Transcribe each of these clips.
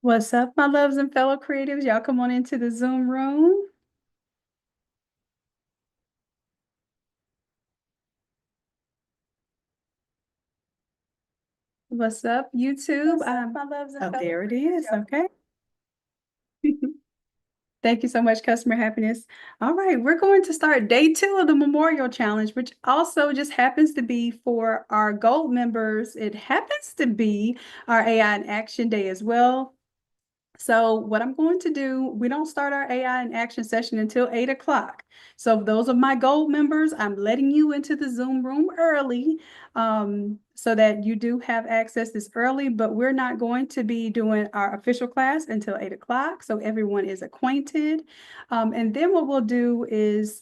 What's up, my loves and fellow creatives? Y'all come on into the Zoom room. What's up, YouTube? My loves and fellow there it is. Okay. Thank you so much, customer happiness. All right, we're going to start day 2 of the Memorial Challenge, which also just happens to be for our gold members. It happens to be our AI in Action Day as well. So what I'm going to do, we don't start our AI in action session until 8 o'clock. So those of my gold members, I'm letting you into the Zoom room early so that you do have access this early, but we're not going to be doing our official class until 8 o'clock. So everyone is acquainted. And then what we'll do is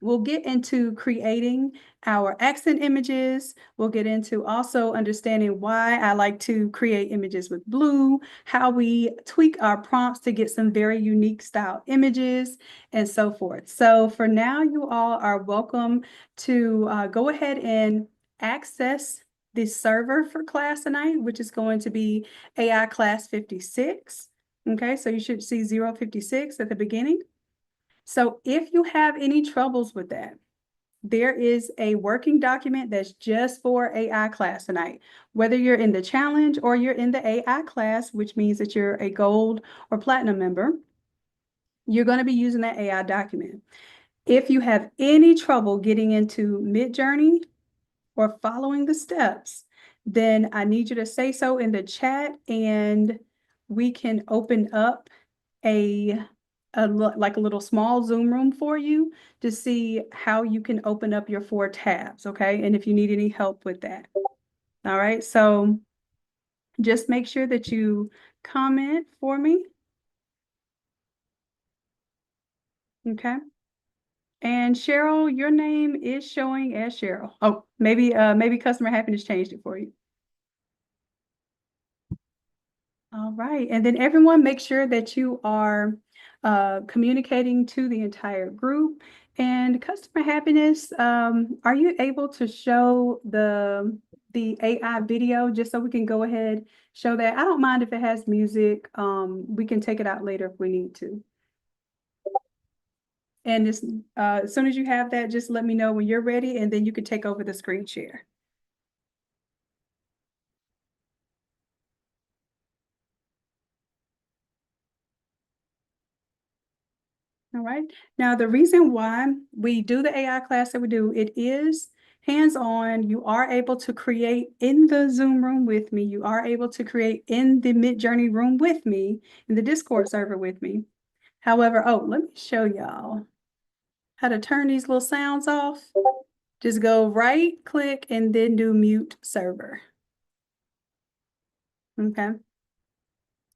we'll get into creating our accent images. We'll get into also understanding why I like to create images with blue, how we tweak our prompts to get some very unique style images, and so forth. So for now, you all are welcome to go ahead and access the server for class tonight, which is going to be AI class 56. Okay, so you should see 056 at the beginning. So if you have any troubles with that, there is a working document that's just for AI class tonight. Whether you're in the challenge or you're in the AI class, which means that you're a gold or platinum member, you're going to be using that AI document. If you have any trouble getting into Midjourney or following the steps, then I need you to say so in the chat and we can open up a like a little small Zoom room for you to see how you can open up your 4 tabs, okay? And if you need any help with that. All right, so just make sure that you comment for me, okay? And Cheryl, your name is showing as Cheryl. Oh, maybe customer happiness changed it for you. All right, and then everyone make sure that you are communicating to the entire group. And customer happiness, are you able to show the AI video just so we can go ahead show that? I don't mind if it has music. We can take it out later if we need to. And as soon as you have that, just let me know when you're ready, and then you can take over the screen share. All right. Now, the reason why we do the AI class that we do, it is hands-on. You are able to create in the Zoom room with me. You are able to create in the Midjourney room with me, in the Discord server with me. However, oh, let me show y'all how to turn these little sounds off. Just go right click and then do mute server. Okay.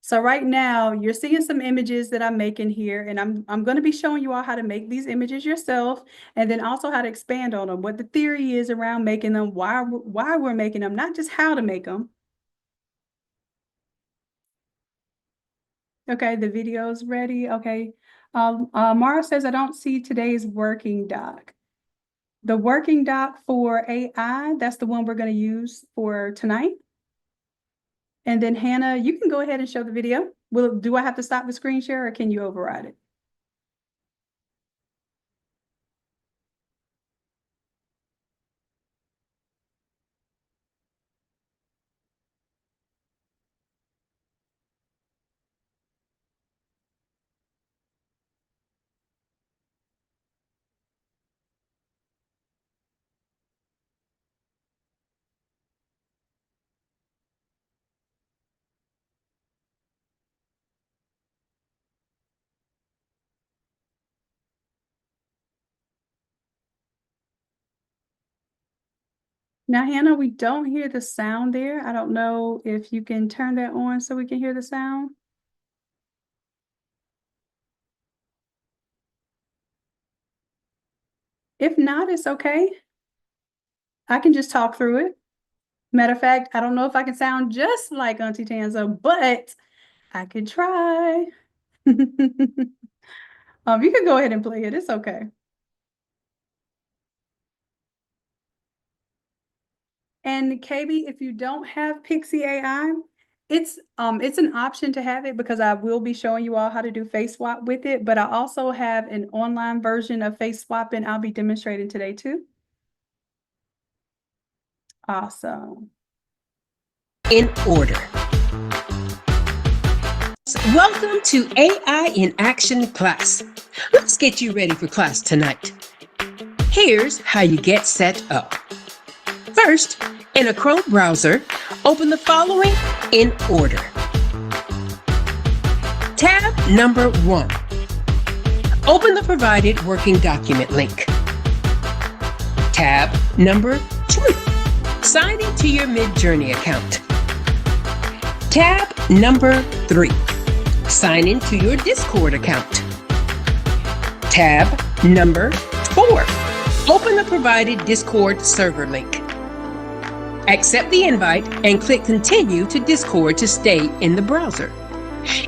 So right now you're seeing some images that I'm making here, and I'm going to be showing you all how to make these images yourself, and then also how to expand on them, what the theory is around making them, why we're making them, not just how to make them. Okay, the video's ready. Okay. Mara says, I don't see today's working doc. The working doc for AI, that's the one we're going to use for tonight. And then Hannah, you can go ahead and show the video. Do I have to stop the screen share or can you override it? Now, Hannah, we don't hear the sound there. I don't know if you can turn that on so we can hear the sound. If not, it's okay. I can just talk through it. Matter of fact, I don't know if I can sound just like Auntie Tanza, but I could try. You can go ahead and play it. It's okay. And KB, if you don't have Pixie AI, It's an option to have it because I will be showing you all how to do face swap with it, but I also have an online version of face swapping I'll be demonstrating today too. Awesome. In order. Welcome to AI in Action class. Let's get you ready for class tonight. Here's how you get set up. First, in a Chrome browser, open the following in order. Tab number 1. Open the provided working document link. Tab number 2. Sign into your Midjourney account. Tab number 3. Sign into your Discord account. Tab number 4. Open the provided Discord server link. Accept the invite and click Continue to Discord to stay in the browser.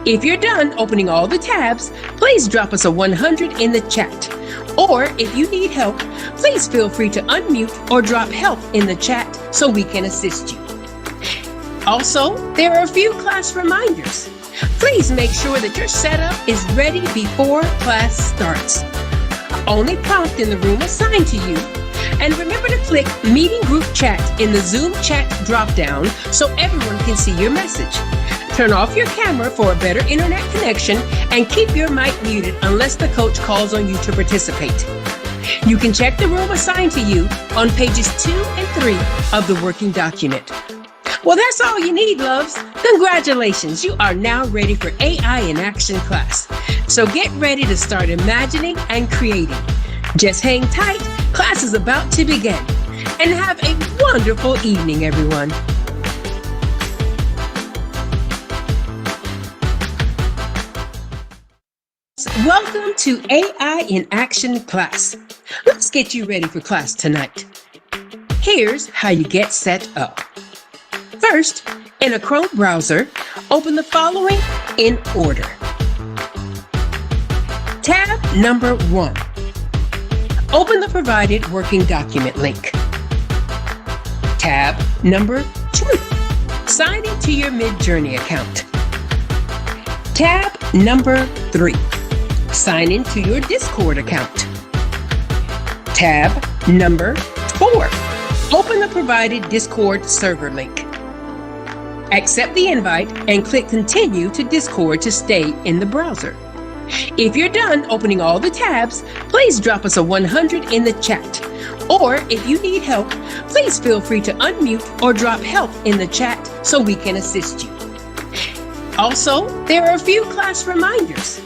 If you're done opening all the tabs, please drop us a 100 in the chat. Or if you need help, please feel free to unmute or drop help in the chat so we can assist you. Also, there are a few class reminders. Please make sure that your setup is ready before class starts. Only prompt in the room assigned to you. And remember to click Meeting Group Chat in the Zoom chat drop-down so everyone can see your message. Turn off your camera for a better internet connection and keep your mic muted unless the coach calls on you to participate. You can check the room assigned to you on pages 2 and 3 of the working document. Well, that's all you need, loves. Congratulations, you are now ready for AI in Action class. So get ready to start imagining and creating. Just hang tight, class is about to begin. And have a wonderful evening, everyone. Welcome to AI in Action class. Let's get you ready for class tonight. Here's how you get set up. First, in a Chrome browser, open the following in order. Tab number 1. Open the provided working document link. Tab number 2. Sign into your Midjourney account. Tab number 3. Sign into your Discord account. Tab number 4. Open the provided Discord server link. Accept the invite and click Continue to Discord to stay in the browser. If you're done opening all the tabs, please drop us a 100 in the chat. Or if you need help, please feel free to unmute or drop help in the chat so we can assist you. Also, there are a few class reminders.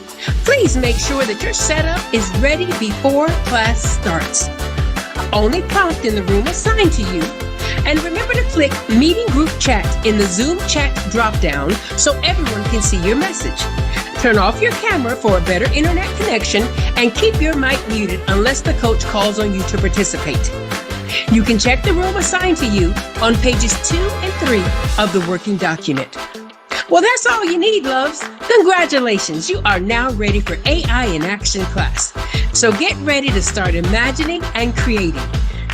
Please make sure that your setup is ready before class starts. Only prompt in the room assigned to you. And remember to click Meeting Group Chat in the Zoom chat drop-down so everyone can see your message. Turn off your camera for a better internet connection and keep your mic muted unless the coach calls on you to participate. You can check the room assigned to you on pages 2 and 3 of the working document. Well, that's all you need, loves. Congratulations, you are now ready for AI in Action class. So get ready to start imagining and creating.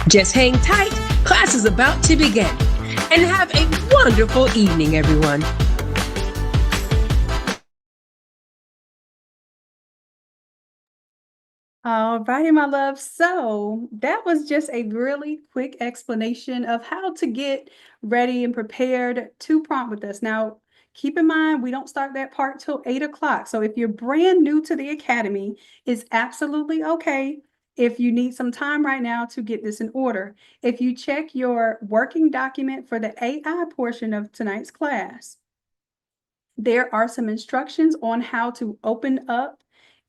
Just hang tight, class is about to begin. And have a wonderful evening, everyone. All righty, my love. So that was just a really quick explanation of how to get ready and prepared to prompt with us. Now, keep in mind, we don't start that part till 8 o'clock. So if you're brand new to the Academy, it's absolutely okay if you need some time right now to get this in order. If you check your working document for the AI portion of tonight's class, there are some instructions on how to open up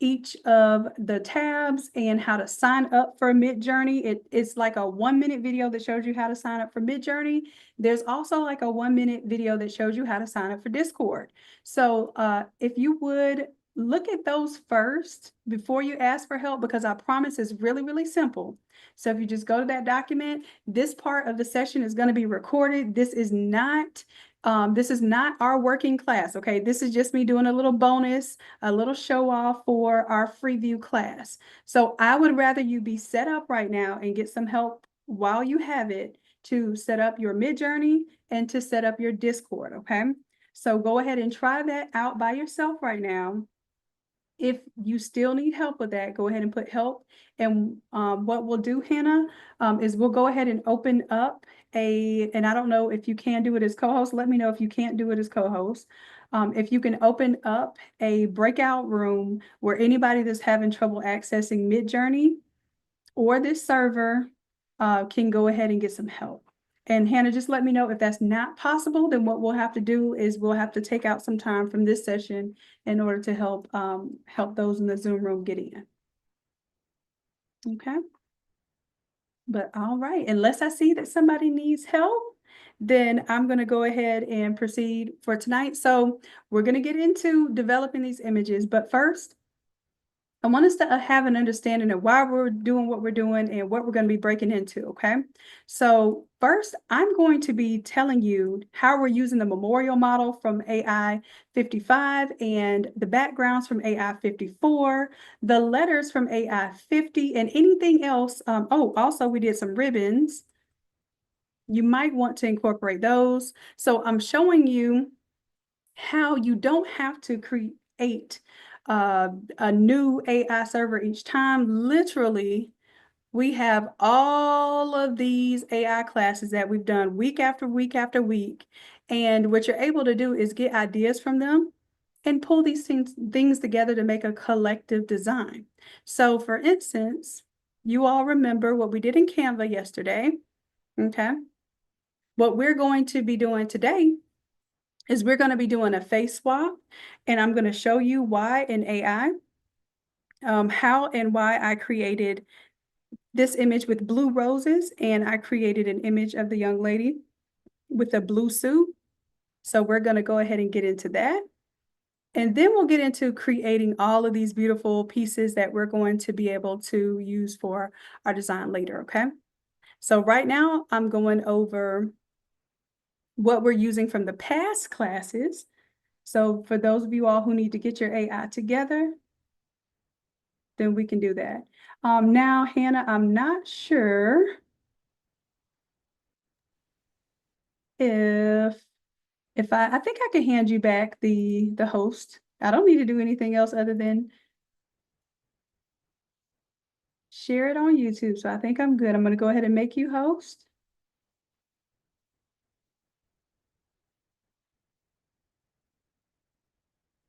each of the tabs and how to sign up for Midjourney. It's like a 1-minute video that shows you how to sign up for Midjourney. There's also like a 1-minute video that shows you how to sign up for Discord. So if you would look at those first before you ask for help, because I promise it's really, really simple. So if you just go to that document, this part of the session is going to be recorded. This is not our working class, okay? This is just me doing a little bonus, a little show off for our free view class. So I would rather you be set up right now and get some help while you have it to set up your Midjourney and to set up your Discord, okay? So go ahead and try that out by yourself right now. If you still need help with that, go ahead and put help. And what we'll do, Hannah, is we'll go ahead and open up and I don't know if you can do it as co-host. Let me know if you can't do it as co-host. If you can open up a breakout room where anybody that's having trouble accessing Midjourney or this server can go ahead and get some help. And Hannah, just let me know if that's not possible, then what we'll have to do is we'll have to take out some time from this session in order to help those in the Zoom room get in. Okay. But all right, unless I see that somebody needs help, then I'm going to go ahead and proceed for tonight. So we're going to get into developing these images, but first, I want us to have an understanding of why we're doing what we're doing and what we're going to be breaking into, okay? So first, I'm going to be telling you how we're using the memorial model from AI-55 and the backgrounds from AI-54, the letters from AI-50, and anything else. Also, we did some ribbons. You might want to incorporate those. So I'm showing you how you don't have to create a new AI server each time. Literally, we have all of these AI classes that we've done week after week after week. And what you're able to do is get ideas from them and pull these things together to make a collective design. So for instance, you all remember what we did in Canva yesterday, okay? What we're going to be doing today is we're going to be doing a face swap, and I'm going to show you why in AI, how and why I created this image with blue roses, and I created an image of the young lady with a blue suit. So we're going to go ahead and get into that. And then we'll get into creating all of these beautiful pieces that we're going to be able to use for our design later, okay? So right now I'm going over what we're using from the past classes. So for those of you all who need to get your AI together, then we can do that. Now, Hannah, I'm not sure if I think I can hand you back the host. I don't need to do anything else other than share it on YouTube. So I think I'm good. I'm going to go ahead and make you host.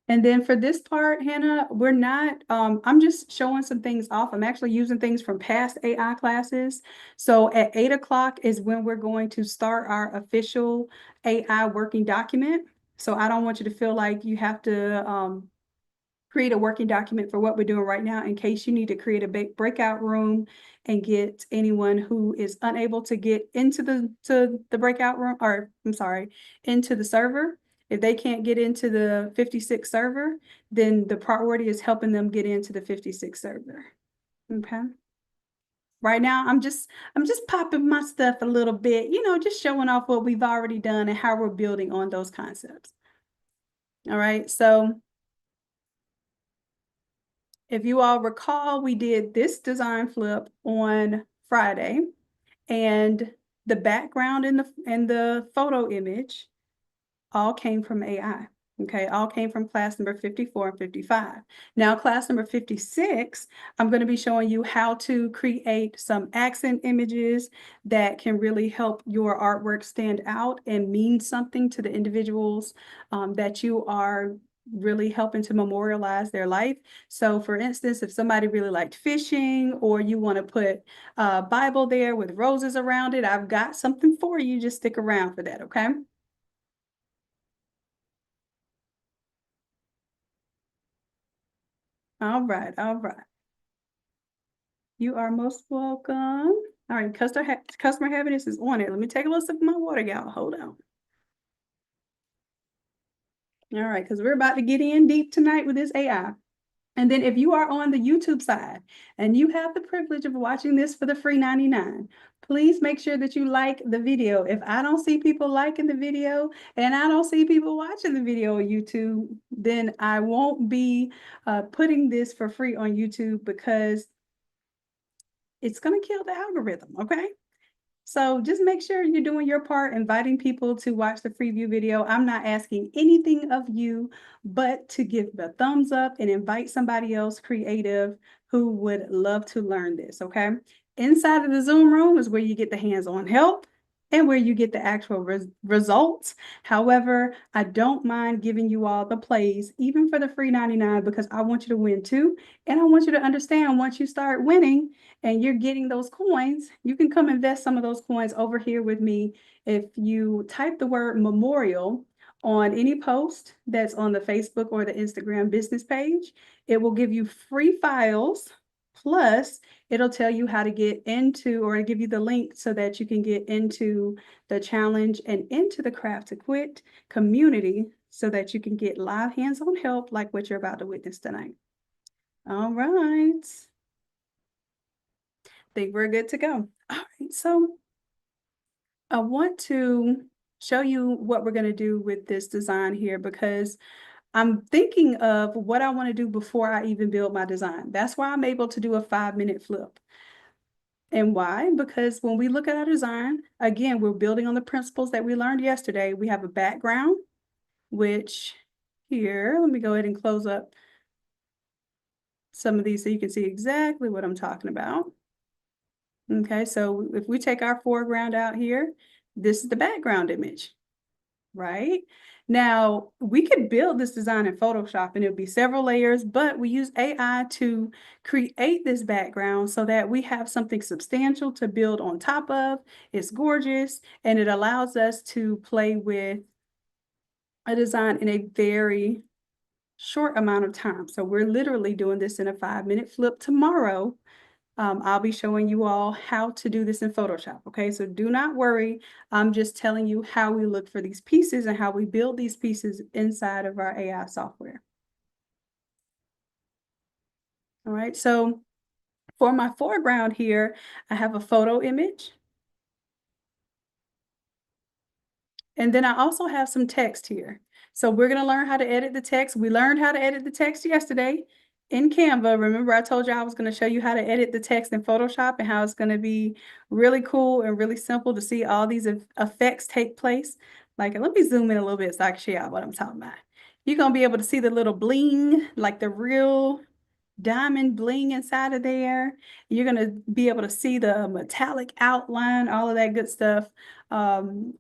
And then for this part, Hannah, we're not, I'm just showing some things off. I'm actually using things from past AI classes. So at 8 o'clock is when we're going to start our official AI working document. So I don't want you to feel like you have to create a working document for what we're doing right now in case you need to create a breakout room and get anyone who is unable to get into the breakout room, or I'm sorry, into the server. If they can't get into the 56 server, then the priority is helping them get into the 56 server. Okay. Right now, I'm just popping my stuff a little bit, just showing off what we've already done and how we're building on those concepts. All right. So if you all recall, we did this design flip on Friday, and the background in the photo image all came from AI. Okay, all came from class number 54 and 55. Now, class number 56, I'm going to be showing you how to create some accent images that can really help your artwork stand out and mean something to the individuals that you are really helping to memorialize their life. So for instance, if somebody really liked fishing, or you want to put a Bible there with roses around it, I've got something for you. Just stick around for that, okay? All right, all right. You are most welcome. All right, customer happiness is on it. Let me take a little sip of my water, y'all. Hold on. All right, because we're about to get in deep tonight with this AI. And then if you are on the YouTube side and you have the privilege of watching this for the free 99, please make sure that you like the video. If I don't see people liking the video and I don't see people watching the video on YouTube, then I won't be putting this for free on YouTube because it's going to kill the algorithm, okay? So just make sure you're doing your part, inviting people to watch the preview video. I'm not asking anything of you but to give a thumbs up and invite somebody else creative who would love to learn this, okay? Inside of the Zoom room is where you get the hands-on help and where you get the actual results. However, I don't mind giving you all the plays, even for the free 99, because I want you to win too. And I want you to understand once you start winning, and you're getting those coins, you can come invest some of those coins over here with me. If you type the word memorial on any post that's on the Facebook or the Instagram business page, it will give you free files. Plus, it'll tell you how to get into, or give you the link so that you can get into the challenge and into the Craft to Quit community so that you can get live hands-on help like what you're about to witness tonight. All right. Think we're good to go. All right, so I want to show you what we're going to do with this design here because I'm thinking of what I want to do before I even build my design. That's why I'm able to do a 5-minute flip. And why? Because when we look at our design, again, we're building on the principles that we learned yesterday. We have a background, which here, let me go ahead and close up some of these so you can see exactly what I'm talking about. Okay, so if we take our foreground out here, this is the background image, right? Now, we could build this design in Photoshop and it'll be several layers, but we use AI to create this background so that we have something substantial to build on top of. It's gorgeous, and it allows us to play with a design in a very short amount of time. So we're literally doing this in a 5-minute flip tomorrow. I'll be showing you all how to do this in Photoshop, okay? So do not worry. I'm just telling you how we look for these pieces and how we build these pieces inside of our AI software. All right, so for my foreground here, I have a photo image. And then I also have some text here. So we're going to learn how to edit the text. We learned how to edit the text yesterday in Canva. Remember, I told you I was going to show you how to edit the text in Photoshop and how it's going to be really cool and really simple to see all these effects take place. Like, let me zoom in a little bit so I can show you what I'm talking about. You're going to be able to see the little bling, like the real diamond bling inside of there. You're going to be able to see the metallic outline, all of that good stuff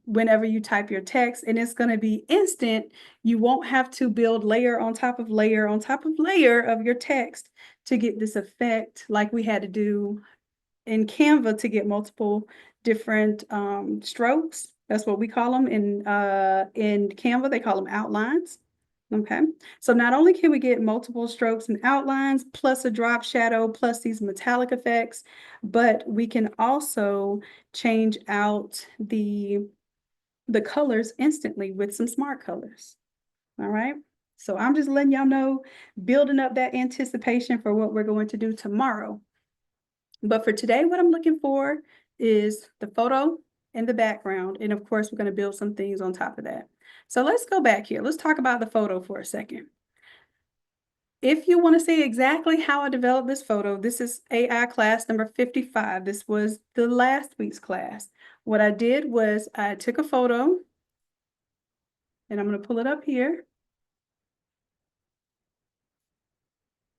whenever you type your text, and it's going to be instant. You won't have to build layer on top of layer on top of layer of your text to get this effect like we had to do in Canva to get multiple different strokes. That's what we call them in Canva. They call them outlines. Okay, so not only can we get multiple strokes and outlines, plus a drop shadow, plus these metallic effects, but we can also change out the colors instantly with some smart colors. All right, so I'm just letting y'all know, building up that anticipation for what we're going to do tomorrow. But for today, what I'm looking for is the photo and the background. And of course, we're going to build some things on top of that. So let's go back here. Let's talk about the photo for a second. If you want to see exactly how I developed this photo, this is AI class number 55. This was the last week's class. What I did was I took a photo, and I'm going to pull it up here.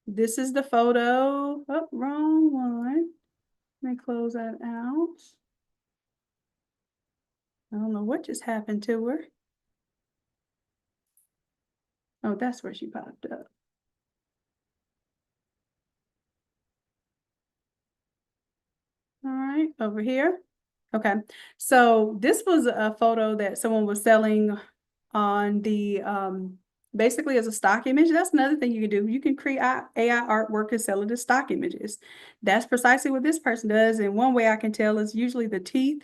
This is the photo. Oh, wrong one. Let me close that out. I don't know what just happened to her. Oh, that's where she popped up. All right, over here. Okay, so this was a photo that someone was selling on the basically as a stock image. That's another thing you can do. You can create AI artwork and sell it as stock images. That's precisely what this person does. And one way I can tell is usually the teeth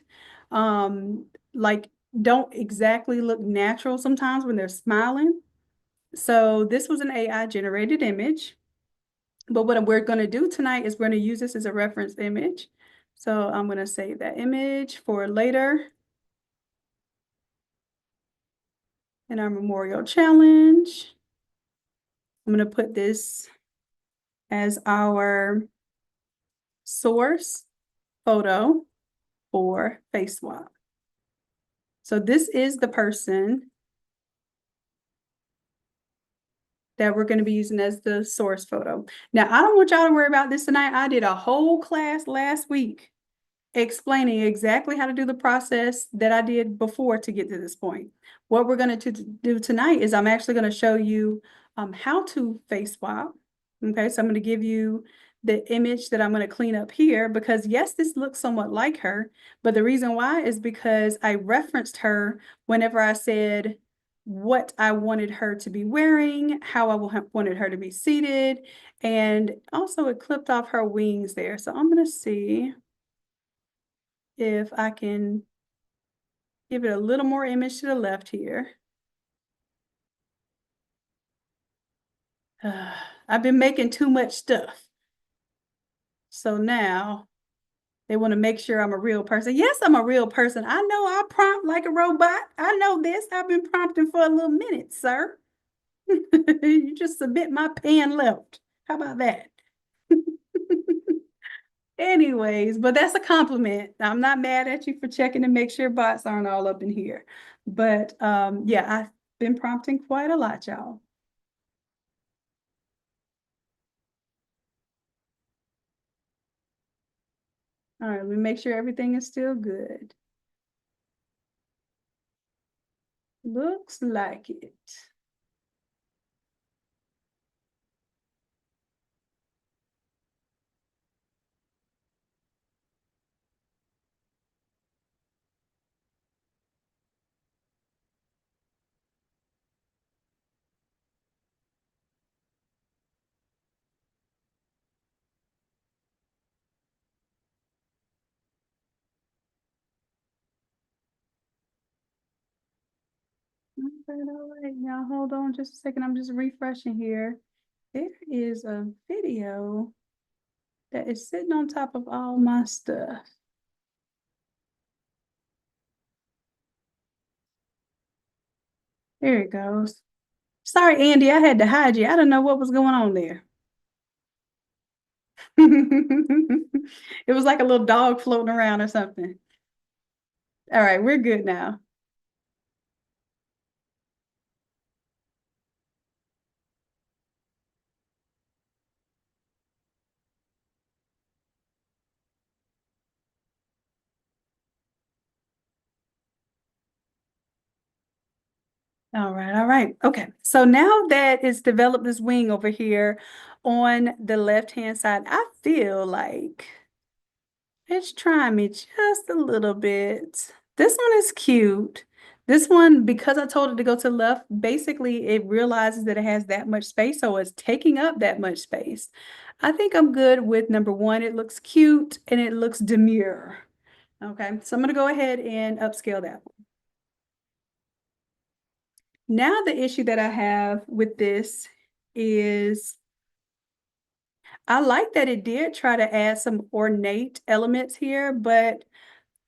like don't exactly look natural sometimes when they're smiling. So this was an AI generated image. But what we're going to do tonight is we're going to use this as a reference image. So I'm going to save that image for later in our memorial challenge. I'm going to put this as our source photo. for face swap. So this is the person that we're going to be using as the source photo. Now, I don't want y'all to worry about this tonight. I did a whole class last week explaining exactly how to do the process that I did before to get to this point. What we're going to do tonight is I'm actually going to show you how to face swap. Okay, so I'm going to give you the image that I'm going to clean up here because yes, this looks somewhat like her, but the reason why is because I referenced her whenever I said what I wanted her to be wearing, how I wanted her to be seated, and also it clipped off her wings there. So I'm going to see if I can give it a little more image to the left here. I've been making too much stuff. So now they want to make sure I'm a real person. Yes, I'm a real person. I know I prompt like a robot. I know this. I've been prompting for a little minute, sir. You just submit my pen left. How about that? Anyways, but that's a compliment. I'm not mad at you for checking to make sure bots aren't all up in here. But yeah, I've been prompting quite a lot, y'all. All right, let me make sure everything is still good. Looks like it. All right, now hold on just a second. I'm just refreshing here. There is a video that is sitting on top of all my stuff. There it goes. Sorry, Andy, I had to hide you. I don't know what was going on there. It was like a little dog floating around or something. All right, we're good now. All right, all right. Okay, so now that it's developed this wing over here on the left-hand side, I feel like it's trying me just a little bit. This one is cute. This one, because I told it to go to the left, basically it realizes that it has that much space, so it's taking up that much space. I think I'm good with number one. It looks cute and it looks demure. Okay, so I'm gonna go ahead and upscale that one. Now the issue that I have with this is I like that it did try to add some ornate elements here, but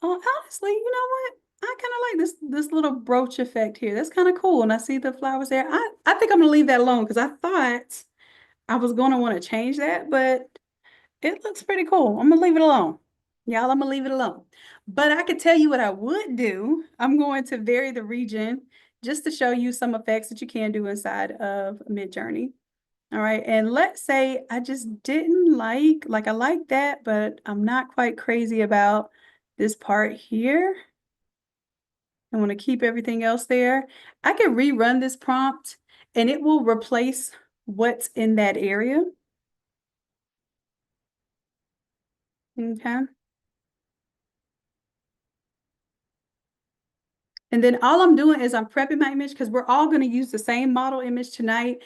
honestly, you know what? I kind of like this little brooch effect here. That's kind of cool. And I see the flowers there. I think I'm gonna leave that alone because I thought I was gonna want to change that, but it looks pretty cool. I'm gonna leave it alone. Y'all, I'm gonna leave it alone. But I could tell you what I would do. I'm going to vary the region just to show you some effects that you can do inside of Midjourney. All right, and let's say I just didn't like I like that, but I'm not quite crazy about this part here. I want to keep everything else there. I can rerun this prompt and it will replace what's in that area. Okay. And then all I'm doing is I'm prepping my image because we're all going to use the same model image tonight.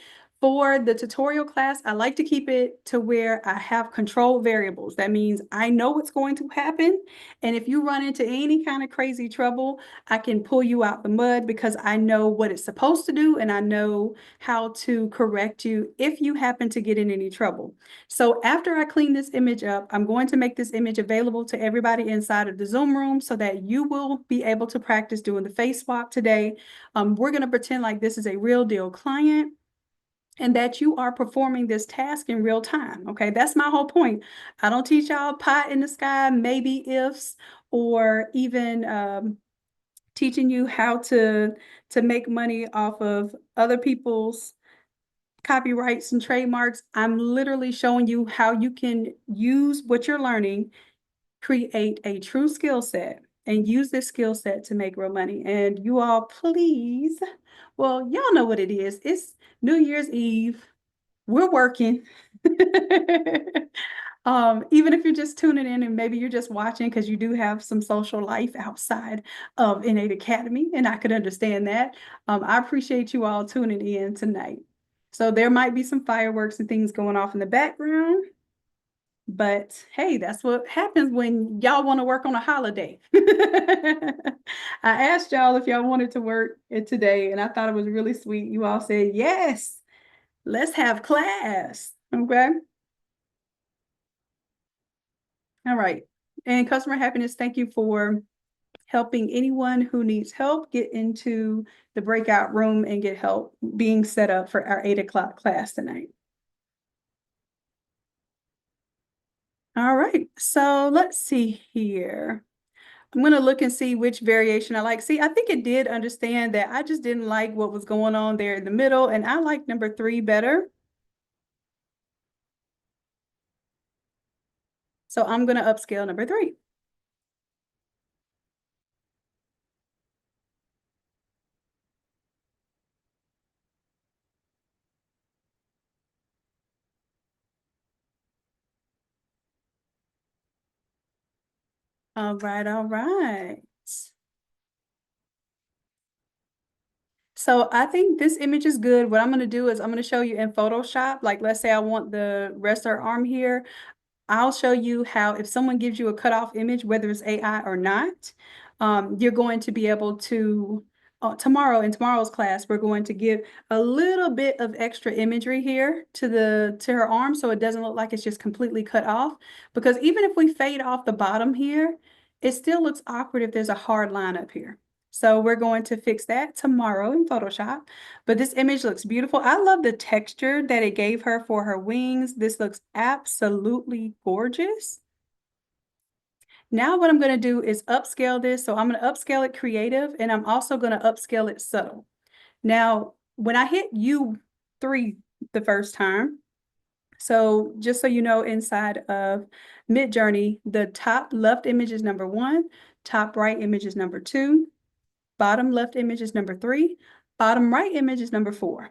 For the tutorial class, I like to keep it to where I have control variables. That means I know what's going to happen. And if you run into any kind of crazy trouble, I can pull you out the mud because I know what it's supposed to do and I know how to correct you if you happen to get in any trouble. So after I clean this image up, I'm going to make this image available to everybody inside of the Zoom room so that you will be able to practice doing the face swap today. We're going to pretend like this is a real deal client. and that you are performing this task in real time. Okay, that's my whole point. I don't teach y'all pie in the sky, maybe ifs, or even teaching you how to make money off of other people's copyrights and trademarks. I'm literally showing you how you can use what you're learning, create a true skill set, and use this skill set to make real money. And you all, please, well, y'all know what it is. It's New Year's Eve. We're working. Even if you're just tuning in and maybe you're just watching because you do have some social life outside of Innate Academy, and I could understand that. I appreciate you all tuning in tonight. So there might be some fireworks and things going off in the background, but hey, that's what happens when y'all want to work on a holiday. I asked y'all if y'all wanted to work it today, and I thought it was really sweet. You all said, yes, let's have class. Okay. All right. And customer happiness, thank you for helping anyone who needs help get into the breakout room and get help being set up for our 8 o'clock class tonight. All right, so let's see here. I'm going to look and see which variation I like. See, I think it did understand that I just didn't like what was going on there in the middle, and I like number 3 better. So I'm going to upscale number 3. All right, all right. So I think this image is good. What I'm going to do is I'm going to show you in Photoshop. Like, let's say I want the rest of her arm here. I'll show you how if someone gives you a cutoff image, whether it's AI or not, you're going to be able to, tomorrow in tomorrow's class, we're going to give a little bit of extra imagery here to her arm so it doesn't look like it's just completely cut off. Because even if we fade off the bottom here, it still looks awkward if there's a hard line up here. So we're going to fix that tomorrow in Photoshop. But this image looks beautiful. I love the texture that it gave her for her wings. This looks absolutely gorgeous. Now what I'm going to do is upscale this. So I'm going to upscale it creative, and I'm also going to upscale it subtle. Now, when I hit U3 the first time, so just so you know, inside of Midjourney, the top left image is number 1, top right image is number 2, bottom left image is number 3, bottom right image is number 4,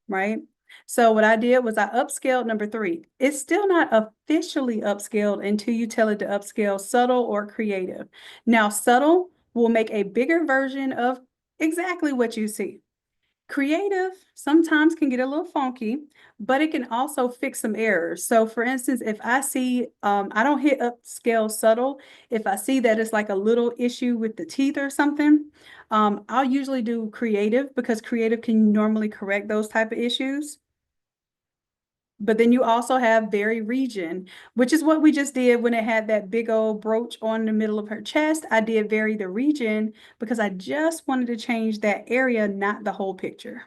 right? So what I did was I upscaled number 3. It's still not officially upscaled until you tell it to upscale subtle or creative. Now, subtle will make a bigger version of exactly what you see. Creative sometimes can get a little funky, but it can also fix some errors. So for instance, if I see, I don't hit upscale subtle. If I see that it's like a little issue with the teeth or something, I'll usually do creative because creative can normally correct those type of issues. But then you also have vary region, which is what we just did when it had that big old brooch on the middle of her chest. I did vary the region because I just wanted to change that area, not the whole picture.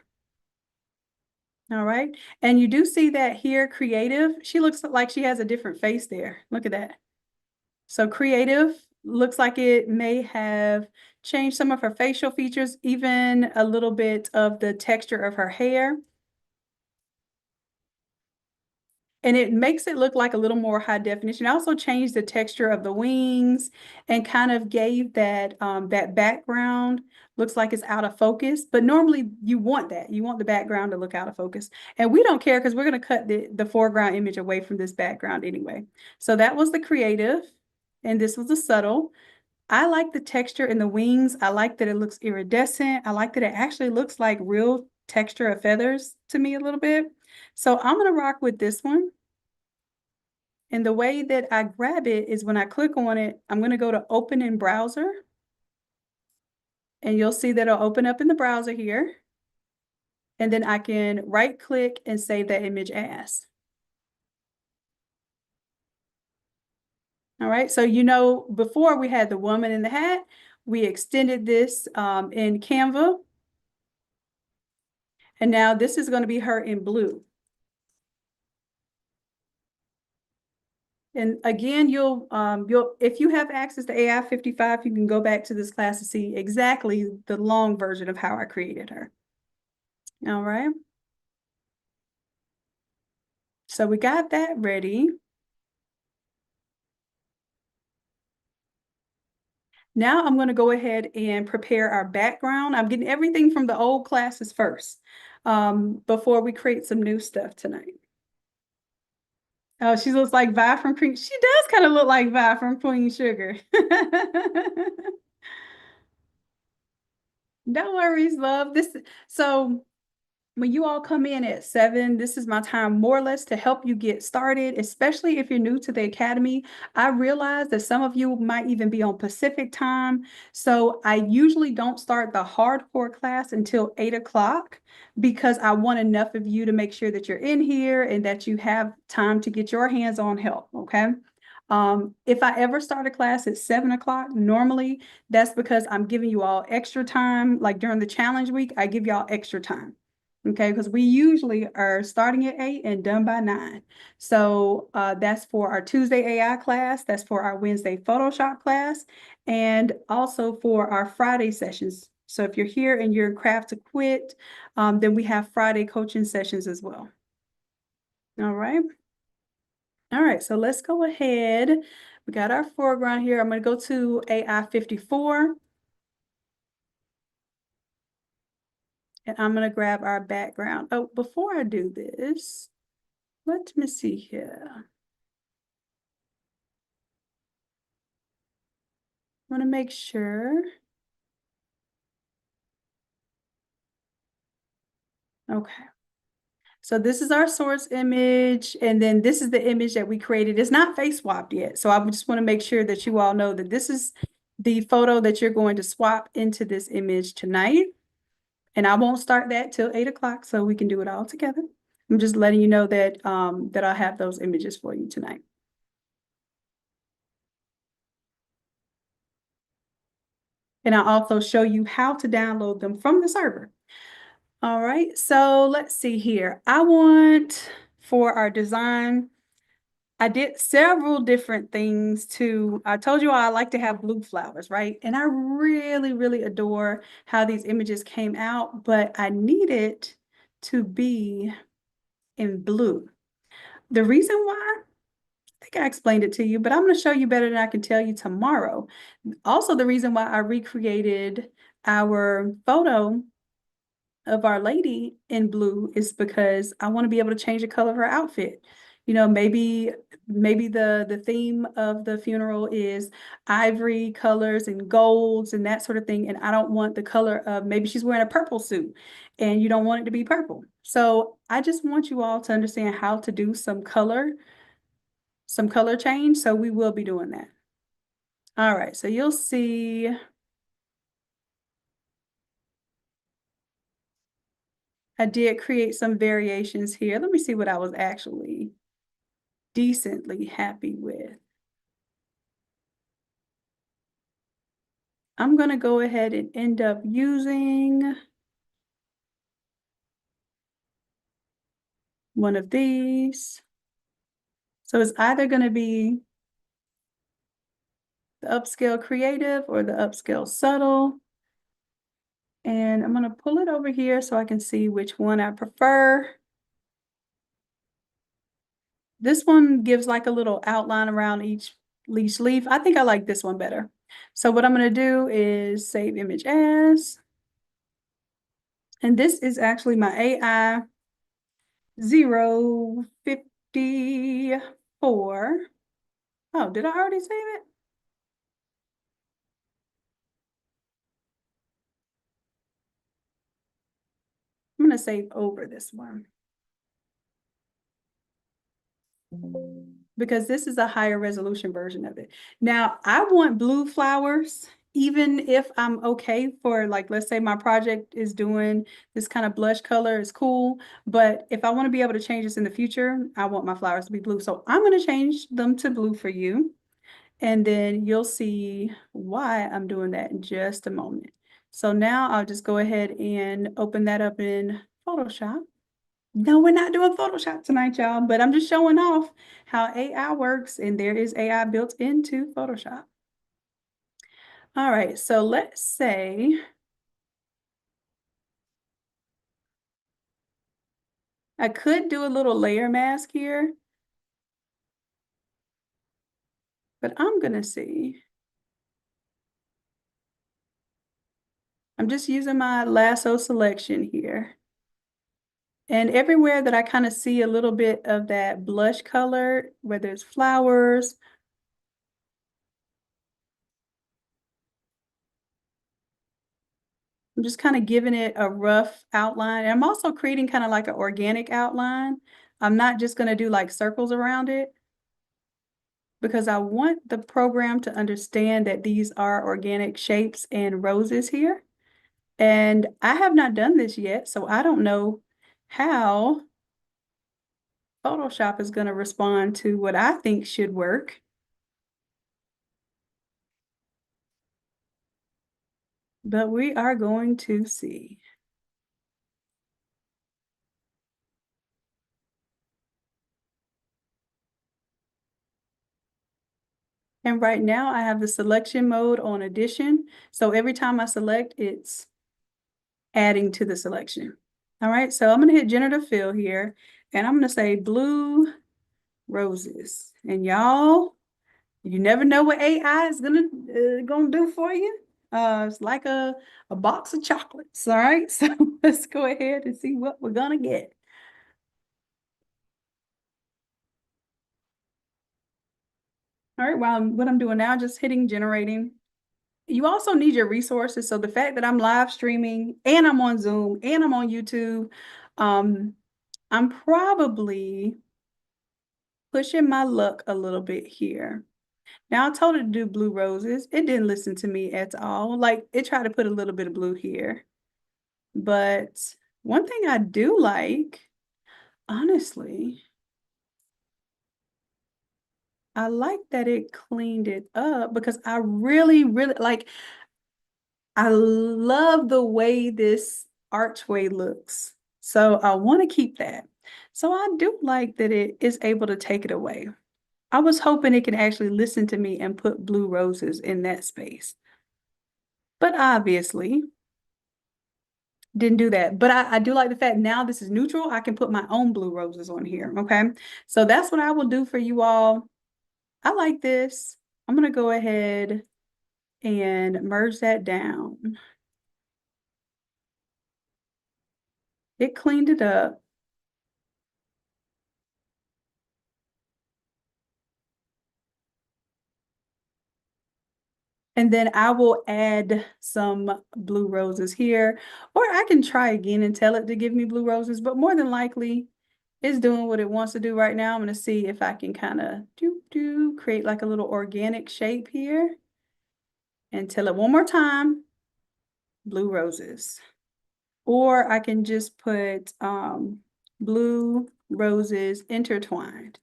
All right. And you do see that here, creative. She looks like she has a different face there. Look at that. So creative looks like it may have changed some of her facial features, even a little bit of the texture of her hair. And it makes it look like a little more high definition. I also changed the texture of the wings and kind of gave that that background looks like it's out of focus. But normally you want that. You want the background to look out of focus. And we don't care because we're going to cut the foreground image away from this background anyway. So that was the creative, and this was the subtle. I like the texture in the wings. I like that it looks iridescent. I like that it actually looks like real texture of feathers to me a little bit. So I'm going to rock with this one. And the way that I grab it is when I click on it, I'm going to go to open in browser. And you'll see that it'll open up in the browser here. And then I can right click and save that image as. All right, so you know, before we had the woman in the hat, we extended this in Canva. And now this is going to be her in blue. And again, you'll if you have access to AI-55, you can go back to this class to see exactly the long version of how I created her. All right. So we got that ready. Now I'm going to go ahead and prepare our background. I'm getting everything from the old classes first, before we create some new stuff tonight. Oh, she looks like Vi from Queen. She does kind of look like Vi from Queen Sugar. No worries, love. So when you all come in at 7, this is my time more or less to help you get started, especially if you're new to the academy. I realize that some of you might even be on Pacific time. So I usually don't start the hardcore class until 8 o'clock because I want enough of you to make sure that you're in here and that you have time to get your hands-on help, okay? If I ever start a class at 7 o'clock, normally that's because I'm giving you all extra time. Like during the challenge week, I give y'all extra time. Okay, because we usually are starting at 8 and done by 9. So that's for our Tuesday AI class, that's for our Wednesday Photoshop class, and also for our Friday sessions. So if you're here and you're in Craft to Quit, then we have Friday coaching sessions as well. All right. All right, so let's go ahead. We got our foreground here. I'm going to go to AI-54. And I'm going to grab our background. Oh, before I do this, let me see here. I want to make sure. Okay. So this is our source image, and then this is the image that we created. It's not face swapped yet. So I just want to make sure that you all know that this is the photo that you're going to swap into this image tonight. And I won't start that till 8 o'clock, so we can do it all together. I'm just letting you know that that I'll have those images for you tonight. And I'll also show you how to download them from the server. All right, so let's see here. I want for our design, I did several different things I told you I like to have blue flowers, right? And I really, really adore how these images came out, but I need it to be in blue. The reason why, I think I explained it to you, but I'm going to show you better than I can tell you tomorrow. Also, the reason why I recreated our photo of Our Lady in blue is because I want to be able to change the color of her outfit. You know, maybe the theme of the funeral is ivory colors and golds and that sort of thing. And I don't want the color of, maybe she's wearing a purple suit and you don't want it to be purple. So I just want you all to understand how to do some color change. So we will be doing that. All right, so you'll see. I did create some variations here. Let me see what I was actually decently happy with. I'm going to go ahead and end up using one of these. So it's either going to be the upscale creative or the upscale subtle. And I'm going to pull it over here so I can see which one I prefer. This one gives like a little outline around each leaf. I think I like this one better. So what I'm going to do is save image as. And this is actually my AI-054. Oh, did I already save it? I'm going to save over this one because this is a higher resolution version of it. Now, I want blue flowers, even if I'm okay for, like, let's say my project is doing this kind of blush color is cool. But if I want to be able to change this in the future, I want my flowers to be blue. So I'm going to change them to blue for you. And then you'll see why I'm doing that in just a moment. So now I'll just go ahead and open that up in Photoshop. No, we're not doing Photoshop tonight, y'all, but I'm just showing off how AI works, and there is AI built into Photoshop. All right, so let's say I could do a little layer mask here, but I'm gonna see. I'm just using my lasso selection here. And everywhere that I kind of see a little bit of that blush color, where there's flowers, I'm just kind of giving it a rough outline. And I'm also creating kind of like an organic outline. I'm not just going to do like circles around it because I want the program to understand that these are organic shapes and roses here. And I have not done this yet, so I don't know how Photoshop is going to respond to what I think should work. But we are going to see. And right now I have the selection mode on addition. So every time I select, it's adding to the selection. All right, so I'm gonna hit generative fill here and I'm gonna say blue roses. And y'all, you never know what AI is gonna do for you. It's like a box of chocolates. All right, so let's go ahead and see what we're gonna get. All right, well, what I'm doing now, just hitting generating. You also need your resources. So the fact that I'm live streaming and I'm on Zoom and I'm on YouTube, I'm probably pushing my luck a little bit here. Now I told it to do blue roses. It didn't listen to me at all. Like it tried to put a little bit of blue here. But one thing I do like, honestly, I like that it cleaned it up because I really, really like, I love the way this archway looks. So I want to keep that. So I do like that it is able to take it away. I was hoping it can actually listen to me and put blue roses in that space. But obviously didn't do that. But I do like the fact now this is neutral. I can put my own blue roses on here. Okay. So that's what I will do for you all. I like this. I'm going to go ahead and merge that down. It cleaned it up. And then I will add some blue roses here, or I can try again and tell it to give me blue roses, but more than likely it's doing what it wants to do right now. I'm going to see if I can kind of create like a little organic shape here and tell it one more time, blue roses. Or I can just put blue roses intertwined.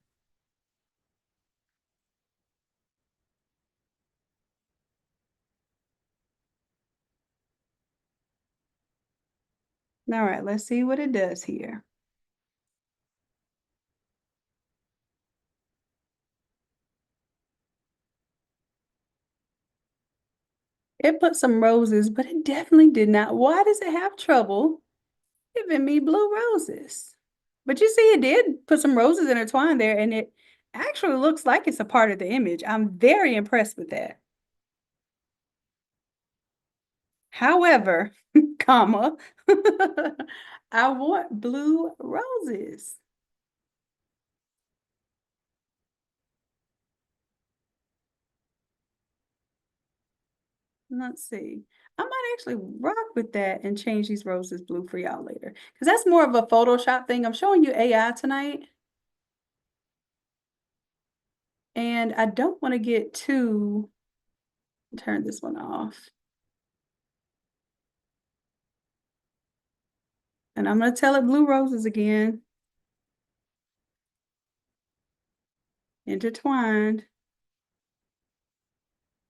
All right, let's see what it does here. It put some roses, but it definitely did not. Why does it have trouble giving me blue roses? But you see, it did put some roses intertwined there, and it actually looks like it's a part of the image. I'm very impressed with that. However, comma, I want blue roses. Let's see. I might actually rock with that and change these roses blue for y'all later. Because that's more of a Photoshop thing. I'm showing you AI tonight. And I don't want to get too, turn this one off. And I'm going to tell it blue roses again. Intertwined.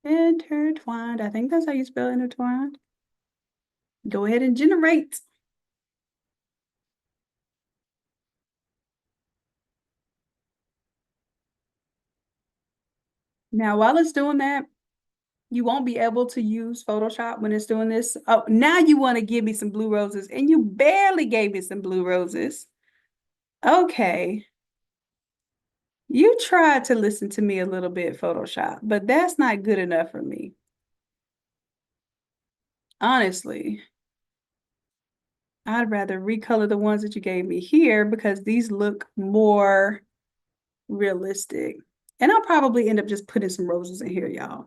Intertwined. I think that's how you spell intertwined. Go ahead and generate. Now, while it's doing that, you won't be able to use Photoshop when it's doing this. Oh, now you want to give me some blue roses, and you barely gave me some blue roses. Okay. You tried to listen to me a little bit, Photoshop, but that's not good enough for me. Honestly, I'd rather recolor the ones that you gave me here because these look more realistic. And I'll probably end up just putting some roses in here, y'all.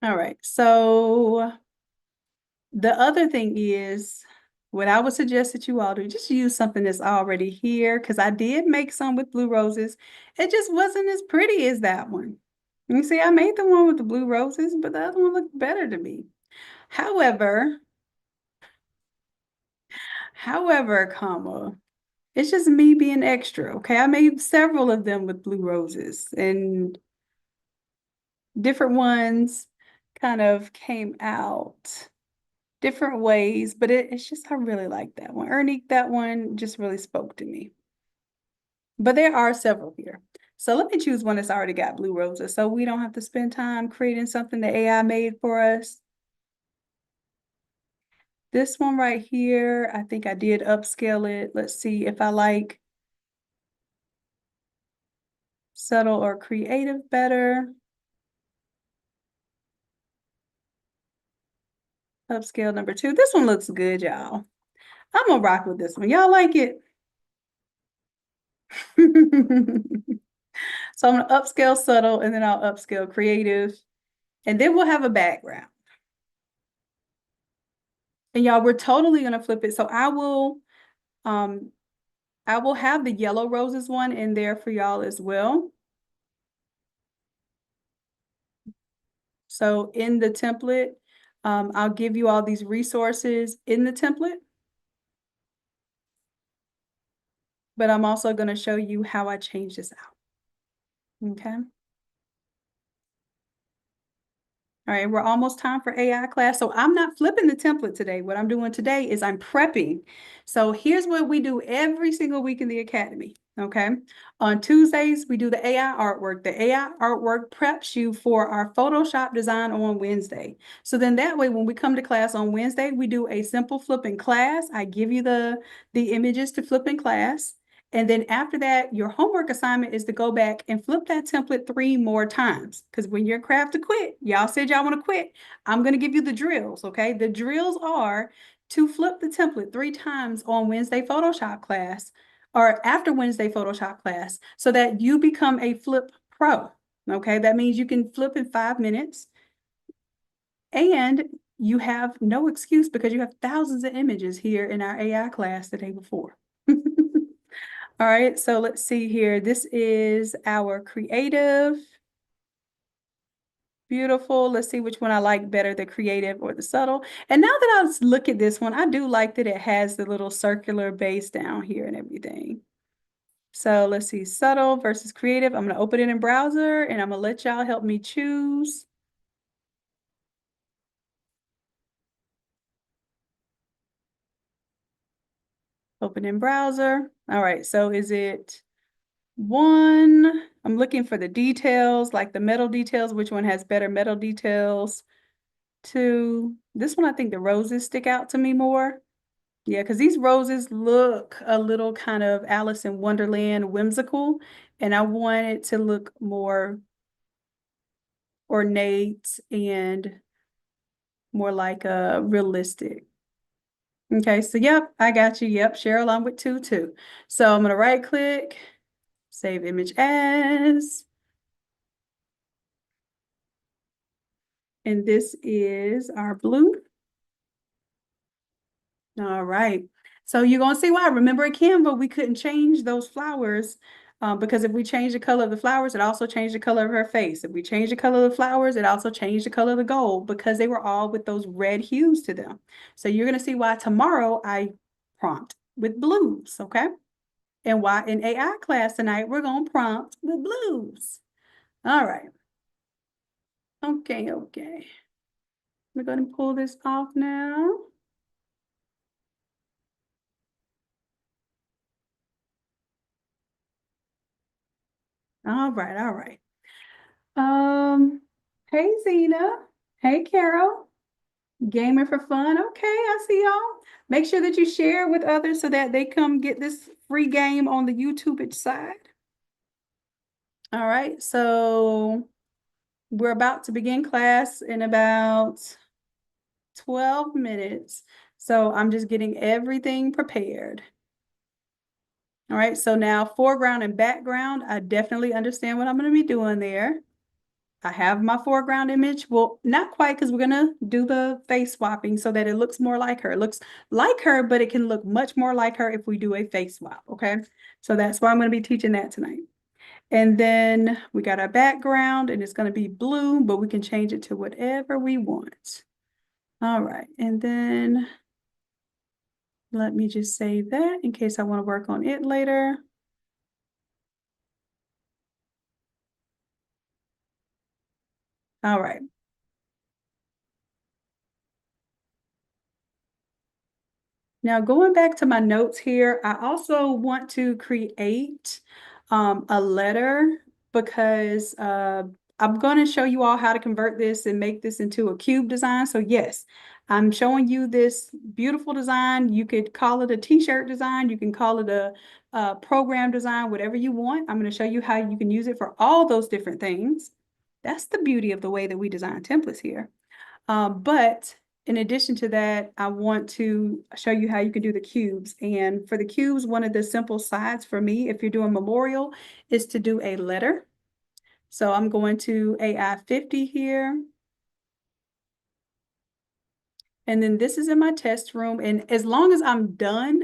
All right, so the other thing is what I would suggest that you all do, just use something that's already here because I did make some with blue roses. It just wasn't as pretty as that one. You see, I made the one with the blue roses, but the other one looked better to me. However, comma, it's just me being extra, okay? I made several of them with blue roses and different ones kind of came out different ways, but it's just, I really like that one. Ernie, that one just really spoke to me. But there are several here. So let me choose one that's already got blue roses so we don't have to spend time creating something that AI made for us. This one right here, I think I did upscale it. Let's see if I like subtle or creative better. Upscale number 2. This one looks good, y'all. I'm gonna rock with this one. Y'all like it? So I'm gonna upscale subtle and then I'll upscale creative. And then we'll have a background. And y'all, we're totally gonna flip it. So um I will have the yellow roses one in there for y'all as well. So in the template, I'll give you all these resources in the template, but I'm also going to show you how I change this out. Okay. All right, we're almost time for AI class. So I'm not flipping the template today. What I'm doing today is I'm prepping. So here's what we do every single week in the academy. Okay. On Tuesdays, we do the AI artwork. The AI artwork preps you for our Photoshop design on Wednesday. So then that way, when we come to class on Wednesday, we do a simple flip in class. I give you the images to flip in class. And then after that, your homework assignment is to go back and flip that template 3 more times. Because when you're craft to quit, y'all said y'all want to quit. I'm going to give you the drills, okay? The drills are to flip the template 3 times on Wednesday Photoshop class or after Wednesday Photoshop class so that you become a flip pro, okay? That means you can flip in 5 minutes and you have no excuse because you have thousands of images here in our AI class the day before. All right, so let's see here. This is our creative. Beautiful. Let's see which one I like better, the creative or the subtle. And now that I look at this one, I do like that it has the little circular base down here and everything. So let's see, subtle versus creative. I'm going to open it in browser and I'm going to let y'all help me choose. Open in browser. All right, so is it 1? I'm looking for the details, like the metal details. Which one has better metal details? 2. This one, I think the roses stick out to me more. Yeah, because these roses look a little kind of Alice in Wonderland whimsical, and I want it to look more ornate and more like a realistic. Okay, so yep, I got you. Yep, Cheryl, I'm with 2 too. So I'm gonna right click, save image as, and this is our blue. All right. So you're going to see why. Remember at Canva, we couldn't change those flowers because if we change the color of the flowers, it also changed the color of her face. If we change the color of the flowers, it also changed the color of the gold because they were all with those red hues to them. So you're going to see why tomorrow I prompt with blues, okay? And why in AI class tonight, we're going to prompt with blues. All right. Okay. We're going to pull this off now. All right, all right. Hey Zena. Hey Carol. Gaming for fun. Okay, I see y'all. Make sure that you share with others so that they come get this free game on the YouTube side. All right, so we're about to begin class in about 12 minutes. So I'm just getting everything prepared. All right, so now foreground and background, I definitely understand what I'm going to be doing there. I have my foreground image. Well, not quite because we're going to do the face swapping so that it looks more like her. It looks like her, but it can look much more like her if we do a face swap, okay? So that's why I'm going to be teaching that tonight. And then we got our background and it's going to be blue, but we can change it to whatever we want. All right, and then let me just save that in case I want to work on it later. All right. Now going back to my notes here, I also want to create a letter because I'm going to show you all how to convert this and make this into a cube design. So yes, I'm showing you this beautiful design. You could call it a t-shirt design. You can call it a program design, whatever you want. I'm going to show you how you can use it for all those different things. That's the beauty of the way that we design templates here. But in addition to that, I want to show you how you can do the cubes. And for the cubes, one of the simple sides for me, if you're doing memorial, is to do a letter. So I'm going to AI-50 here. And then this is in my test room. And as long as I'm done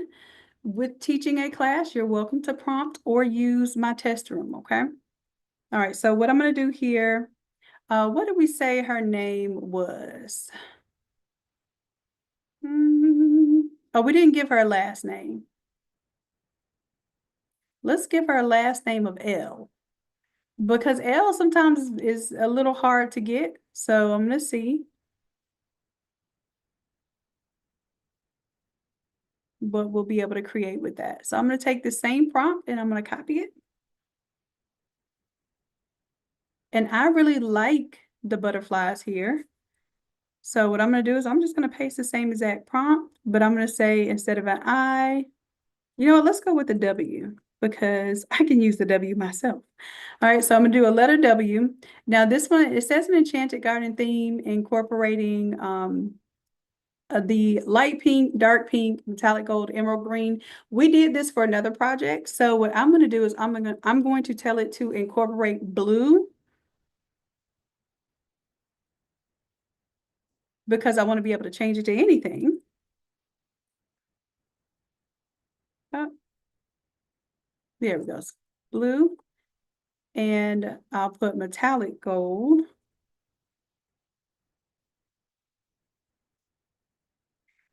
with teaching a class, you're welcome to prompt or use my test room, okay? All right, so what I'm going to do here, what did we say her name was? Oh, we didn't give her a last name. Let's give her a last name of L because L sometimes is a little hard to get. So I'm going to see what we'll be able to create with that. So I'm going to take the same prompt and I'm going to copy it. And I really like the butterflies here. So what I'm going to do is I'm just going to paste the same exact prompt, but I'm going to say instead of an I, you know what, let's go with the W because I can use the W myself. All right, so I'm gonna do a letter W. Now this one, it says an Enchanted Garden theme incorporating the light pink, dark pink, metallic gold, emerald green. We did this for another project. So what I'm gonna do is I'm going to tell it to incorporate blue because I want to be able to change it to anything. Oh, there we go. Blue. And I'll put metallic gold.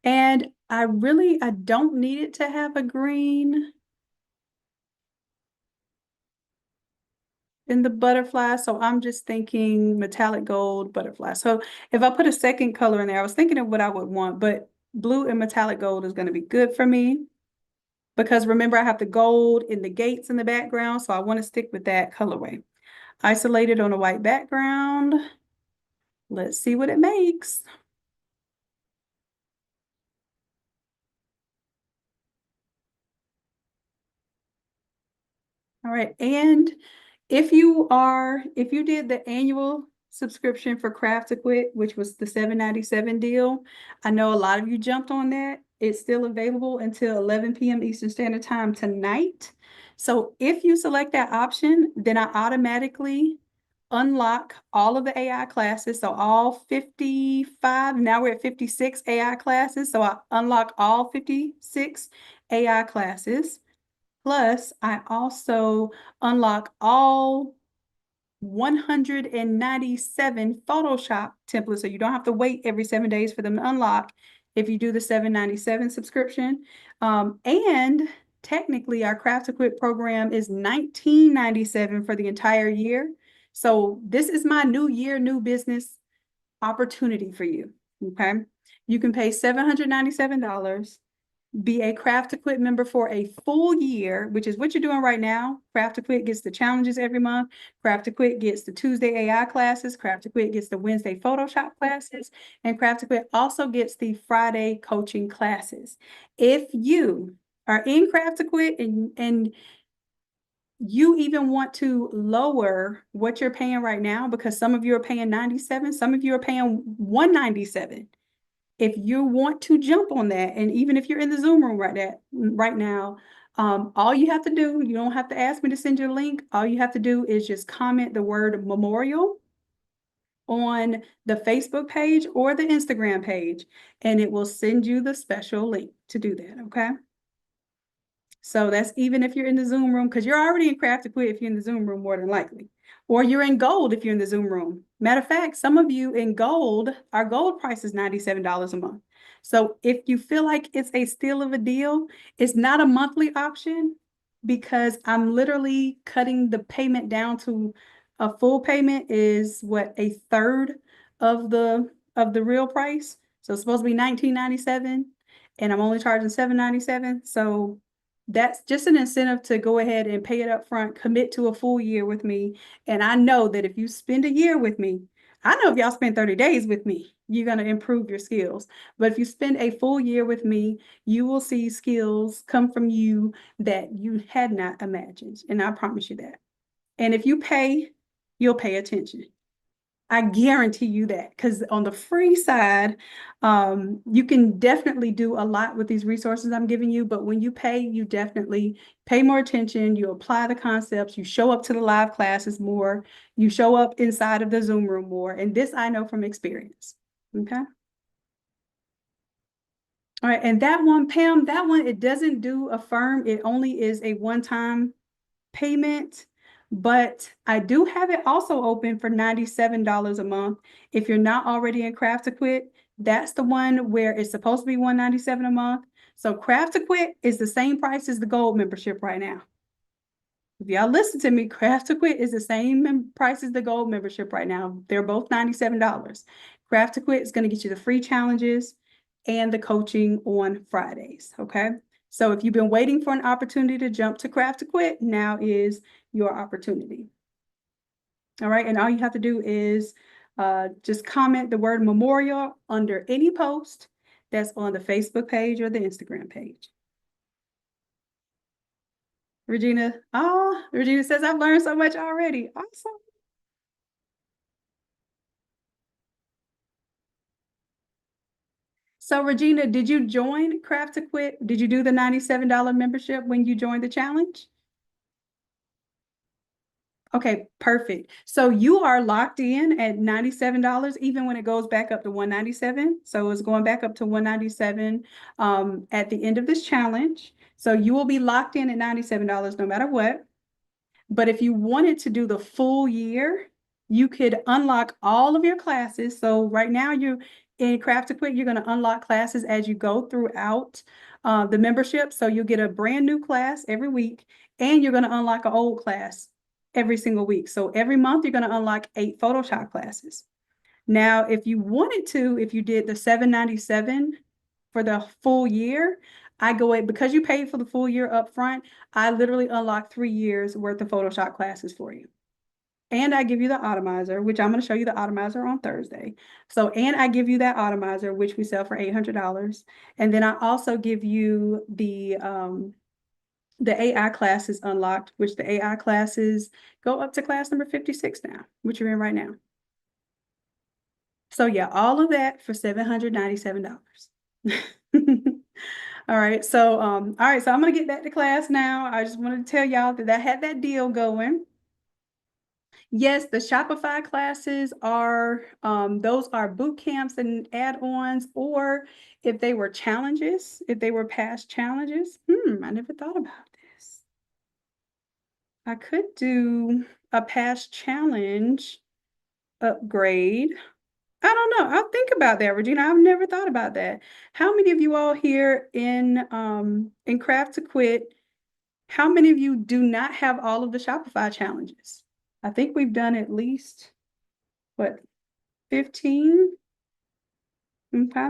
And I don't need it to have a green in the butterfly. So I'm just thinking metallic gold butterfly. So if I put a second color in there, I was thinking of what I would want, but blue and metallic gold is going to be good for me because remember I have the gold in the gates in the background. So I want to stick with that colorway. Isolated on a white background. Let's see what it makes. All right. And if you did the annual subscription for Craft to Quit, which was the $7.97 deal, I know a lot of you jumped on that. It's still available until 11 p.m. Eastern Standard Time tonight. So if you select that option, then I automatically unlock all of the AI classes. So all 55, now we're at 56 AI classes. So I unlock all 56 AI classes. Plus, I also unlock all 197 Photoshop templates. So you don't have to wait every 7 days for them to unlock if you do the $7.97 subscription. And technically, our Craft to Quit program is $19.97 for the entire year. So this is my new year, new business opportunity for you. Okay. You can pay $797 be a Craft to Quit member for a full year, which is what you're doing right now. Craft to Quit gets the challenges every month. Craft to Quit gets the Tuesday AI classes. Craft to Quit gets the Wednesday Photoshop classes. And Craft to Quit also gets the Friday coaching classes. If you are in Craft to Quit and you even want to lower what you're paying right now, because some of you are paying 97, some of you are paying 197. If you want to jump on that, and even if you're in the Zoom room right now, all you have to do, you don't have to ask me to send you a link. All you have to do is just comment the word memorial on the Facebook page or the Instagram page, and it will send you the special link to do that, okay? So that's even if you're in the Zoom room, because you're already in Craft to Quit if you're in the Zoom room, more than likely. Or you're in gold if you're in the Zoom room. Matter of fact, some of you in gold, our gold price is $97 a month. So if you feel like it's a steal of a deal, it's not a monthly option because I'm literally cutting the payment down to a full payment is what, a third of the real price. So it's supposed to be $19.97 and I'm only charging $7.97. So that's just an incentive to go ahead and pay it up front, commit to a full year with me. And I know that if you spend a year with me, I know if y'all spend 30 days with me, you're going to improve your skills. But if you spend a full year with me, you will see skills come from you that you had not imagined. And I promise you that. And if you pay, you'll pay attention. I guarantee you that, because on the free side, you can definitely do a lot with these resources I'm giving you, but when you pay, you definitely pay more attention, you apply the concepts, you show up to the live classes more, you show up inside of the Zoom room more, and this I know from experience, okay? All right, and that one, Pam, that one, it doesn't do Affirm, it only is a one-time payment, but I do have it also open for $97 a month. If you're not already in Craft to Quit, that's the one where it's supposed to be $197 a month. So Craft to Quit is the same price as the gold membership right now. If y'all listen to me, Craft to Quit is the same price as the gold membership right now. They're both $97. Craft to Quit is going to get you the free challenges and the coaching on Fridays, okay? So if you've been waiting for an opportunity to jump to Craft to Quit, now is your opportunity. All right, and all you have to do is just comment the word memorial under any post that's on the Facebook page or the Instagram page. Regina says, I've learned so much already. Awesome. So Regina, did you join Craft to Quit? Did you do the $97 membership when you joined the challenge? Okay, perfect. So you are locked in at $97, even when it goes back up to $197. So it's going back up to $197 at the end of this challenge. So you will be locked in at $97 no matter what. But if you wanted to do the full year, you could unlock all of your classes. So right now you're in Craft to Quit, you're going to unlock classes as you go throughout the membership. So you'll get a brand new class every week, and you're going to unlock an old class every single week. So every month you're going to unlock 8 Photoshop classes. Now, if you wanted to, if you did the $797 for the full year, I go in because you paid for the full year up front. I literally unlock 3 years worth of Photoshop classes for you. And I give you the Automizer, which I'm going to show you the Automizer on Thursday. So, and I give you that Automizer, which we sell for $800. And then I also give you the AI classes unlocked, which the AI classes go up to class number 56 now, which you're in right now. So yeah, all of that for $797. All right, so I'm gonna get back to class now. I just wanted to tell y'all that I had that deal going. Yes, the Shopify classes are those are boot camps and add-ons, or if they were challenges, if they were past challenges. I never thought about this. I could do a past challenge upgrade. I don't know. I'll think about that, Regina. I've never thought about that. How many of you all here in Craft to Quit, how many of you do not have all of the Shopify challenges? I think we've done at least, what, 15? Okay.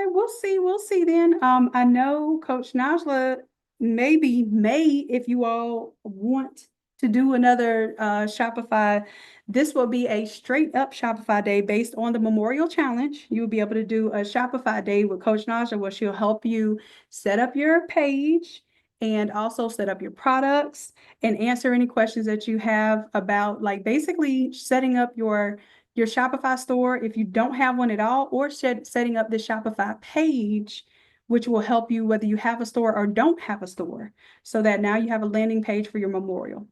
Okay, we'll see then. I know Coach Najla may, if you all want to do another Shopify, this will be a straight up Shopify day based on the Memorial Challenge. You'll be able to do a Shopify day with Coach Najla where she'll help you set up your page and also set up your products and answer any questions that you have about like basically setting up your Shopify store if you don't have one at all, or setting up the Shopify page, which will help you whether you have a store or don't have a store, so that now you have a landing page for your memorial.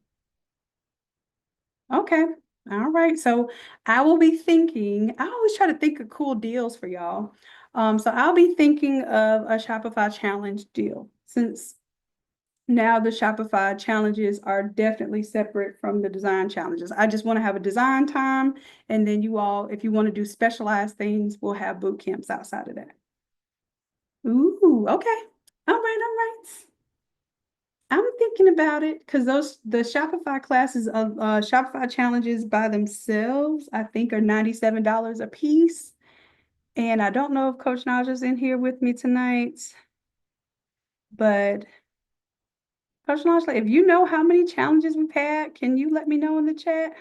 Okay. All right. So I will be thinking, I always try to think of cool deals for y'all. So I'll be thinking of a Shopify challenge deal since now the Shopify challenges are definitely separate from the design challenges. I just want to have a design time, and then you all, if you want to do specialized things, we'll have boot camps outside of that. Ooh, okay. All right. I'm thinking about it because the Shopify classes of Shopify challenges by themselves, I think are $97 a piece. And I don't know if Coach Naja's in here with me tonight, but Coach Naja, if you know how many challenges we've had, can you let me know in the chat?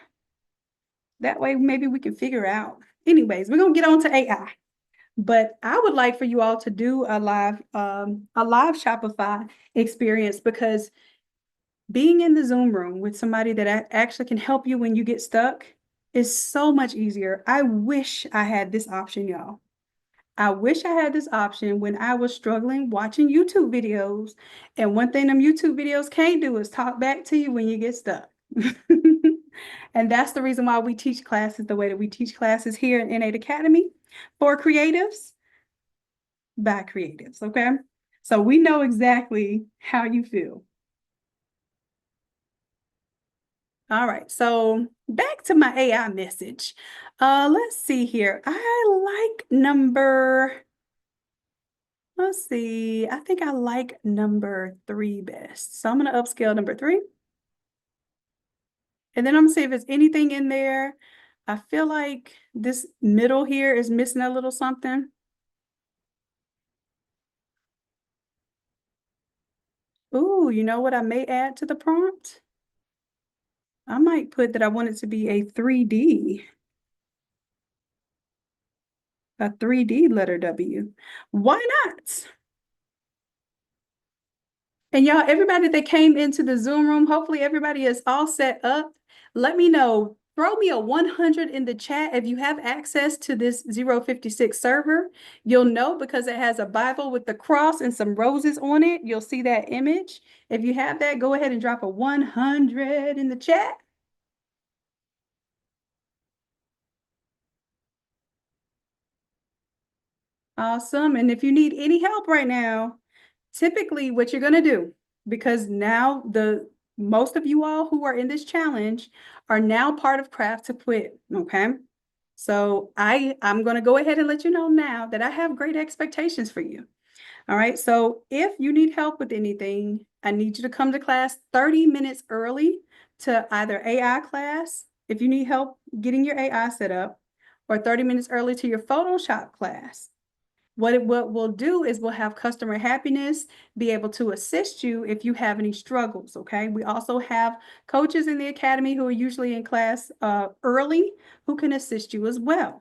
That way, maybe we can figure out. Anyways, we're gonna get on to AI. But I would like for you all to do a live Shopify experience because being in the Zoom room with somebody that actually can help you when you get stuck is so much easier. I wish I had this option, y'all. I wish I had this option when I was struggling watching YouTube videos. And one thing them YouTube videos can't do is talk back to you when you get stuck. And that's the reason why we teach classes the way that we teach classes here in N8 Academy for creatives by creatives. Okay. So we know exactly how you feel. All right. So back to my AI message. Let's see here. I like number Let's see. I think I like number 3 best. So I'm going to upscale number 3. And then I'm going to see if there's anything in there. I feel like this middle here is missing a little something. Ooh, you know what I may add to the prompt? I might put that I want it to be a 3D letter W. Why not? And y'all, everybody that came into the Zoom room, hopefully everybody is all set up. Let me know. Throw me a 100 in the chat if you have access to this 056 server. You'll know because it has a Bible with the cross and some roses on it. You'll see that image. If you have that, go ahead and drop a 100 in the chat. Awesome. And if you need any help right now, typically what you're going to do, because now most of you all who are in this challenge are now part of Craft to Quit, okay? So I'm going to go ahead and let you know now that I have great expectations for you. All right, so if you need help with anything, I need you to come to class 30 minutes early to either AI class, if you need help getting your AI set up, or 30 minutes early to your Photoshop class. What we'll do is we'll have customer happiness be able to assist you if you have any struggles, okay? We also have coaches in the academy who are usually in class early who can assist you as well.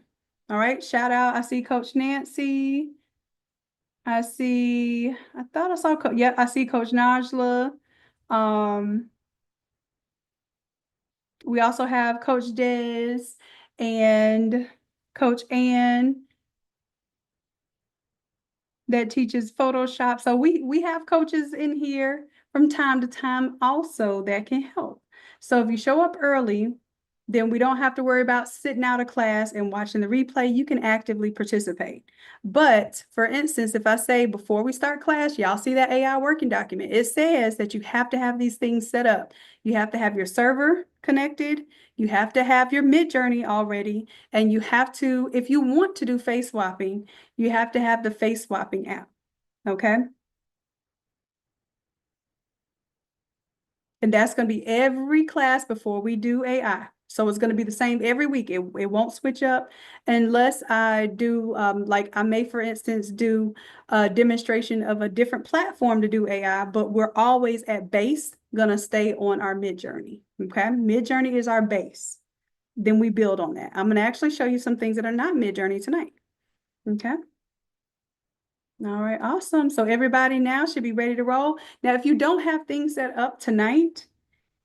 All right, shout out. I see Coach Nancy. I thought I saw, yeah, I see Coach Najla. We also have Coach Des and Coach Ann that teaches Photoshop. So we have coaches in here from time to time also that can help. So if you show up early, then we don't have to worry about sitting out of class and watching the replay. You can actively participate. But for instance, if I say before we start class, y'all see that AI working document, it says that you have to have these things set up. You have to have your server connected. You have to have your Midjourney already. And you have to, if you want to do face swapping, you have to have the face swapping app. Okay. And that's going to be every class before we do AI. So it's going to be the same every week. It won't switch up unless I do, like I may, for instance, do a demonstration of a different platform to do AI, but we're always at base going to stay on our Midjourney. Okay. Midjourney is our base. Then we build on that. I'm going to actually show you some things that are not Midjourney tonight. Okay. All right, awesome. So everybody now should be ready to roll. Now, if you don't have things set up tonight,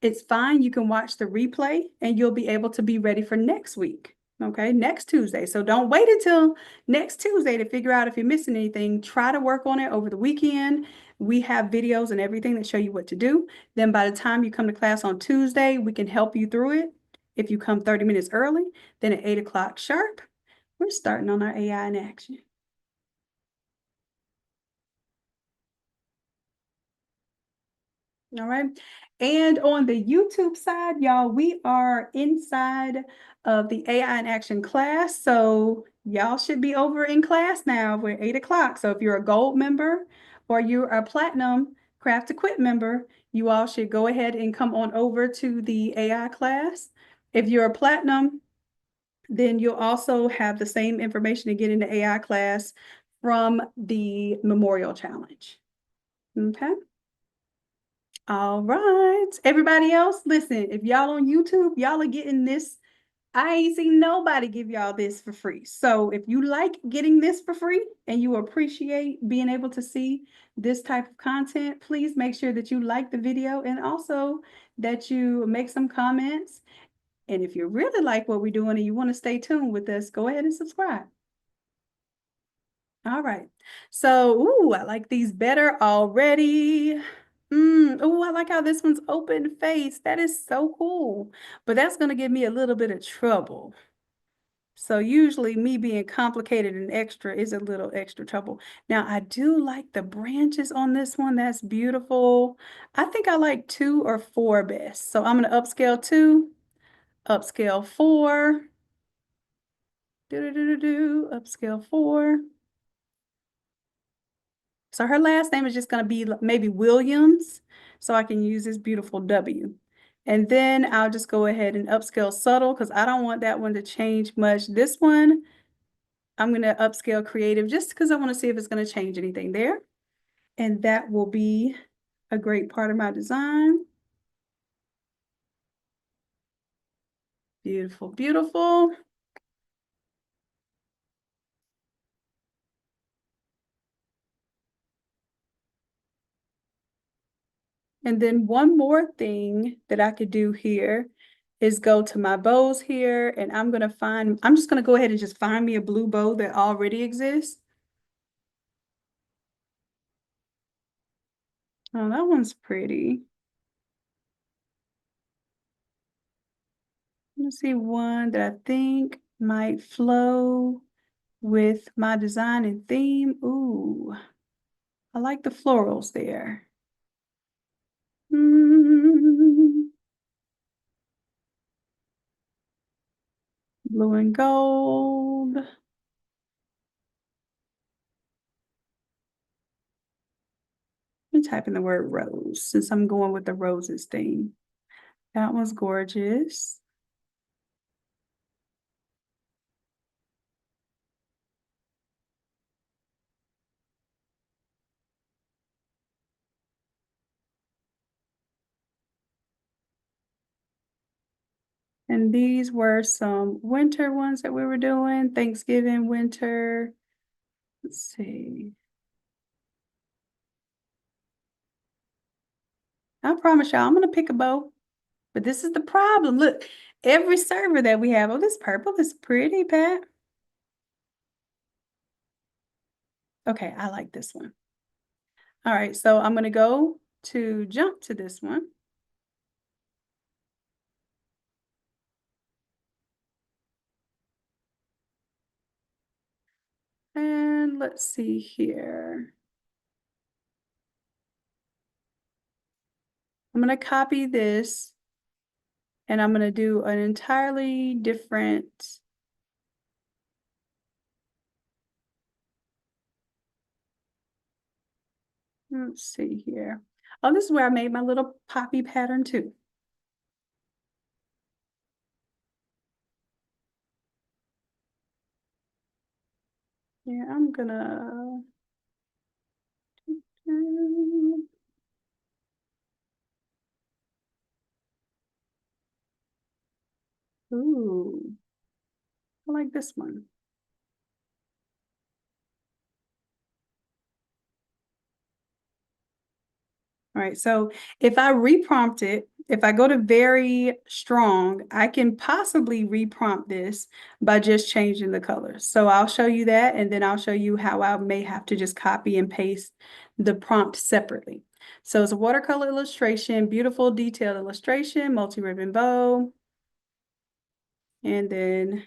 it's fine. You can watch the replay and you'll be able to be ready for next week. Okay, next Tuesday. So don't wait until next Tuesday to figure out if you're missing anything. Try to work on it over the weekend. We have videos and everything that show you what to do. Then by the time you come to class on Tuesday, we can help you through it. If you come 30 minutes early, then at 8 o'clock sharp, we're starting on our AI in action. All right. And on the YouTube side, y'all, we are inside of the AI in Action class. So y'all should be over in class now. We're 8 o'clock. So if you're a gold member or you're a platinum craft equip member, you all should go ahead and come on over to the AI class. If you're a platinum, then you'll also have the same information to get into AI class from the Memorial Challenge. Okay. All right. Everybody else, listen, if y'all on YouTube, y'all are getting this. I ain't seen nobody give y'all this for free. So if you like getting this for free and you appreciate being able to see this type of content, please make sure that you like the video and also that you make some comments. And if you really like what we're doing and you want to stay tuned with us, go ahead and subscribe. All right. So, ooh, I like these better already. Oh, I like how this one's open face. That is so cool. But that's going to give me a little bit of trouble. So usually me being complicated and extra is a little extra trouble. Now, I do like the branches on this one. That's beautiful. I think I like 2 or 4 best. So I'm going to upscale 2, upscale 4, upscale 4. So her last name is just going to be maybe Williams. So I can use this beautiful W. And then I'll just go ahead and upscale subtle because I don't want that one to change much. This one, I'm going to upscale creative just because I want to see if it's going to change anything there. And that will be a great part of my design. Beautiful, beautiful. And then one more thing that I could do here is go to my bows here and I'm just going to go ahead and just find me a blue bow that already exists. Oh, that one's pretty. Let's see one that I think might flow with my design and theme. Ooh, I like the florals there. Blue and gold. Let me type in the word rose since I'm going with the roses theme. That one's gorgeous. And these were some winter ones that we were doing. Thanksgiving, winter. Let's see. I promise y'all, I'm going to pick a bow. But this is the problem. Look, every server that we have, oh, this purple is pretty, Pat. Okay, I like this one. All right, so I'm going to go to jump to this one. And let's see here. I'm going to copy this and I'm going to do an entirely different. Let's see here. Oh, this is where I made my little poppy pattern too. Yeah, I'm gonna. Ooh, I like this one. All right, so if I reprompt it, if I go to very strong, I can possibly reprompt this by just changing the colors. So I'll show you that, and then I'll show you how I may have to just copy and paste the prompt separately. So it's a watercolor illustration, beautiful detailed illustration, multi-ribbon bow. And then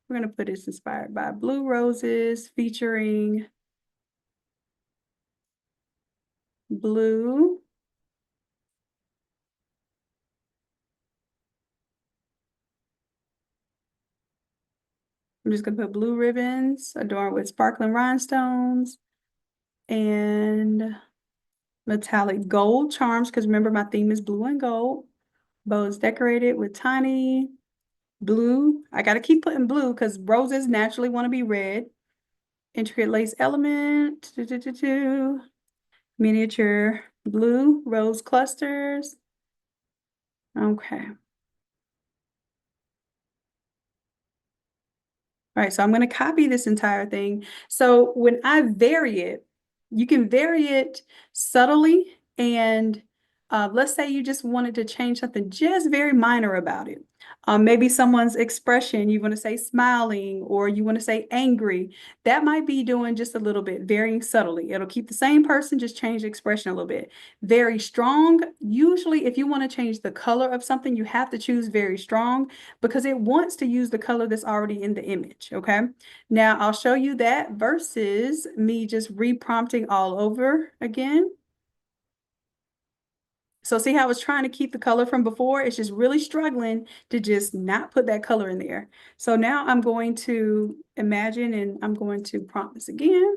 we're gonna put it's inspired by blue roses featuring blue. I'm just gonna put blue ribbons adorned with sparkling rhinestones and metallic gold charms, because remember my theme is blue and gold. Bow is decorated with tiny blue. I gotta keep putting blue because roses naturally want to be red. Intricate lace element, miniature blue rose clusters. Okay. All right, so I'm going to copy this entire thing. So when I vary it, you can vary it subtly. And let's say you just wanted to change something just very minor about it. Maybe someone's expression, you want to say smiling or you want to say angry. That might be doing just a little bit, varying subtly. It'll keep the same person, just change the expression a little bit. Very strong. Usually, if you want to change the color of something, you have to choose very strong because it wants to use the color that's already in the image, okay? Now, I'll show you that versus me just reprompting all over again. So see how I was trying to keep the color from before? It's just really struggling to just not put that color in there. So now I'm going to imagine and I'm going to prompt this again.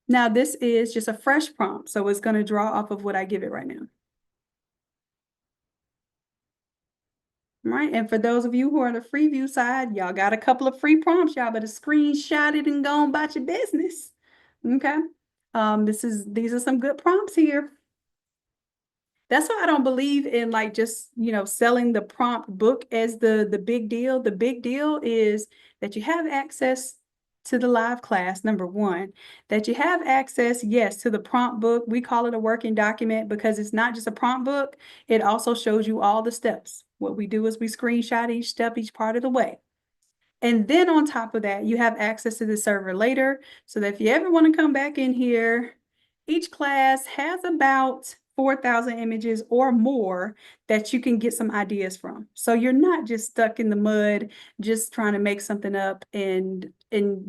Now this is just a fresh prompt, so it's going to draw off of what I give it right now. Right, and for those of you who are on the free view side, y'all got a couple of free prompts. Y'all better screenshot it and go about your business. Okay. These are some good prompts here. That's why I don't believe in like just, selling the prompt book as the big deal. The big deal is that you have access to the live class, number one, that you have access, yes, to the prompt book. We call it a working document because it's not just a prompt book. It also shows you all the steps. What we do is we screenshot each step, each part of the way. And then on top of that, you have access to the server later. So that if you ever want to come back in here, each class has about 4,000 images or more that you can get some ideas from. So you're not just stuck in the mud, just trying to make something up and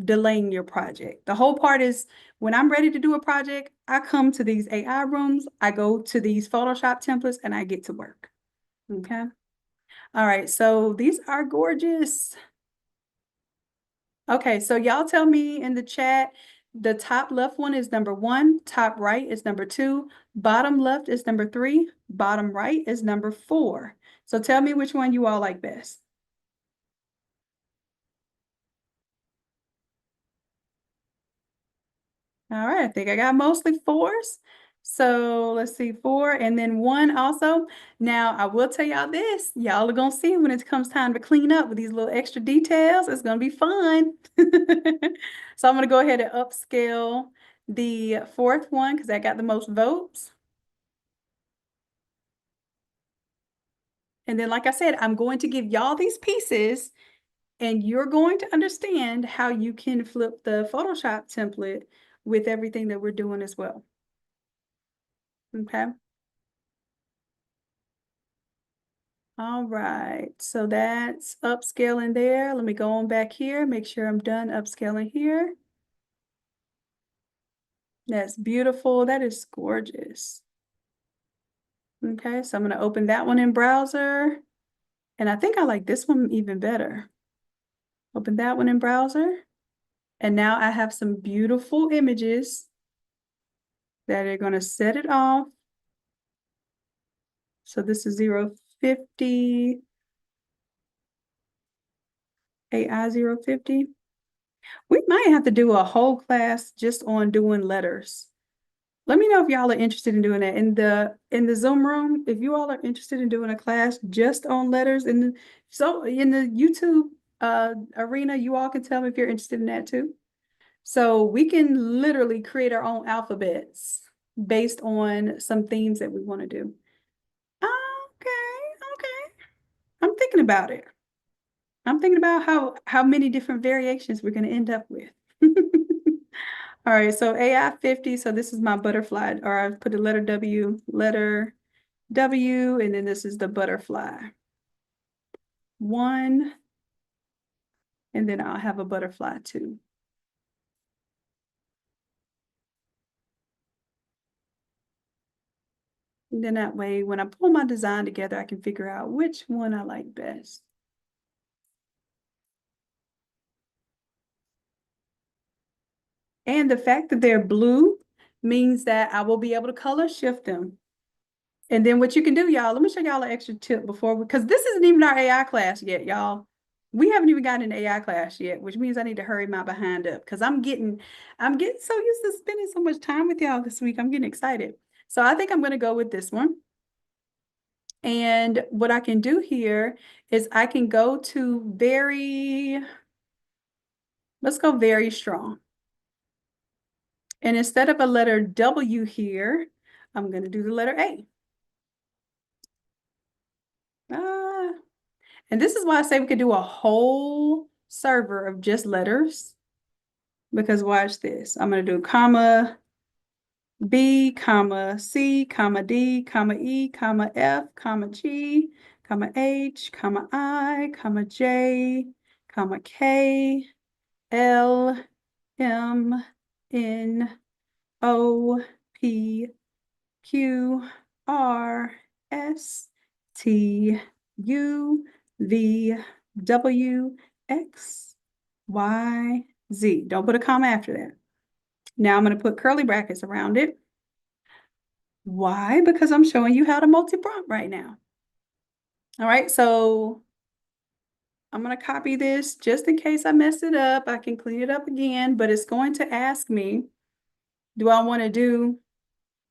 delaying your project. The whole part is when I'm ready to do a project, I come to these AI rooms, I go to these Photoshop templates, and I get to work. Okay. All right. So these are gorgeous. Okay, so y'all tell me in the chat, the top left one is number one, top right is number two, bottom left is number three, bottom right is number four. So tell me which one you all like best. All right, I think I got mostly fours. So let's see, four and then one also. Now, I will tell y'all this, y'all are gonna see when it comes time to clean up with these little extra details. It's gonna be fun. So I'm gonna go ahead and upscale the fourth one because I got the most votes. And then, like I said, I'm going to give y'all these pieces and you're going to understand how you can flip the Photoshop template with everything that we're doing as well. Okay. All right, so that's upscaling there. Let me go on back here, make sure I'm done upscaling here. That's beautiful. That is gorgeous. Okay, so I'm going to open that one in browser. And I think I like this one even better. Open that one in browser. And now I have some beautiful images that are going to set it off. So this is 050, AI 050. We might have to do a whole class just on doing letters. Let me know if y'all are interested in doing that in the Zoom room. If you all are interested in doing a class just on letters, and so in the YouTube arena, you all can tell me if you're interested in that too. So we can literally create our own alphabets based on some themes that we want to do. Okay, okay. I'm thinking about it. I'm thinking about how many different variations we're going to end up with. All right, so AI-50, so this is my butterfly, or I've put the letter W, and then this is the butterfly. One, and then I'll have a butterfly two. And then that way, when I pull my design together, I can figure out which one I like best. And the fact that they're blue means that I will be able to color shift them. And then what you can do, y'all, let me show y'all an extra tip before because this isn't even our AI class yet, y'all. We haven't even gotten an AI class yet, which means I need to hurry my behind up because I'm getting so used to spending so much time with y'all this week. I'm getting excited. So I think I'm going to go with this one. And what I can do here is I can go to let's go very strong. And instead of a letter W here, I'm going to do the letter A. And this is why I say we could do a whole server of just letters. Because watch this. I'm going to do comma B, comma C, comma D, comma E, comma F, comma G, comma H, comma I, comma J, comma K, L, M, N, O, P, Q, R, S, T, U, V, W, X, Y, Z. Don't put a comma after that. Now I'm going to put curly brackets around it. Why? Because I'm showing you how to multi-prompt right now. All right, so I'm going to copy this just in case I mess it up. I can clean it up again, but it's going to ask me, do I want to do,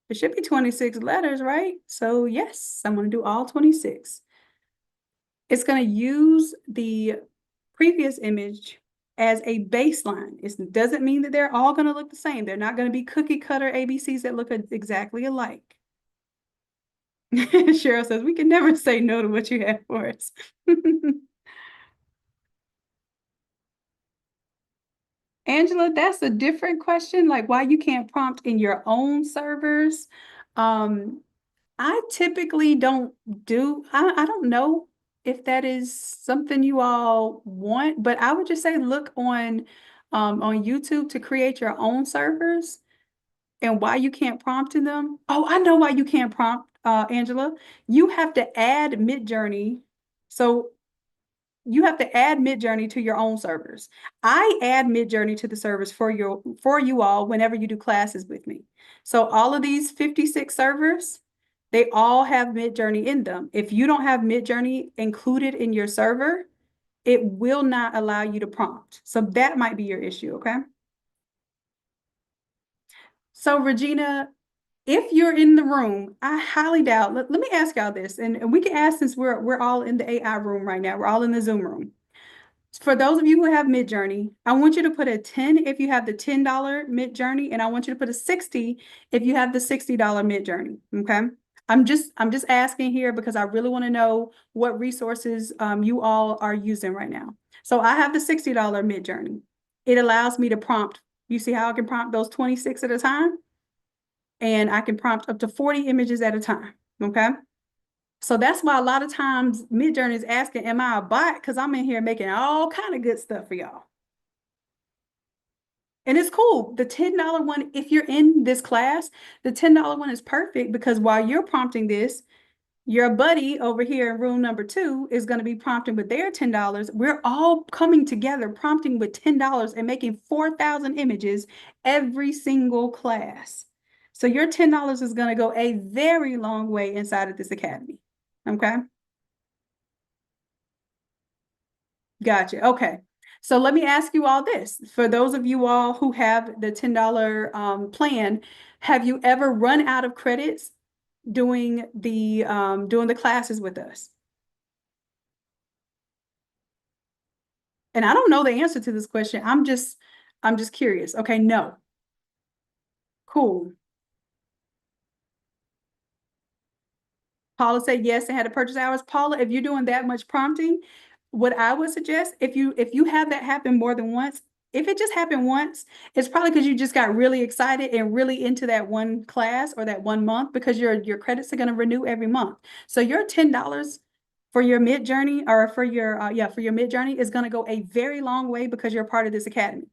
it should be 26 letters, right? So yes, I'm going to do all 26. It's going to use the previous image as a baseline. It doesn't mean that they're all going to look the same. They're not going to be cookie cutter ABCs that look exactly alike. Cheryl says, we can never say no to what you have for us. Angela, that's a different question, like why you can't prompt in your own servers. I typically don't I don't know if that is something you all want, but I would just say look on YouTube to create your own servers and why you can't prompt in them. Oh, I know why you can't prompt, Angela. You have to add Midjourney. So you have to add Midjourney to your own servers. I add Midjourney to the servers for you all whenever you do classes with me. So all of these 56 servers, they all have Midjourney in them. If you don't have Midjourney included in your server, it will not allow you to prompt. So that might be your issue, okay? So Regina, if you're in the room, I highly doubt, let me ask y'all this, and we can ask since we're all in the AI room right now, we're all in the Zoom room. For those of you who have Midjourney, I want you to put a 10 if you have the $10 Midjourney, and I want you to put a 60 if you have the $60 Midjourney. Okay. I'm just asking here because I really want to know what resources you all are using right now. So I have the $60 Midjourney. It allows me to prompt. You see how I can prompt those 26 at a time? And I can prompt up to 40 images at a time. Okay. So that's why a lot of times Midjourney is asking, am I a bot? Because I'm in here making all kind of good stuff for y'all. And it's cool. The $10 one, if you're in this class, the $10 one is perfect because while you're prompting this, your buddy over here in room number 2 is going to be prompting with their $10. We're all coming together, prompting with $10 and making 4,000 images every single class. So your $10 is going to go a very long way inside of this academy. Okay. Gotcha. Okay. So let me ask you all this. For those of you all who have the $10 plan, have you ever run out of credits doing the classes with us? And I don't know the answer to this question. I'm just curious. Okay, no. Cool. Paula said yes and had to purchase hours. Paula, if you're doing that much prompting, what I would suggest, if you have that happen more than once, if it just happened once, it's probably because you just got really excited and really into that one class or that one month, because your credits are going to renew every month. So your $10 for your Midjourney, or for your Midjourney, is going to go a very long way because you're part of this academy.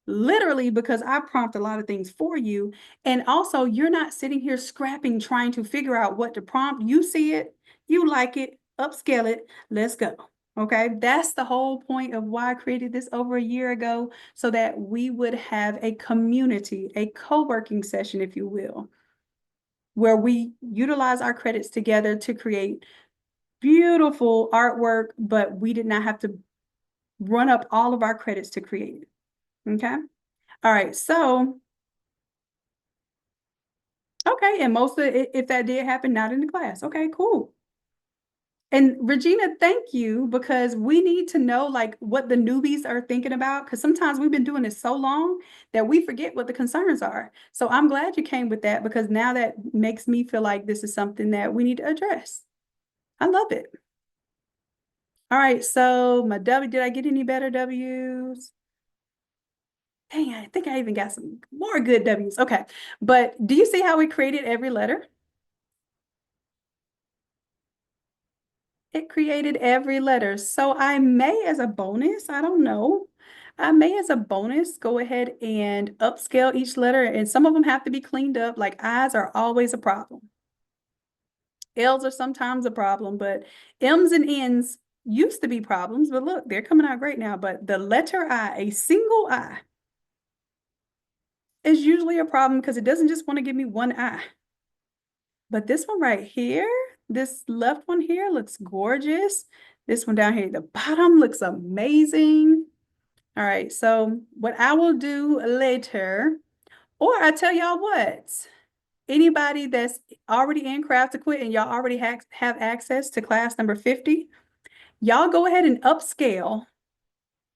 Literally, because I prompt a lot of things for you. And also, you're not sitting here scrapping, trying to figure out what to prompt. You see it, you like it, upscale it, let's go. Okay, that's the whole point of why I created this over a year ago, so that we would have a community, a co-working session, if you will, where we utilize our credits together to create beautiful artwork, but we did not have to run up all of our credits to create it. Okay. All right, so, okay, and most of it, if that did happen, not in the class. Okay, cool. And Regina, thank you, because we need to know like what the newbies are thinking about, because sometimes we've been doing this so long that we forget what the concerns are. So I'm glad you came with that, because now that makes me feel like this is something that we need to address. I love it. All right, so my W, did I get any better W's? Dang, I think I even got some more good W's. Okay, but do you see how we created every letter? It created every letter. So I may, as a bonus, I don't know, I may, as a bonus, go ahead and upscale each letter. And some of them have to be cleaned up. Like I's are always a problem. L's are sometimes a problem, but M's and N's used to be problems. But look, they're coming out great now. But the letter I, a single I, is usually a problem because it doesn't just want to give me one I. But this one right here, this left one here looks gorgeous. This one down here at the bottom looks amazing. All right, so what I will do later, or I tell y'all what, anybody that's already in Craft to Quit and y'all already have access to class number 50, y'all go ahead and upscale.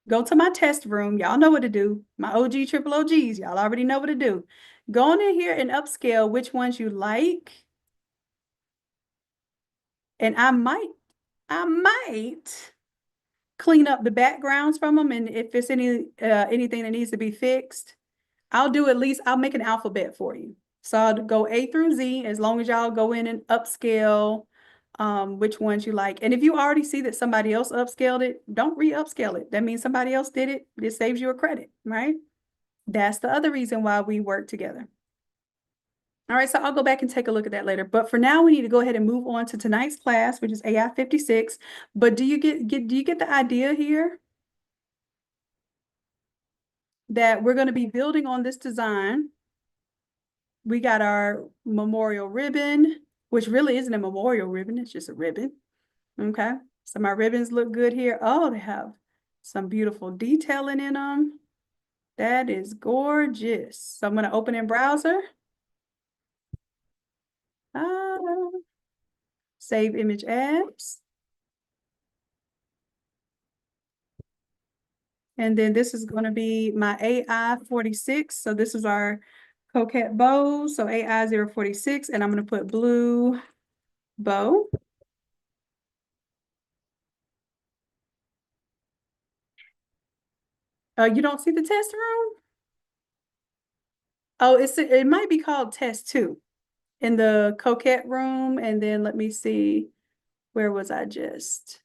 Go to my test room. Y'all know what to do. My OG triple OGs, y'all already know what to do. Go on in here and upscale which ones you like. And I might clean up the backgrounds from them. And if it's anything that needs to be fixed, I'll make an alphabet for you. So I'll go A through Z, as long as y'all go in and upscale which ones you like. And if you already see that somebody else upscaled it, don't re-upscale it. That means somebody else did it. It saves you a credit, right? That's the other reason why we work together. All right, so I'll go back and take a look at that later. But for now, we need to go ahead and move on to tonight's class, which is AI-56. But do you get the idea here that we're going to be building on this design? We got our memorial ribbon, which really isn't a memorial ribbon, it's just a ribbon. Okay, so my ribbons look good here. Oh, they have some beautiful detailing in them. That is gorgeous. So I'm going to open in browser. Save image as. And then this is going to be my AI-46. So this is our coquette bow. So AI-056, and I'm going to put blue bow. You don't see the test room? Oh, it might be called test 2 in the coquette room. And then let me see, where was I just?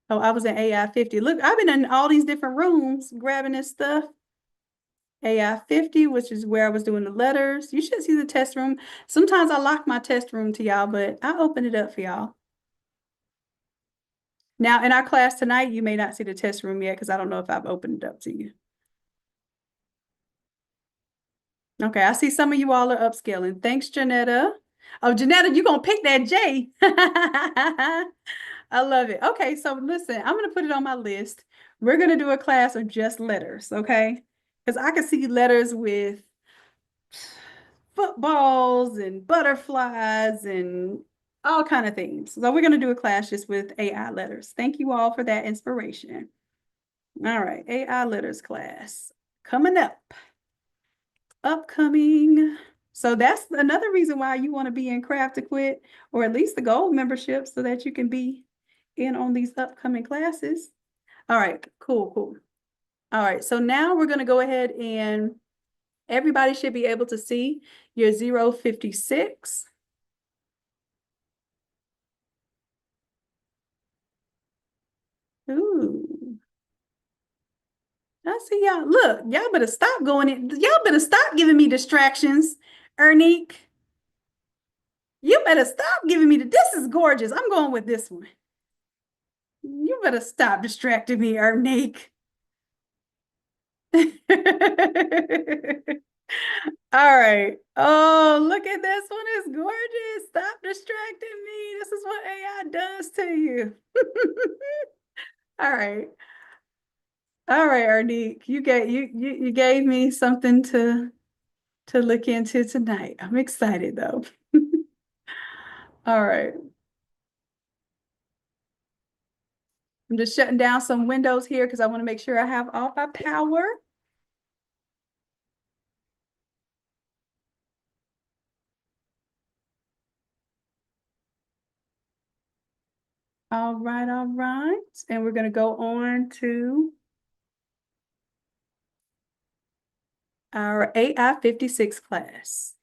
Oh, I was in AI-50. Look, I've been in all these different rooms grabbing this stuff. AI-50, which is where I was doing the letters. You should see the test room. Sometimes I lock my test room to y'all, but I open it up for y'all. Now, in our class tonight, you may not see the test room yet because I don't know if I've opened it up to you. Okay, I see some of you all are upscaling. Thanks, Janetta. Oh, Janetta, you gonna pick that J. I love it. Okay, so listen, I'm gonna put it on my list. We're gonna do a class of just letters, okay? Because I can see letters with footballs and butterflies and all kind of things. So we're gonna do a class just with AI letters. Thank you all for that inspiration. All right, AI letters class coming up, upcoming. So that's another reason why you want to be in Craft to Quit, or at least the gold membership, so that you can be in on these upcoming classes. All right, cool, cool. All right, so now we're going to go ahead and everybody should be able to see your 056. Ooh, I see y'all. Look, y'all better stop going in. Y'all better stop giving me distractions, Ernique. You better stop giving me this is gorgeous. I'm going with this one. You better stop distracting me, Ernique. All right. Oh, look at this one. It's gorgeous. Stop distracting me. This is what AI does to you. All right. All right, Arnique. You gave me something to look into tonight. I'm excited though. All right. I'm just shutting down some windows here because I want to make sure I have all my power. All right, all right. And we're going to go on to our AI-56 class.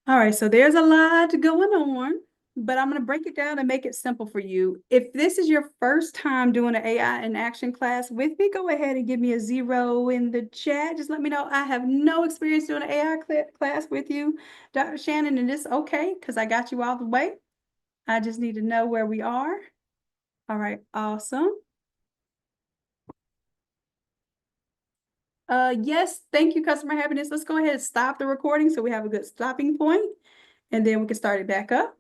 All right, so there's a lot going on, but I'm going to break it down and make it simple for you. If this is your first time doing an AI in action class with me, go ahead and give me a 0 in the chat. Just let me know I have no experience doing an AI class with you, Dr. Shannon, and it's okay because I got you all the way. I just need to know where we are. All right, awesome. Yes, thank you, customer happiness. Let's go ahead and stop the recording so we have a good stopping point, and then we can start it back up.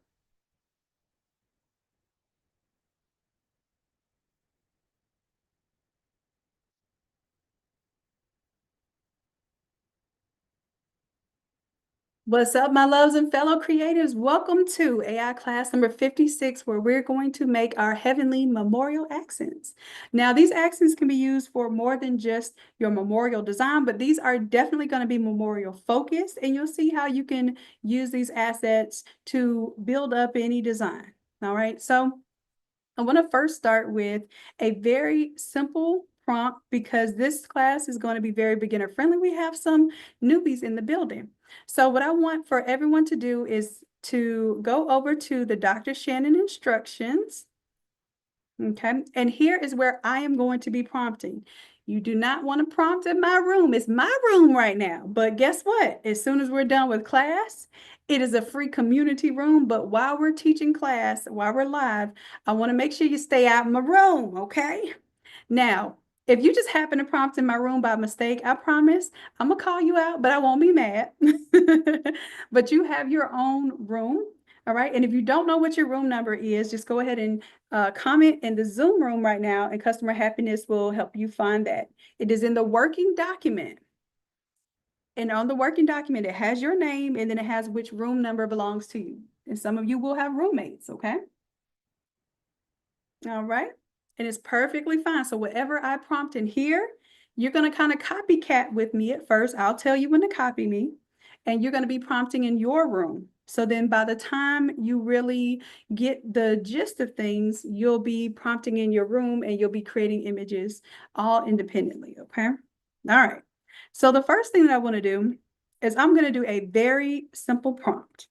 What's up, my loves and fellow creatives? Welcome to AI class number 56, where we're going to make our heavenly memorial accents. Now, these accents can be used for more than just your memorial design, but these are definitely going to be memorial focused, and you'll see how you can use these assets to build up any design. All right, so I want to first start with a very simple prompt because this class is going to be very beginner friendly. We have some newbies in the building. So what I want for everyone to do is to go over to the Dr. Shannon instructions. Okay, and here is where I am going to be prompting. You do not want to prompt in my room. It's my room right now. But guess what? As soon as we're done with class, it is a free community room. But while we're teaching class, while we're live, I want to make sure you stay out in my room, okay? Now, if you just happen to prompt in my room by mistake, I promise I'm gonna call you out, but I won't be mad. But you have your own room, all right? And if you don't know what your room number is, just go ahead and comment in the Zoom room right now, and customer happiness will help you find that. It is in the working document. And on the working document, it has your name and then it has which room number belongs to you. And some of you will have roommates, okay? All right. And it's perfectly fine. So whatever I prompt in here, you're going to kind of copycat with me at first. I'll tell you when to copy me, and you're going to be prompting in your room. So then by the time you really get the gist of things, you'll be prompting in your room and you'll be creating images all independently. Okay. All right. So the first thing that I want to do is I'm going to do a very simple prompt.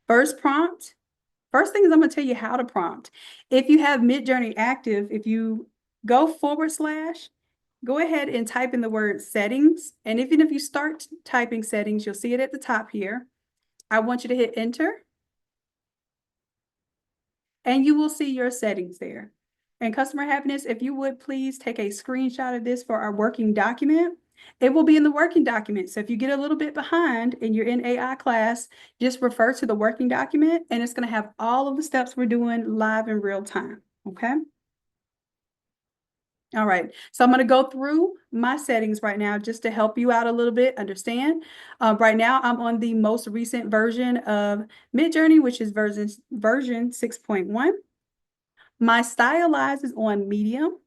First thing is I'm going to tell you how to prompt. If you have Midjourney active, if you go / go ahead and type in the word settings. And even if you start typing settings, you'll see it at the top here. I want you to hit enter. And you will see your settings there. And customer happiness, if you would please take a screenshot of this for our working document. It will be in the working document. So if you get a little bit behind and you're in AI class, just refer to the working document and it's going to have all of the steps we're doing live in real time. Okay. All right, so I'm going to go through my settings right now just to help you out a little bit, understand. Right now, I'm on the most recent version of Midjourney, which is version 6.1. My stylize is on medium.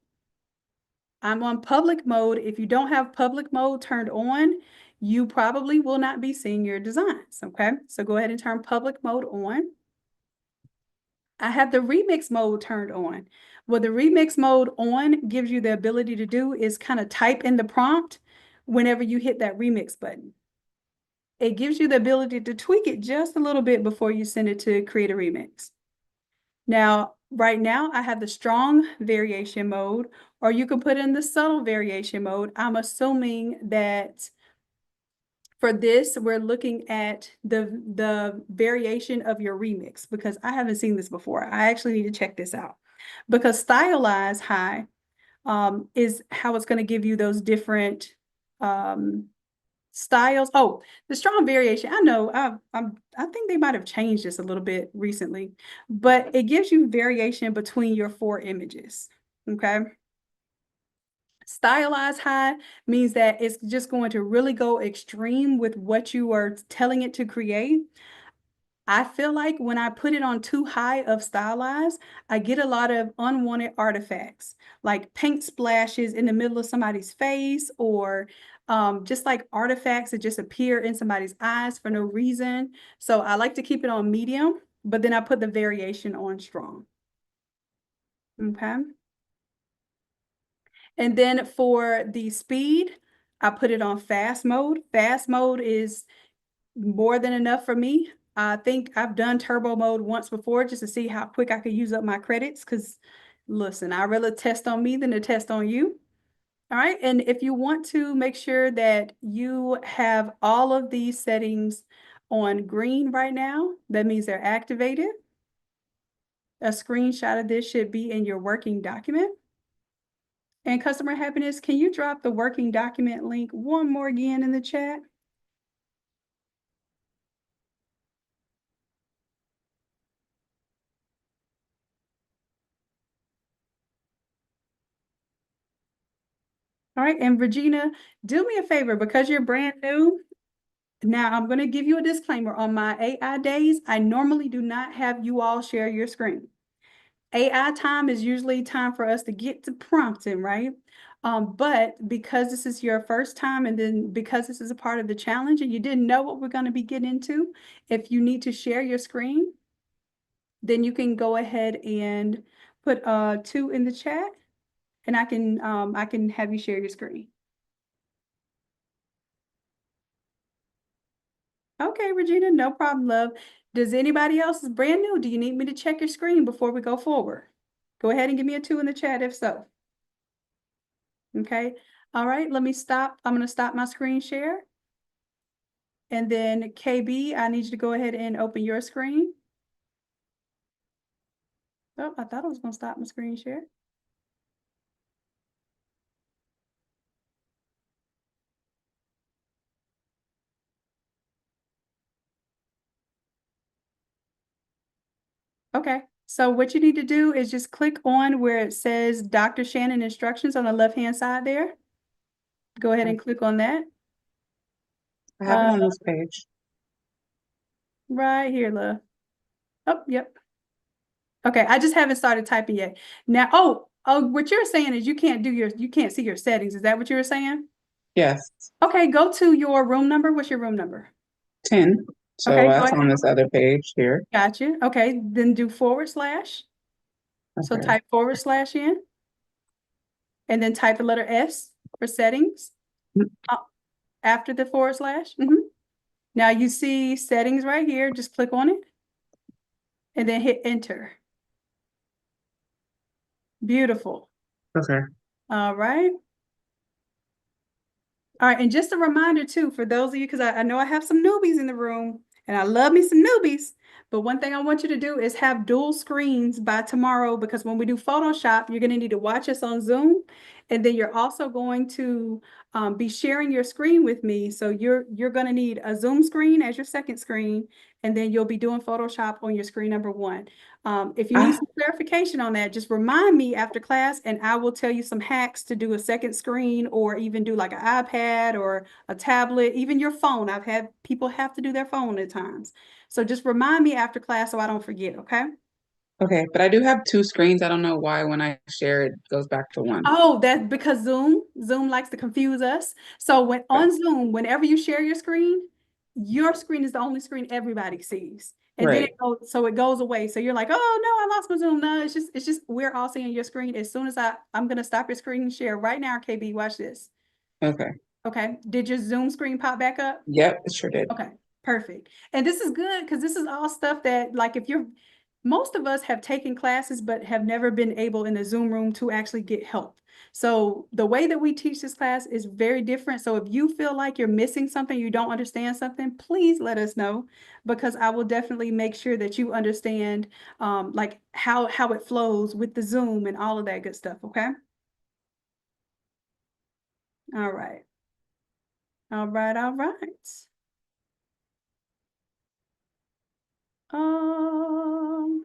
I'm on public mode. If you don't have public mode turned on, you probably will not be seeing your designs, okay? So go ahead and turn public mode on. I have the remix mode turned on. What the remix mode on gives you the ability to do is kind of type in the prompt whenever you hit that remix button. It gives you the ability to tweak it just a little bit before you send it to create a remix. Now, right now, I have the strong variation mode, or you can put in the subtle variation mode. I'm assuming that for this, we're looking at the variation of your remix because I haven't seen this before. I actually need to check this out because stylize high is how it's going to give you those different styles. Oh, the strong variation. I know I think they might have changed this a little bit recently, but it gives you variation between your 4 images. Okay. Stylize high means that it's just going to really go extreme with what you are telling it to create. I feel like when I put it on too high of stylize, I get a lot of unwanted artifacts, like paint splashes in the middle of somebody's face, or just like artifacts that just appear in somebody's eyes for no reason. So I like to keep it on medium, but then I put the variation on strong. Okay. And then for the speed, I put it on fast mode. Fast mode is more than enough for me. I think I've done turbo mode once before just to see how quick I could use up my credits. Because listen, I'd rather test on me than to test on you. All right. And if you want to make sure that you have all of these settings on green right now, that means they're activated. A screenshot of this should be in your working document. And customer happiness, can you drop the working document link one more again in the chat? All right, and Regina, do me a favor because you're brand new. Now, I'm going to give you a disclaimer. On my AI days, I normally do not have you all share your screen. AI time is usually time for us to get to prompting, right? But because this is your first time and then because this is a part of the challenge and you didn't know what we're going to be getting into, if you need to share your screen, then you can go ahead and put 2 in the chat and I can have you share your screen. Okay, Regina, no problem, love. Does anybody else is brand new? Do you need me to check your screen before we go forward? Go ahead and give me a 2 in the chat if so. Okay. All right, let me stop. I'm going to stop my screen share. And then KB, I need you to go ahead and open your screen. Oh, I thought I was going to stop my screen share. Okay, so what you need to do is just click on where it says Dr. Shanon instructions on the left-hand side there. Go ahead and click on that. I have it on this page. Right here, love. Oh, yep. Okay, I just haven't started typing yet. Now, oh, what you're saying is you can't see your settings. Is that what you were saying? Yes, Okay, go to your room number. What's your room number? 10. So Okay, go that's ahead. on this other page here. Gotcha. Okay, then do /. So Okay. type / in, and then type the letter S for settings after the /. Now you see settings right here. Just click on it and then hit enter. Beautiful. Okay. All right. All right, and just a reminder too, for those of you, because I know I have some newbies in the room, and I love me some newbies. But one thing I want you to do is have dual screens by tomorrow, because when we do Photoshop, you're going to need to watch us on Zoom. And then you're also going to be sharing your screen with me. So you're going to need a Zoom screen as your second screen, and then you'll be doing Photoshop on your screen number one. If you need Ah, some clarification on that, just remind me after class, and I will tell you some hacks to do a second screen, or even do like an iPad or a tablet, even your phone. I've had people have to do their phone at times. So just remind me after class so I don't forget, okay? okay, but I do have two screens. I don't know why when I share it goes back to one. Oh, that's because Zoom likes to confuse us. So when Okay. on Zoom, whenever you share your screen is the only screen everybody sees. And then Right. it goes away. So you're like, oh no, I lost my Zoom. No, it's just we're all seeing your screen. As soon as I'm gonna stop your screen and share right now, KB, watch this. Okay. Okay. Did your Zoom screen pop back up? Yep, it sure did. Okay, perfect. And this is good because this is all stuff that, like, most of us have taken classes but have never been able in the Zoom room to actually get help. So the way that we teach this class is very different. So if you feel like you're missing something, you don't understand something, please let us know, because I will definitely make sure that you understand like how it flows with the Zoom and all of that good stuff, okay? All right. All right, all right. Um,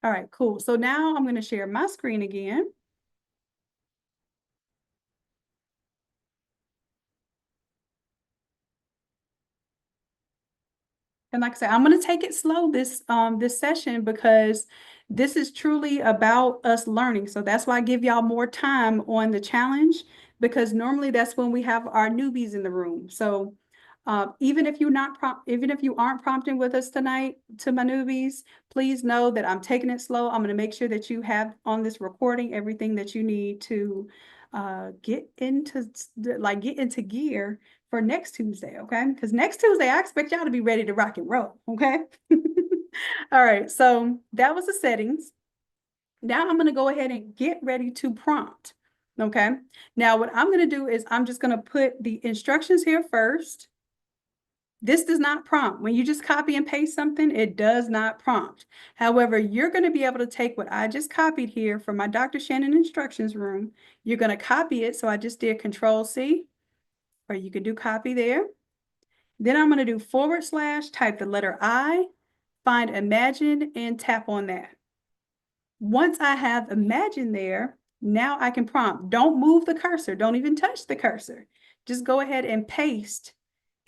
all right, cool. So now I'm going to share my screen again. And like I said, I'm going to take it slow this session, because this is truly about us learning. So that's why I give y'all more time on the challenge, because normally that's when we have our newbies in the room. So even if even if you aren't prompting with us tonight, to my newbies, please know that I'm taking it slow. I'm going to make sure that you have on this recording everything that you need to get into gear for next Tuesday, okay? Because next Tuesday, I expect y'all to be ready to rock and roll, okay? All right, so that was the settings. Now I'm gonna go ahead and get ready to prompt, okay? Now what I'm gonna do is I'm just gonna put the instructions here first. This does not prompt. When you just copy and paste something, it does not prompt. However, you're going to be able to take what I just copied here from my Dr. Shanon instructions room. You're going to copy it. So I just did Control C, or you could do copy there. Then I'm going to do /, type the letter I, find imagine, and tap on that. Once I have imagine there, now I can prompt. Don't move the cursor. Don't even touch the cursor. Just go ahead and paste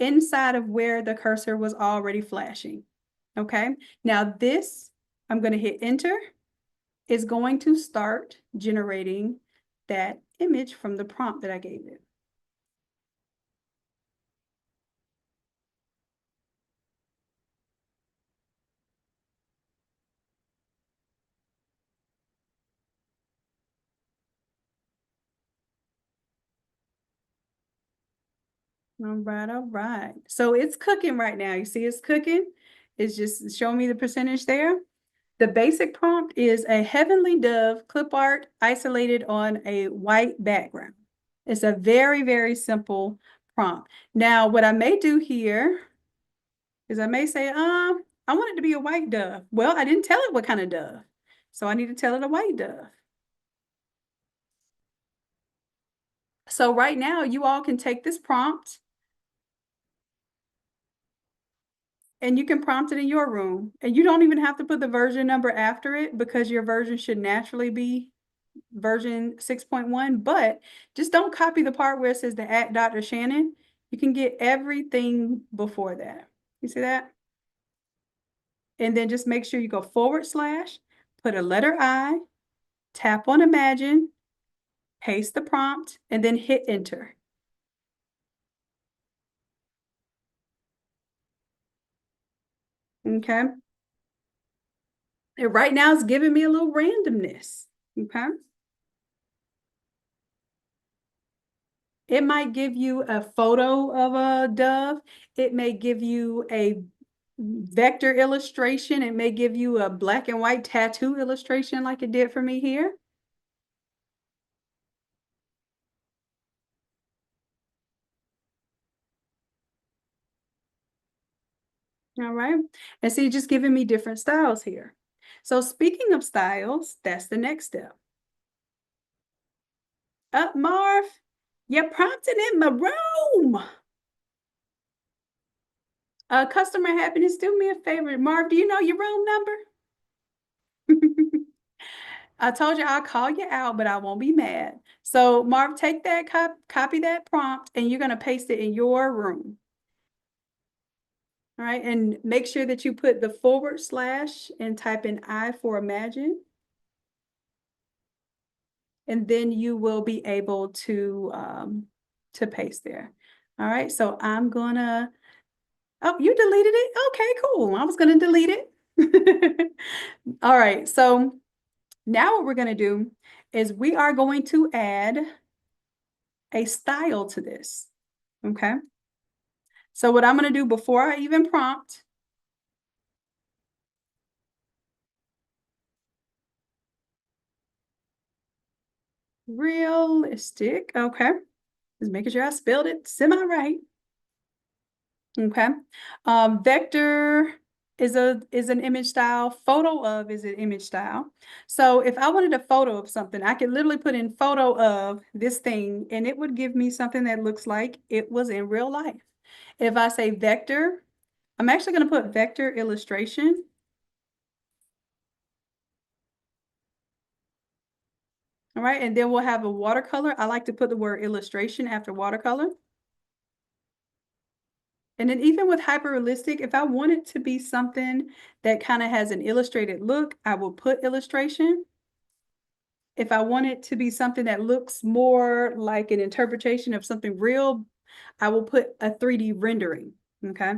inside of where the cursor was already flashing. Okay, now this, I'm going to hit enter, is going to start generating that image from the prompt that I gave it. All right, all right. So it's cooking right now. You see it's cooking. It's just showing me the percentage there. The basic prompt is a heavenly dove clip art isolated on a white background. It's a very, very simple prompt. Now, what I may do here is I may say, I want it to be a white dove. Well, I didn't tell it what kind of dove. So I need to tell it a white dove. So right now, you all can take this prompt and you can prompt it in your room. And you don't even have to put the version number after it, because your version should naturally be version 6.1, but just don't copy the part where it says the at Dr. Shanon. You can get everything before that. You see that? And then just make sure you go /, put a letter I, tap on imagine, paste the prompt, and then hit enter. Okay. And right now it's giving me a little randomness. Okay. It might give you a photo of a dove. It may give you a vector illustration. It may give you a black and white tattoo illustration like it did for me here. All right. And so you're just giving me different styles here. So speaking of styles, that's the next step. Up, Marv, you're prompting in my room. Customer happiness, do me a favor. Marv, do you know your room number? I told you I'll call you out, but I won't be mad. So Marv, take that, copy that prompt, and you're going to paste it in your room. All right, and make sure that you put the / and type in I for imagine. And then you will be able to paste there. All right, so I'm gonna, oh, you deleted it? Okay, cool. I was gonna delete it. All right, so now what we're gonna do is we are going to add a style to this, okay? So what I'm gonna do before I even prompt, realistic, okay? Just making sure I spelled it semi-right. Okay. Vector is an image style. Photo of is an image style. So if I wanted a photo of something, I could literally put in photo of this thing and it would give me something that looks like it was in real life. If I say vector, I'm actually going to put vector illustration. All right, and then we'll have a watercolor. I like to put the word illustration after watercolor. And then even with hyperrealistic, if I want it to be something that kind of has an illustrated look, I will put illustration. If I want it to be something that looks more like an interpretation of something real, I will put a 3D rendering, okay?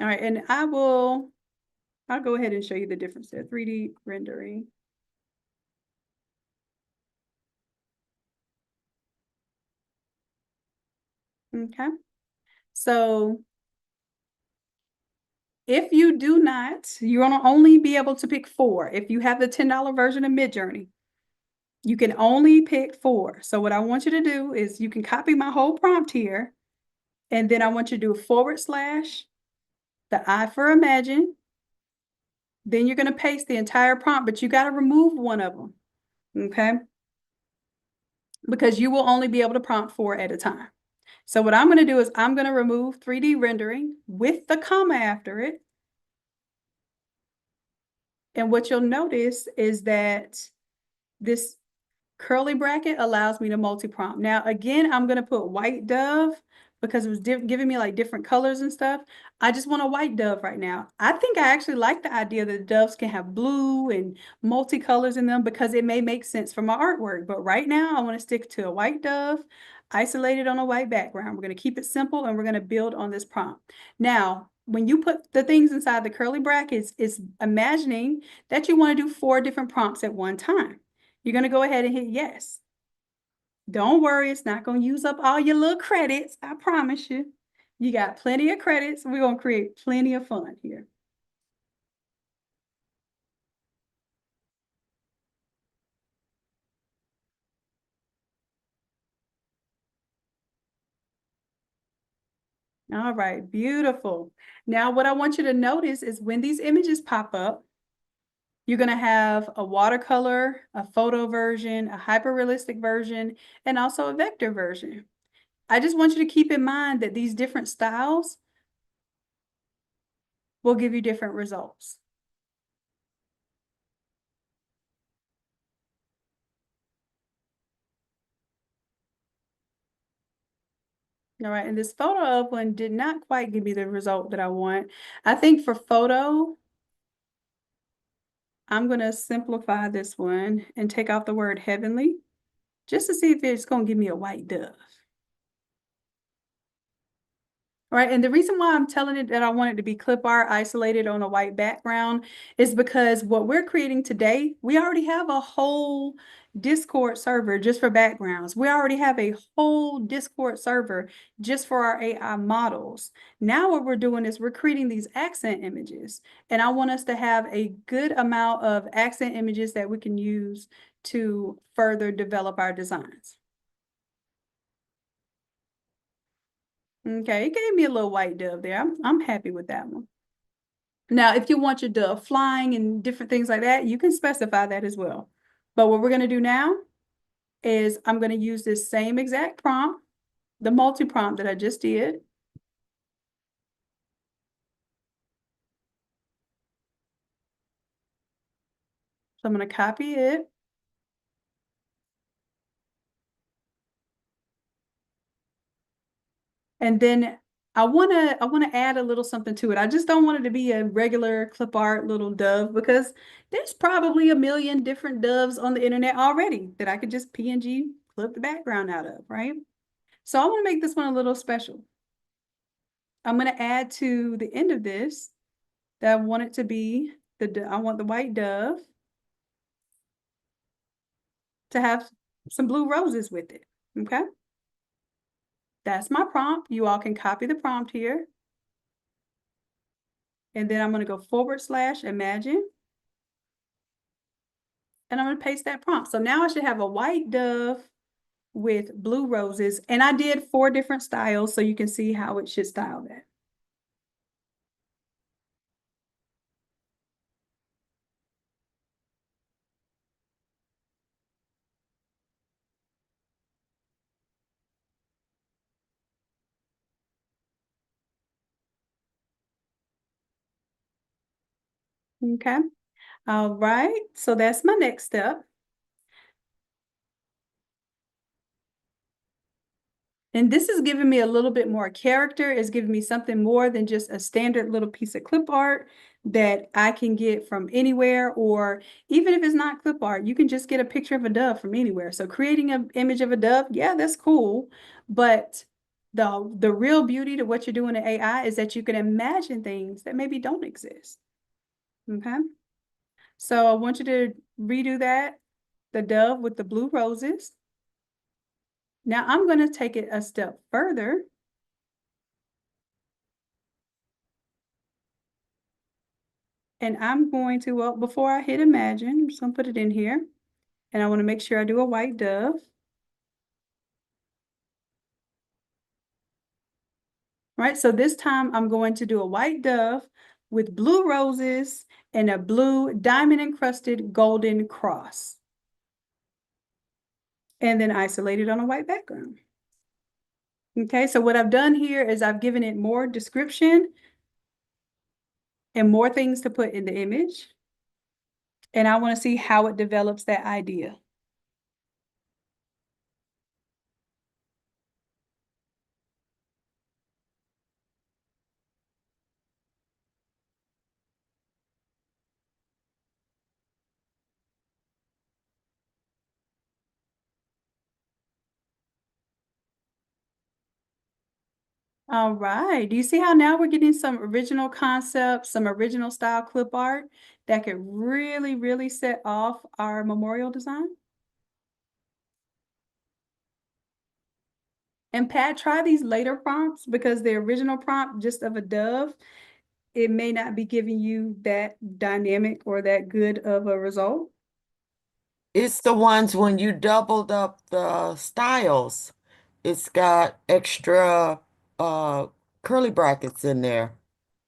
All right, and I'll go ahead and show you the difference there, 3D rendering. Okay, so if you do not, you're gonna only be able to pick 4. If you have the $10 version of Midjourney, you can only pick 4. So what I want you to do is you can copy my whole prompt here, and then I want you to do / the I for imagine. Then you're going to paste the entire prompt, but you got to remove one of them, okay? Because you will only be able to prompt 4 at a time. So what I'm going to do is I'm going to remove 3D rendering with the comma after it. And what you'll notice is that this curly bracket allows me to multi-prompt. Now, again, I'm going to put white dove because it was giving me like different colors and stuff. I just want a white dove right now. I think I actually like the idea that doves can have blue and multicolors in them because it may make sense for my artwork. But right now, I want to stick to a white dove isolated on a white background. We're going to keep it simple and we're going to build on this prompt. Now, when you put the things inside the curly brackets, it's imagining that you want to do 4 different prompts at one time. You're going to go ahead and hit yes. Don't worry, it's not going to use up all your little credits. I promise you. You got plenty of credits. We're going to create plenty of fun here. All right, beautiful. Now, what I want you to notice is when these images pop up, you're going to have a watercolor, a photo version, a hyperrealistic version, and also a vector version. I just want you to keep in mind that these different styles will give you different results. All right, and this photo of one did not quite give me the result that I want. I think for photo, I'm going to simplify this one and take off the word heavenly, just to see if it's going to give me a white dove. All right, and the reason why I'm telling it that I want it to be clip art isolated on a white background is because what we're creating today, we already have a whole Discord server just for backgrounds. We already have a whole Discord server just for our AI models. Now what we're doing is we're creating these accent images, and I want us to have a good amount of accent images that we can use to further develop our designs. Okay, it gave me a little white dove there. I'm happy with that one. Now, if you want your dove flying and different things like that, you can specify that as well. But what we're going to do now is I'm going to use this same exact prompt, the multi-prompt that I just did. So I'm going to copy it. And then I want to add a little something to it. I just don't want it to be a regular clip art little dove because there's probably a million different doves on the internet already that I could just PNG clip the background out of, right? So I want to make this one a little special. I'm going to add to the end of this that I want it to be I want the white dove to have some blue roses with it. Okay. That's my prompt. You all can copy the prompt here. And then I'm going to go /imagine. And I'm going to paste that prompt. So now I should have a white dove with blue roses. And I did 4 different styles so you can see how it should style that. Okay. All right. So that's my next step. And this is giving me a little bit more character. It's giving me something more than just a standard little piece of clip art that I can get from anywhere, or even if it's not clip art, you can just get a picture of a dove from anywhere. So creating an image of a dove, yeah, that's cool. But the real beauty to what you're doing in AI is that you can imagine things that maybe don't exist. Okay. So I want you to redo that, the dove with the blue roses. Now I'm going to take it a step further. And I'm going to, well, before I hit imagine, I'm just gonna put it in here. And I want to make sure I do a white dove. Right, so this time I'm going to do a white dove with blue roses and a blue diamond encrusted golden cross. And then isolate it on a white background. Okay, so what I've done here is I've given it more description and more things to put in the image. And I want to see how it develops that idea. All right. Do you see how now we're getting some original concepts, some original style clip art that could really, really set off our memorial design? And Pat, try these later prompts because the original prompt just of a dove, it may not be giving you that dynamic or that good of a result. It's the ones when you doubled up the styles. It's got extra curly brackets in there.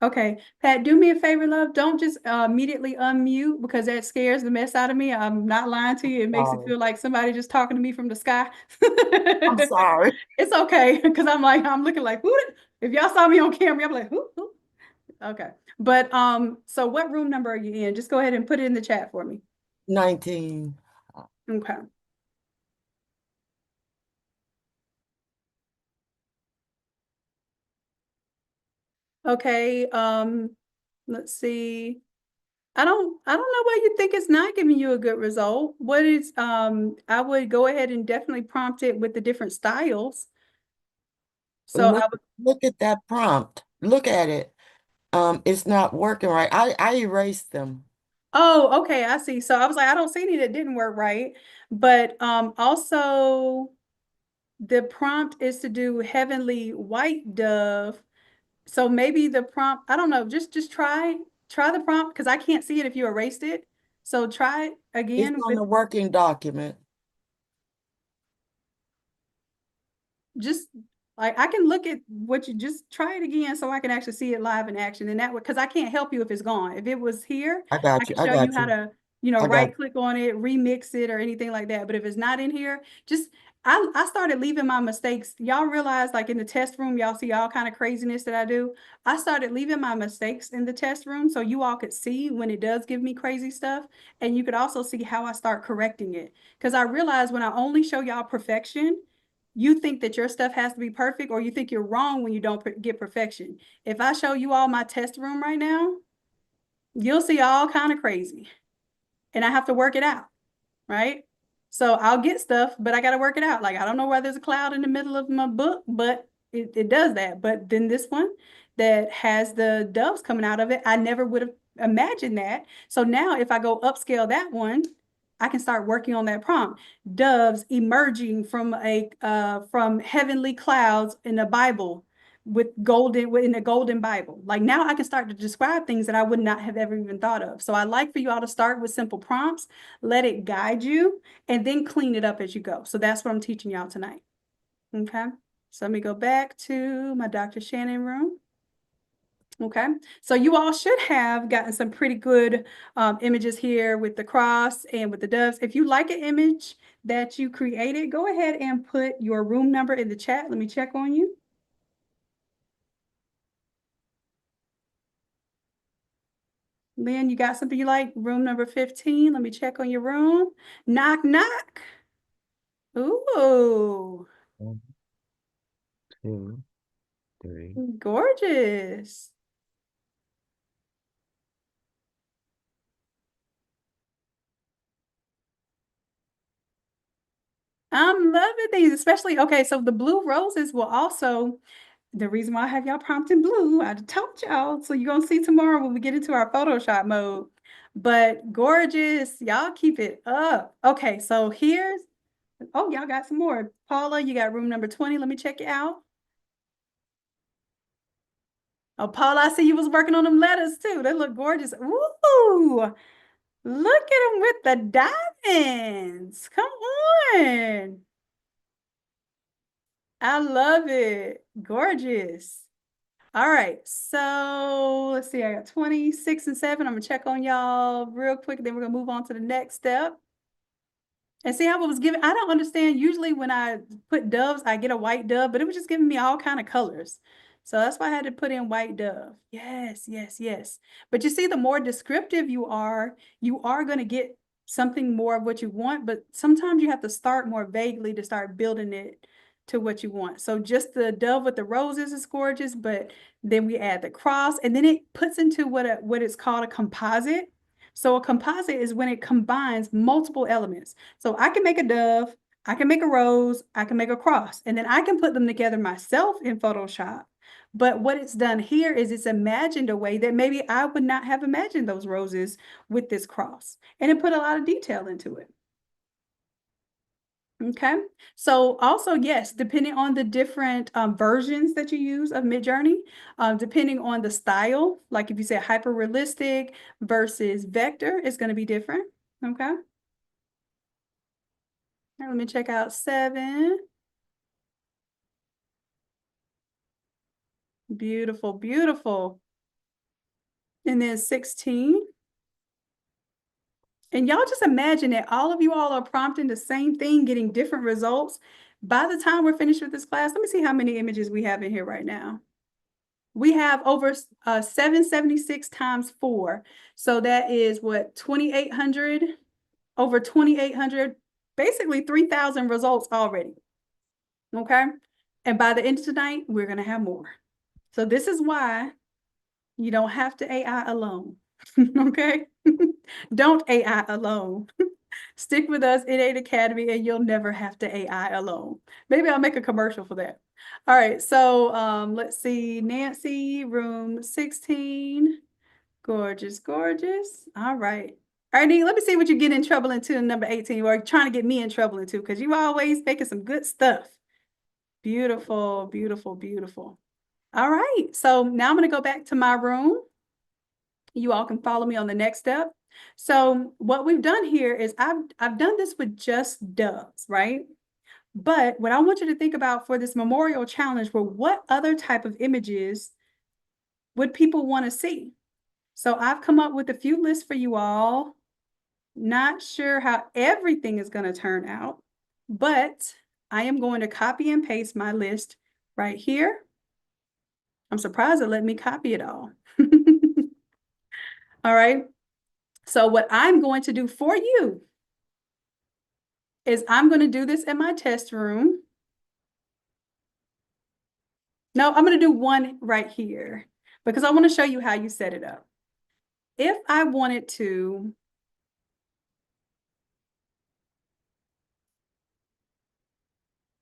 Okay, Pat, do me a favor, love. Don't just immediately unmute because that scares the mess out of me. I'm not lying to you. It makes it Sorry. feel like somebody just talking to me from the sky. I'm sorry. It's okay because I'm looking like, who? If y'all saw me on camera, I'm like, who? Okay. But so what room number are you in? Just go ahead and put it in the chat for me. 19. Okay. Okay. Let's see. I don't know why you think it's not giving you a good result. What is I would go ahead and definitely prompt it with the different styles. So I Look, would, look at that prompt. Look at it. It's not working right. I erased them. oh, okay, I see. So I was like, I don't see any that didn't work right. But also the prompt is to do heavenly white dove. So maybe the prompt, I don't know, just try the prompt because I can't see it if you erased it. So try it It's again on with the working document. just Like I can look at what you just try it again so I can actually see it live in action. And that way, because I can't help you if it's gone. If it was here, I I got you. can I show you got how you. to, I got right click on it, remix it or anything like that. But if it's not in here, just I started leaving my mistakes. Y'all realize like in the test room, y'all see all kind of craziness that I do. I started leaving my mistakes in the test room so you all could see when it does give me crazy stuff. And you could also see how I start correcting it. Because I realized when I only show y'all perfection, you think that your stuff has to be perfect, or you think you're wrong when you don't get perfection. If I show you all my test room right now, you'll see all kind of crazy, and I have to work it out, right? So I'll get stuff, but I got to work it out. Like, I don't know why there's a cloud in the middle of my book, but it does that. But then this one that has the doves coming out of it, I never would have imagined that. So now if I go upscale that one, I can start working on that prompt. Doves emerging from heavenly clouds in the Bible with golden in the golden Bible. Like now I can start to describe things that I would not have ever even thought of. So I like for you all to start with simple prompts, let it guide you, and then clean it up as you go. So that's what I'm teaching y'all tonight. Okay. So let me go back to my Dr. Shanon room. Okay, so you all should have gotten some pretty good images here with the cross and with the doves. If you like an image that you created, go ahead and put your room number in the chat. Let me check on you. Lynn, you got something you like? Room number 15. Let me check on your room. Knock, knock. Ooh, 1, 2, 3. gorgeous. I'm loving these, especially, okay, so the blue roses will also, the reason why I have y'all prompting blue, I told y'all, so you're gonna see tomorrow when we get into our Photoshop mode. But gorgeous, y'all keep it up. Okay, so here's, oh, y'all got some more. Paula, you got room number 20. Let me check it out. Oh, Paula, I see you was working on them letters too. They look gorgeous. Ooh, look at them with the diamonds. Come on. I love it. Gorgeous. All right, so let's see, I got 26 and 7. I'm gonna check on y'all real quick, then we're gonna move on to the next step. And see how it was given. I don't understand. Usually when I put doves, I get a white dove, but it was just giving me all kind of colors. So that's why I had to put in white dove. Yes, yes, yes. But you see, the more descriptive you are going to get something more of what you want, but sometimes you have to start more vaguely to start building it to what you want. So just the dove with the roses is gorgeous, but then we add the cross, and then it puts into what is called a composite. So a composite is when it combines multiple elements. So I can make a dove, I can make a rose, I can make a cross, and then I can put them together myself in Photoshop. But what it's done here is it's imagined a way that maybe I would not have imagined those roses with this cross. And it put a lot of detail into it. Okay, so also, yes, depending on the different versions that you use of Midjourney, depending on the style, like if you say hyper realistic versus vector, it's going to be different. Okay. Now, let me check out 7. Beautiful, beautiful. And then 16. And y'all just imagine that all of you all are prompting the same thing, getting different results. By the time we're finished with this class, let me see how many images we have in here right now. We have over 776 times 4. So that is what, 2,800, over 2,800, basically 3,000 results already. Okay. And by the end of tonight, we're going to have more. So this is why you don't have to AI alone. Okay. Don't AI alone. Stick with us in 8 Academy and you'll never have to AI alone. Maybe I'll make a commercial for that. All right, so let's see. Nancy, room 16. Gorgeous, gorgeous. All right. All right, Nate, let me see what you get in trouble into in number 18, or trying to get me in trouble into, because you always making some good stuff. Beautiful, beautiful, beautiful. All right, so now I'm going to go back to my room. You all can follow me on the next step. So what we've done here is I've done this with just doves, right? But what I want you to think about for this memorial challenge were what other type of images would people want to see? So I've come up with a few lists for you all. Not sure how everything is going to turn out, but I am going to copy and paste my list right here. I'm surprised it let me copy it all. All right. So what I'm going to do for you is I'm going to do this in my test room. No, I'm going to do one right here because I want to show you how you set it up. If I wanted to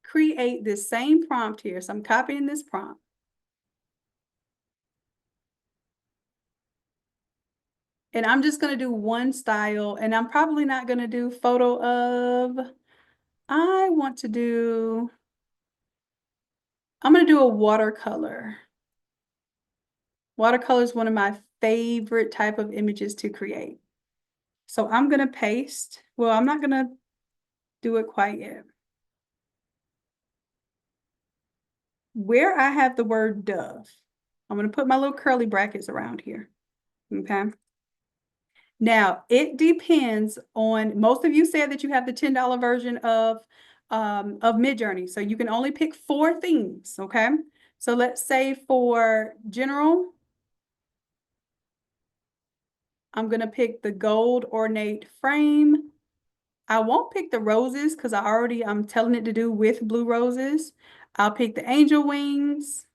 create this same prompt here, so I'm copying this prompt. And I'm just going to do one style, and I'm probably not going to do photo of, I'm going to do a watercolor. Watercolor is one of my favorite type of images to create. So I'm going to paste. Well, I'm not going to do it quite yet. Where I have the word dove, I'm going to put my little curly brackets around here. Okay. Now, it depends on, most of you said that you have the $10 version of Midjourney. So you can only pick 4 themes, okay? So let's say for general, I'm going to pick the gold ornate frame. I won't pick the roses because I'm telling it to do with blue roses. I'll pick the angel wings,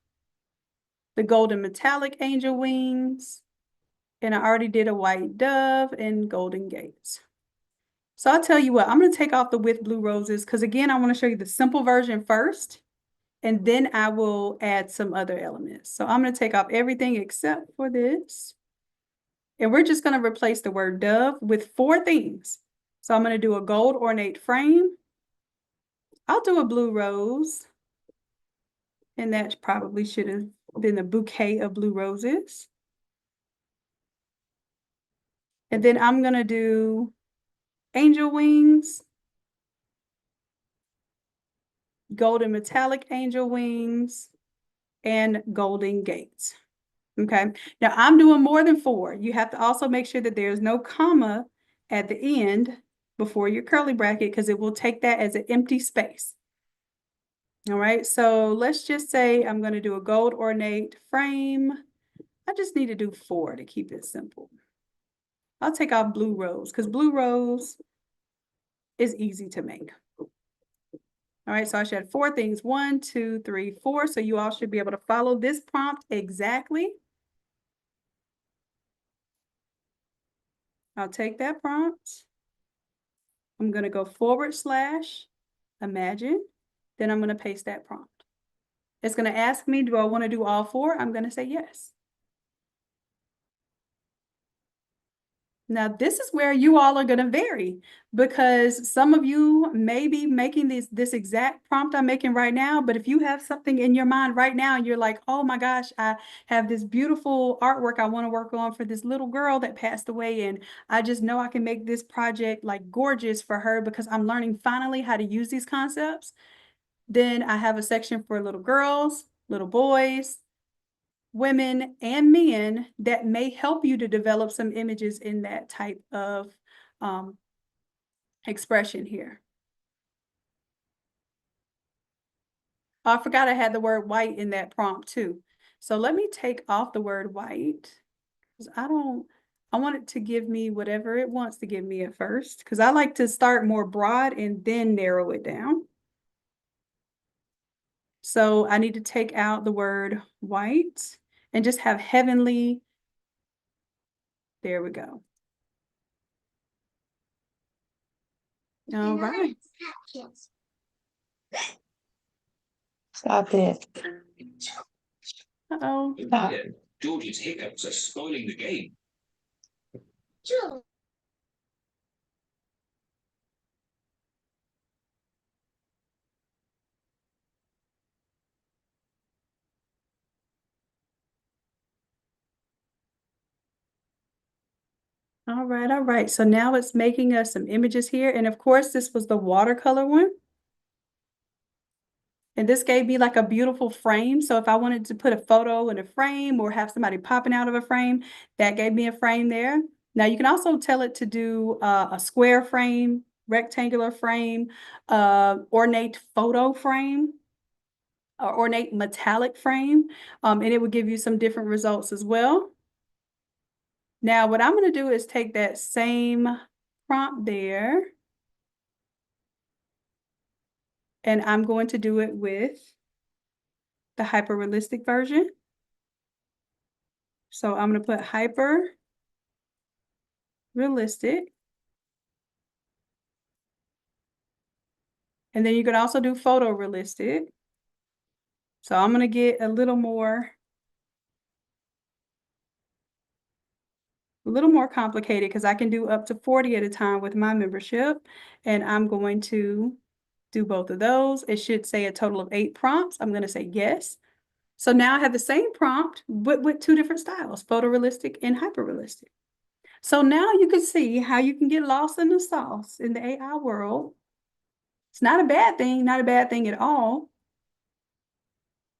the golden metallic angel wings, and I already did a white dove and golden gates. So I'll tell you what, I'm going to take off the with blue roses because again, I want to show you the simple version first, and then I will add some other elements. So I'm going to take off everything except for this. And we're just going to replace the word dove with 4 things. So I'm going to do a gold ornate frame. I'll do a blue rose. And that probably should have been a bouquet of blue roses. And then I'm going to do angel wings, golden metallic angel wings, and golden gates. Okay. Now I'm doing more than 4. You have to also make sure that there's no comma at the end before your curly bracket because it will take that as an empty space. All right. So let's just say I'm going to do a gold ornate frame. I just need to do 4 to keep it simple. I'll take off blue rose because blue rose is easy to make. All right, so I should have 4 things. 1, 2, 3, 4. So you all should be able to follow this prompt exactly. I'll take that prompt. I'm going to go / imagine. Then I'm going to paste that prompt. It's going to ask me, do I want to do all 4? I'm going to say yes. Now, this is where you all are going to vary because some of you may be making this exact prompt I'm making right now. But if you have something in your mind right now, you're like, oh my gosh, I have this beautiful artwork I want to work on for this little girl that passed away. And I just know I can make this project like gorgeous for her because I'm learning finally how to use these concepts. Then I have a section for little girls, little boys, women and men that may help you to develop some images in that type of expression here. Oh, I forgot I had the word white in that prompt too. So let me take off the word white because I want it to give me whatever it wants to give me at first because I like to start more broad and then narrow it down. So I need to take out the word white and just have heavenly. There we go. All right. Stop it. Uh-oh. Stop. George's hiccups are spoiling the game. All right, all right. So now it's making us some images here. And of course, this was the watercolor one. And this gave me like a beautiful frame. So if I wanted to put a photo in a frame or have somebody popping out of a frame, that gave me a frame there. Now you can also tell it to do a square frame, rectangular frame, ornate photo frame, or ornate metallic frame, and it will give you some different results as well. Now what I'm going to do is take that same prompt there, and I'm going to do it with the hyper realistic version. So I'm going to put hyper realistic. And then you could also do photorealistic. So I'm going to get a little more complicated because I can do up to 40 at a time with my membership. And I'm going to do both of those. It should say a total of 8 prompts. I'm going to say yes. So now I have the same prompt, but with 2 different styles, photorealistic and hyperrealistic. So now you can see how you can get lost in the sauce in the AI world. It's not a bad thing, not a bad thing at all.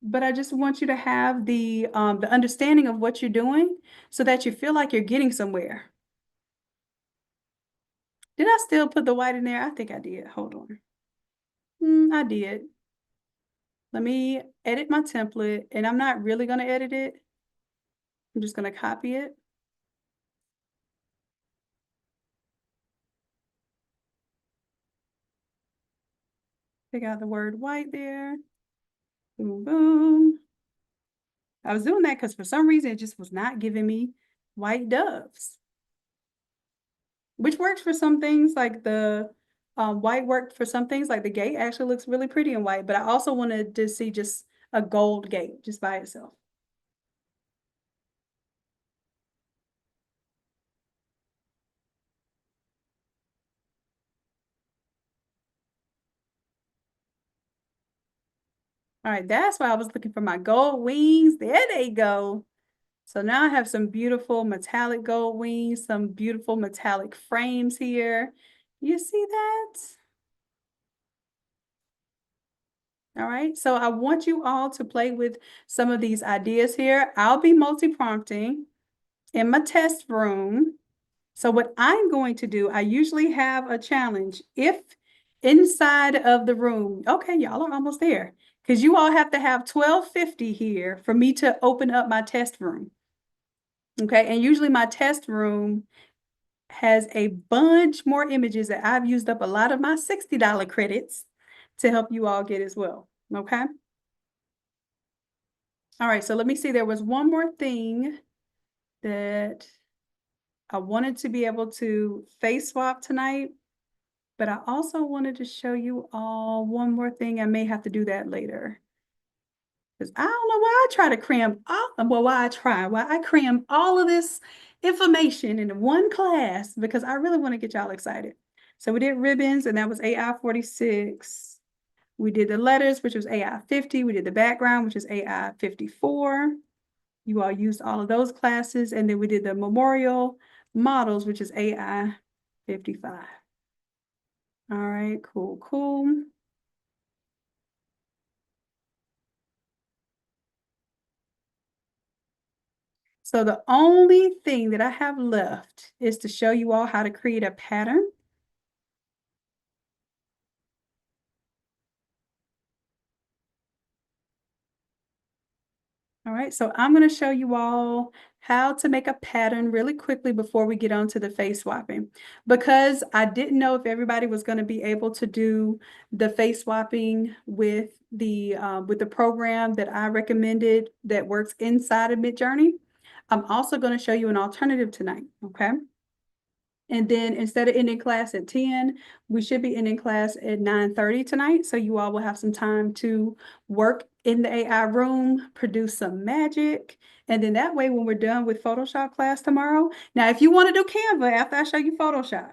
But I just want you to have the understanding of what you're doing so that you feel like you're getting somewhere. Did I still put the white in there? I think I did. Hold on. I did. Let me edit my template, and I'm not really going to edit it. I'm just going to copy it. Take out the word white there. Boom, boom. I was doing that because for some reason it just was not giving me white doves, which works for some things. Like the white worked for some things, like the gate actually looks really pretty in white, but I also wanted to see just a gold gate just by itself. All right, that's why I was looking for my gold wings. There they go. So now I have some beautiful metallic gold wings, some beautiful metallic frames here. You see that? All right, so I want you all to play with some of these ideas here. I'll be multi-prompting in my test room. So what I'm going to do, I usually have a challenge. If inside of the room, okay, y'all are almost there, because you all have to have 1250 here for me to open up my test room. Okay, and usually my test room has a bunch more images that I've used up a lot of my $60 credits to help you all get as well. Okay. All right, so let me see. There was one more thing that I wanted to be able to face swap tonight, but I also wanted to show you all one more thing. I may have to do that later. Because I don't know why I try to cram why I cram all of this information into one class, because I really want to get y'all excited. So we did ribbons, and that was AI-46. We did the letters, which was AI-50. We did the background, which is AI-54. You all used all of those classes. And then we did the memorial models, which is AI-55. All right, cool, cool. So the only thing that I have left is to show you all how to create a pattern. All right, so I'm going to show you all how to make a pattern really quickly before we get on to the face swapping, because I didn't know if everybody was going to be able to do the face swapping with the program that I recommended that works inside of Midjourney. I'm also going to show you an alternative tonight, okay? And then instead of ending class at 10, we should be ending class at 9:30 tonight. So you all will have some time to work in the AI room, produce some magic. And then that way, when we're done with Photoshop class tomorrow, now, if you want to do Canva after I show you Photoshop,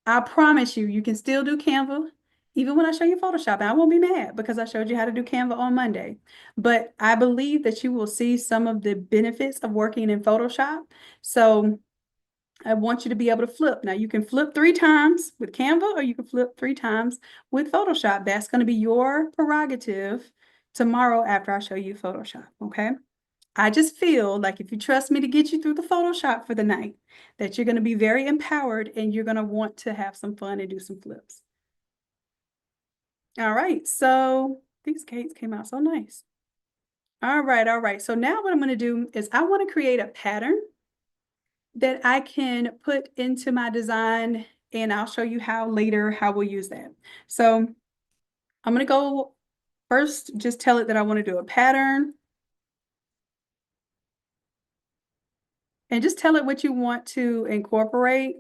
I promise you, you can still do Canva even when I show you Photoshop. And I won't be mad because I showed you how to do Canva on Monday. But I believe that you will see some of the benefits of working in Photoshop. So I want you to be able to flip. Now you can flip 3 times with Canva, or you can flip 3 times with Photoshop. That's going to be your prerogative tomorrow after I show you Photoshop, okay? I just feel like if you trust me to get you through the Photoshop for the night, that you're going to be very empowered and you're going to want to have some fun and do some flips. All right, so these cakes came out so nice. All right. So now what I'm going to do is I want to create a pattern that I can put into my design, and I'll show you how later how we'll use that. So I'm going to go first, just tell it that I want to do a pattern. And just tell it what you want to incorporate.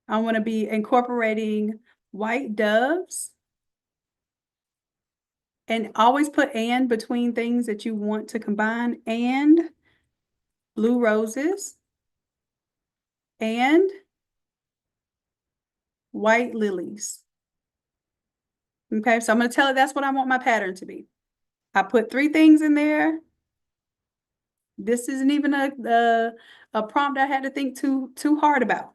I want to be incorporating white doves. And always put "and" between things that you want to combine. And blue roses. And white lilies. Okay, so I'm going to tell it that's what I want my pattern to be. I put 3 things in there. This isn't even a prompt I had to think too hard about.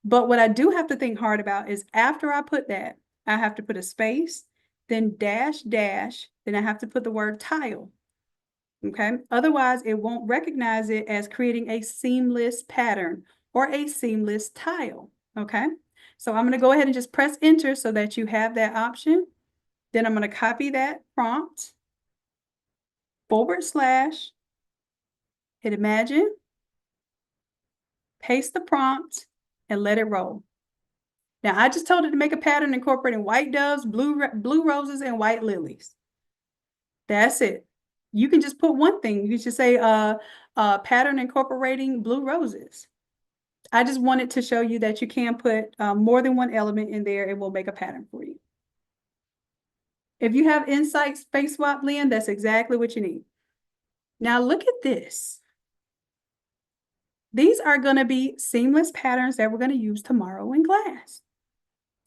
But what I do have to think hard about is after I put that, I have to put a space, then dash, dash, then I have to put the word tile. Okay, otherwise it won't recognize it as creating a seamless pattern or a seamless tile. Okay, so I'm going to go ahead and just press enter so that you have that option. Then I'm going to copy that prompt, / hit imagine, paste the prompt, and let it roll. Now I just told it to make a pattern incorporating white doves, blue roses, and white lilies. That's it. You can just put one thing. You should say pattern incorporating blue roses. I just wanted to show you that you can put more than one element in there and we'll make a pattern for you. If you have Insight Space Swap Blend, that's exactly what you need. Now look at this. These are going to be seamless patterns that we're going to use tomorrow in class.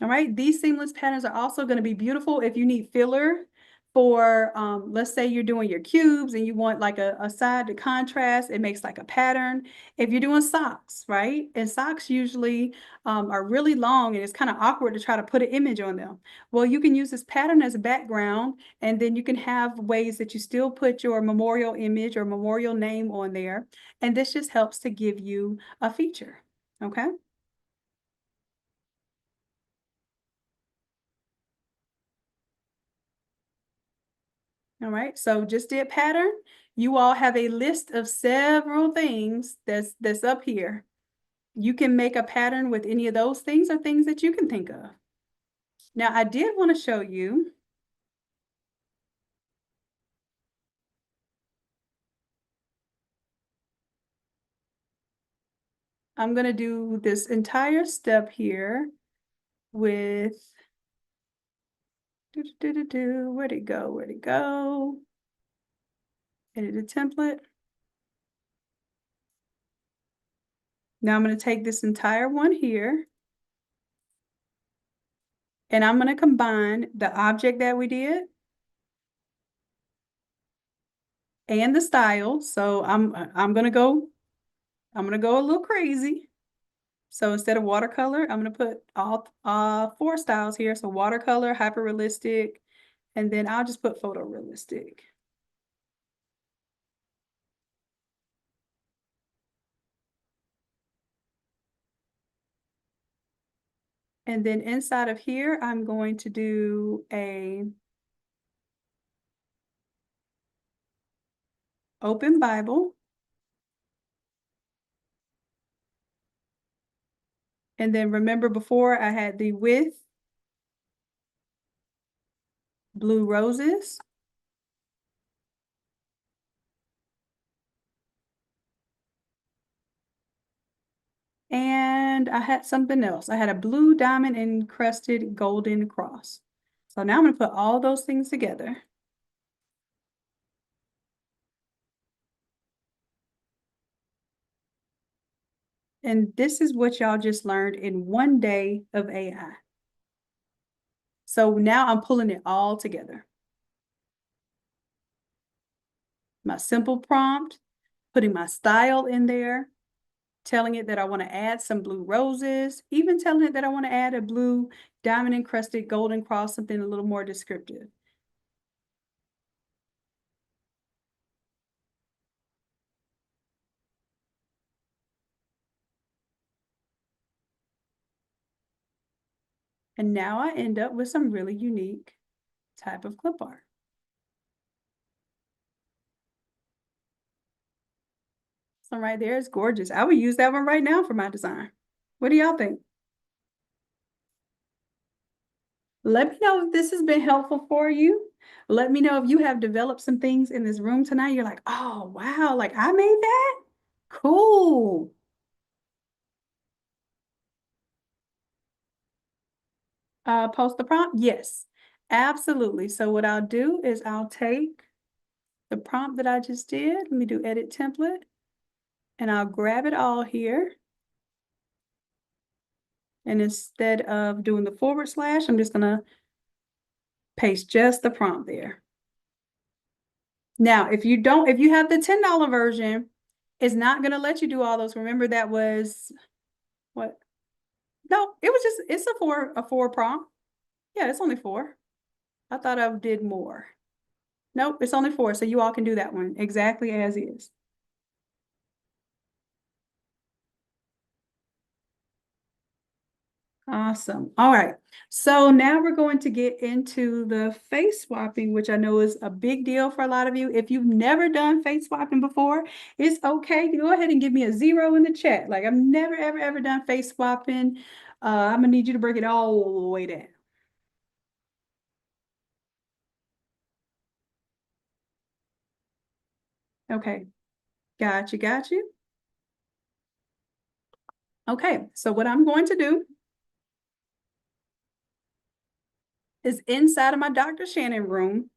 All right, these seamless patterns are also going to be beautiful if you need filler for, let's say you're doing your cubes and you want like a side to contrast, it makes like a pattern. If you're doing socks, right? And socks usually are really long and it's kind of awkward to try to put an image on them. Well, you can use this pattern as a background, and then you can have ways that you still put your memorial image or memorial name on there. And this just helps to give you a feature, okay? All right, so just did pattern. You all have a list of several things that's up here. You can make a pattern with any of those things or things that you can think of. Now, I did want to show you. I'm going to do this entire step here with, where'd it go? Where'd it go? Edit a template. Now I'm going to take this entire one here, and I'm going to combine the object that we did and the style. So I'm going to go a little crazy. So instead of watercolor, I'm going to put all 4 styles here. So watercolor, hyperrealistic, and then I'll just put photorealistic. And then inside of here, I'm going to do a open Bible. And then remember before I had the with blue roses. And I had something else. I had a blue diamond encrusted golden cross. So now I'm going to put all those things together. And this is what y'all just learned in one day of AI. So now I'm pulling it all together. My simple prompt, putting my style in there, telling it that I want to add some blue roses, even telling it that I want to add a blue diamond encrusted golden cross, something a little more descriptive. And now I end up with some really unique type of clip art. So right there is gorgeous. I would use that one right now for my design. What do y'all think? Let me know if this has been helpful for you. Let me know if you have developed some things in this room tonight. You're like, oh, wow, like I made that? Cool. Post the prompt? Yes, absolutely. So what I'll do is I'll take the prompt that I just did. Let me do edit template. And I'll grab it all here. And instead of doing the /, I'm just going to paste just the prompt there. Now, if you have the $10 version, it's not going to let you do all those. Remember that was what? No, it's a four prompt. Yeah, it's only 4. I thought I did more. Nope, it's only 4. So you all can do that one exactly as is. Awesome. All right. So now we're going to get into the face swapping, which I know is a big deal for a lot of you. If you've never done face swapping before, it's okay. Go ahead and give me a 0 in the chat. Like I've never, ever, ever done face swapping. I'm gonna need you to break it all the way down. Okay. Got you. Okay. So what I'm going to do is inside of my Dr. Shanon room,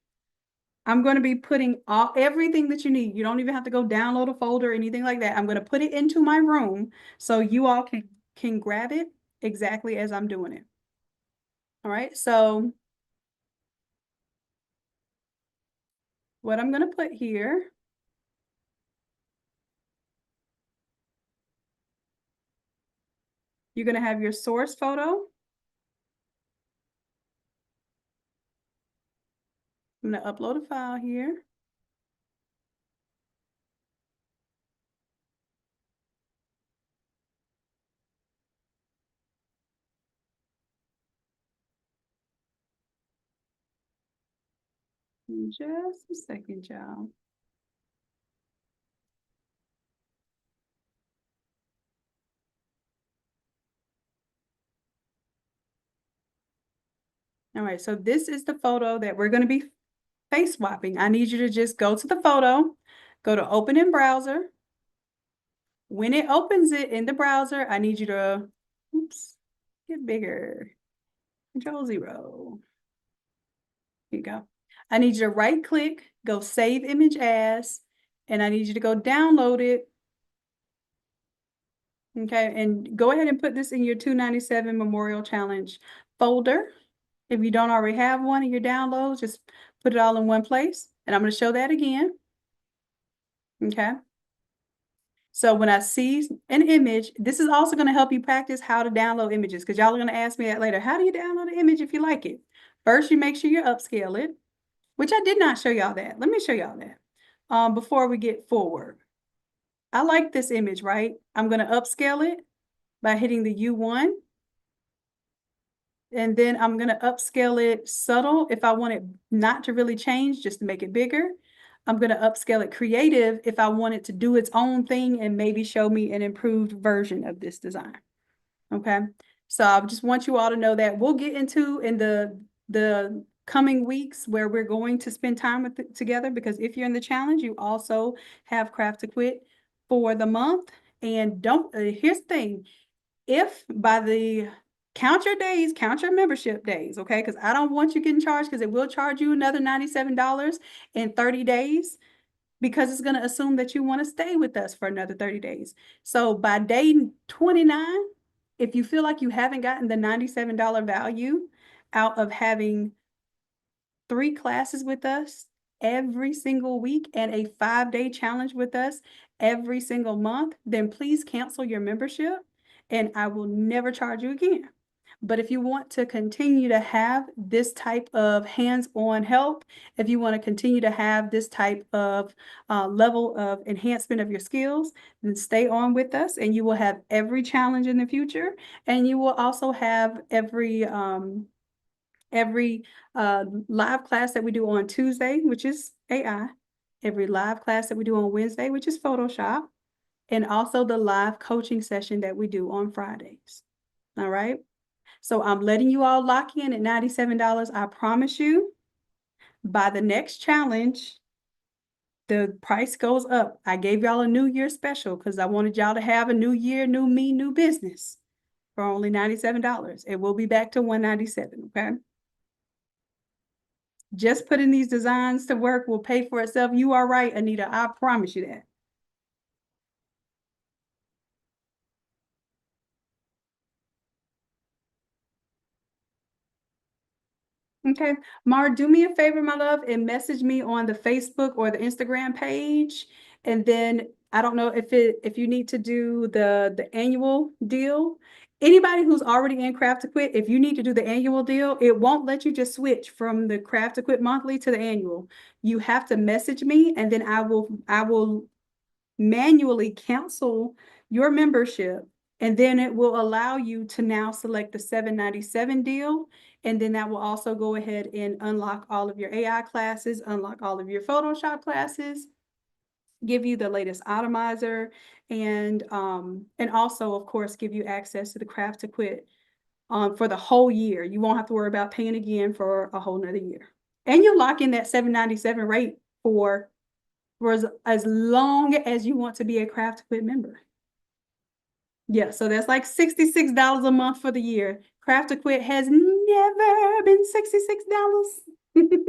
I'm going to be putting everything that you need. You don't even have to go download a folder or anything like that. I'm going to put it into my room so you all can grab it exactly as I'm doing it. All right. So what I'm going to put here, you're going to have your source photo. I'm going to upload a file here. Just a second, y'all. All right, so this is the photo that we're going to be face swapping. I need you to just go to the photo, go to open in browser. When it opens it in the browser, I need you to, oops, get bigger. Control 0. Here you go. I need you to right click, go save image as, and I need you to go download it. Okay, and go ahead and put this in your 297 Memorial Challenge folder. If you don't already have one in your downloads, just put it all in one place. And I'm going to show that again. Okay. So when I see an image, this is also going to help you practice how to download images because y'all are going to ask me that later. How do you download an image if you like it? First, you make sure you upscale it, which I did not show y'all that. Let me show y'all that before we get forward. I like this image, right? I'm going to upscale it by hitting the U1. And then I'm going to upscale it subtle if I want it not to really change, just to make it bigger. I'm going to upscale it creative if I want it to do its own thing and maybe show me an improved version of this design. Okay. So I just want you all to know that we'll get into in the coming weeks where we're going to spend time with it together, because if you're in the challenge, you also have Craft to Quit for the month. And don't, here's the thing, if by the count your days, count your membership days, okay? Because I don't want you getting charged, because it will charge you another $97 in 30 days because it's going to assume that you want to stay with us for another 30 days. So by day 29, if you feel like you haven't gotten the $97 value out of having 3 classes with us every single week and a 5-day challenge with us every single month, then please cancel your membership and I will never charge you again. But if you want to continue to have this type of hands-on help, if you want to continue to have this type of level of enhancement of your skills, then stay on with us and you will have every challenge in the future. And you will also have every live class that we do on Tuesday, which is AI, every live class that we do on Wednesday, which is Photoshop, and also the live coaching session that we do on Fridays. All right. So I'm letting you all lock in at $97. I promise you, by the next challenge, the price goes up. I gave y'all a New Year special because I wanted y'all to have a new year, new me, new business for only $97. It will be back to $197, okay? Just putting these designs to work will pay for itself. You are right, Anita. I promise you that. Okay, Mar, do me a favor, my love, and message me on the Facebook or the Instagram page. And then I don't know if you need to do the annual deal. Anybody who's already in Craft to Quit, if you need to do the annual deal, it won't let you just switch from the Craft to Quit monthly to the annual. You have to message me, and then I will manually cancel your membership, and then it will allow you to now select the $797 deal. And then that will also go ahead and unlock all of your AI classes, unlock all of your Photoshop classes, give you the latest Automizer, and also, of course, give you access to the Craft to Quit for the whole year. You won't have to worry about paying again for a whole nother year. And you lock in that $797 rate for as long as you want to be a Craft to Quit member. Yeah, so that's like $66 a month for the year. Craft to Quit has never been $66.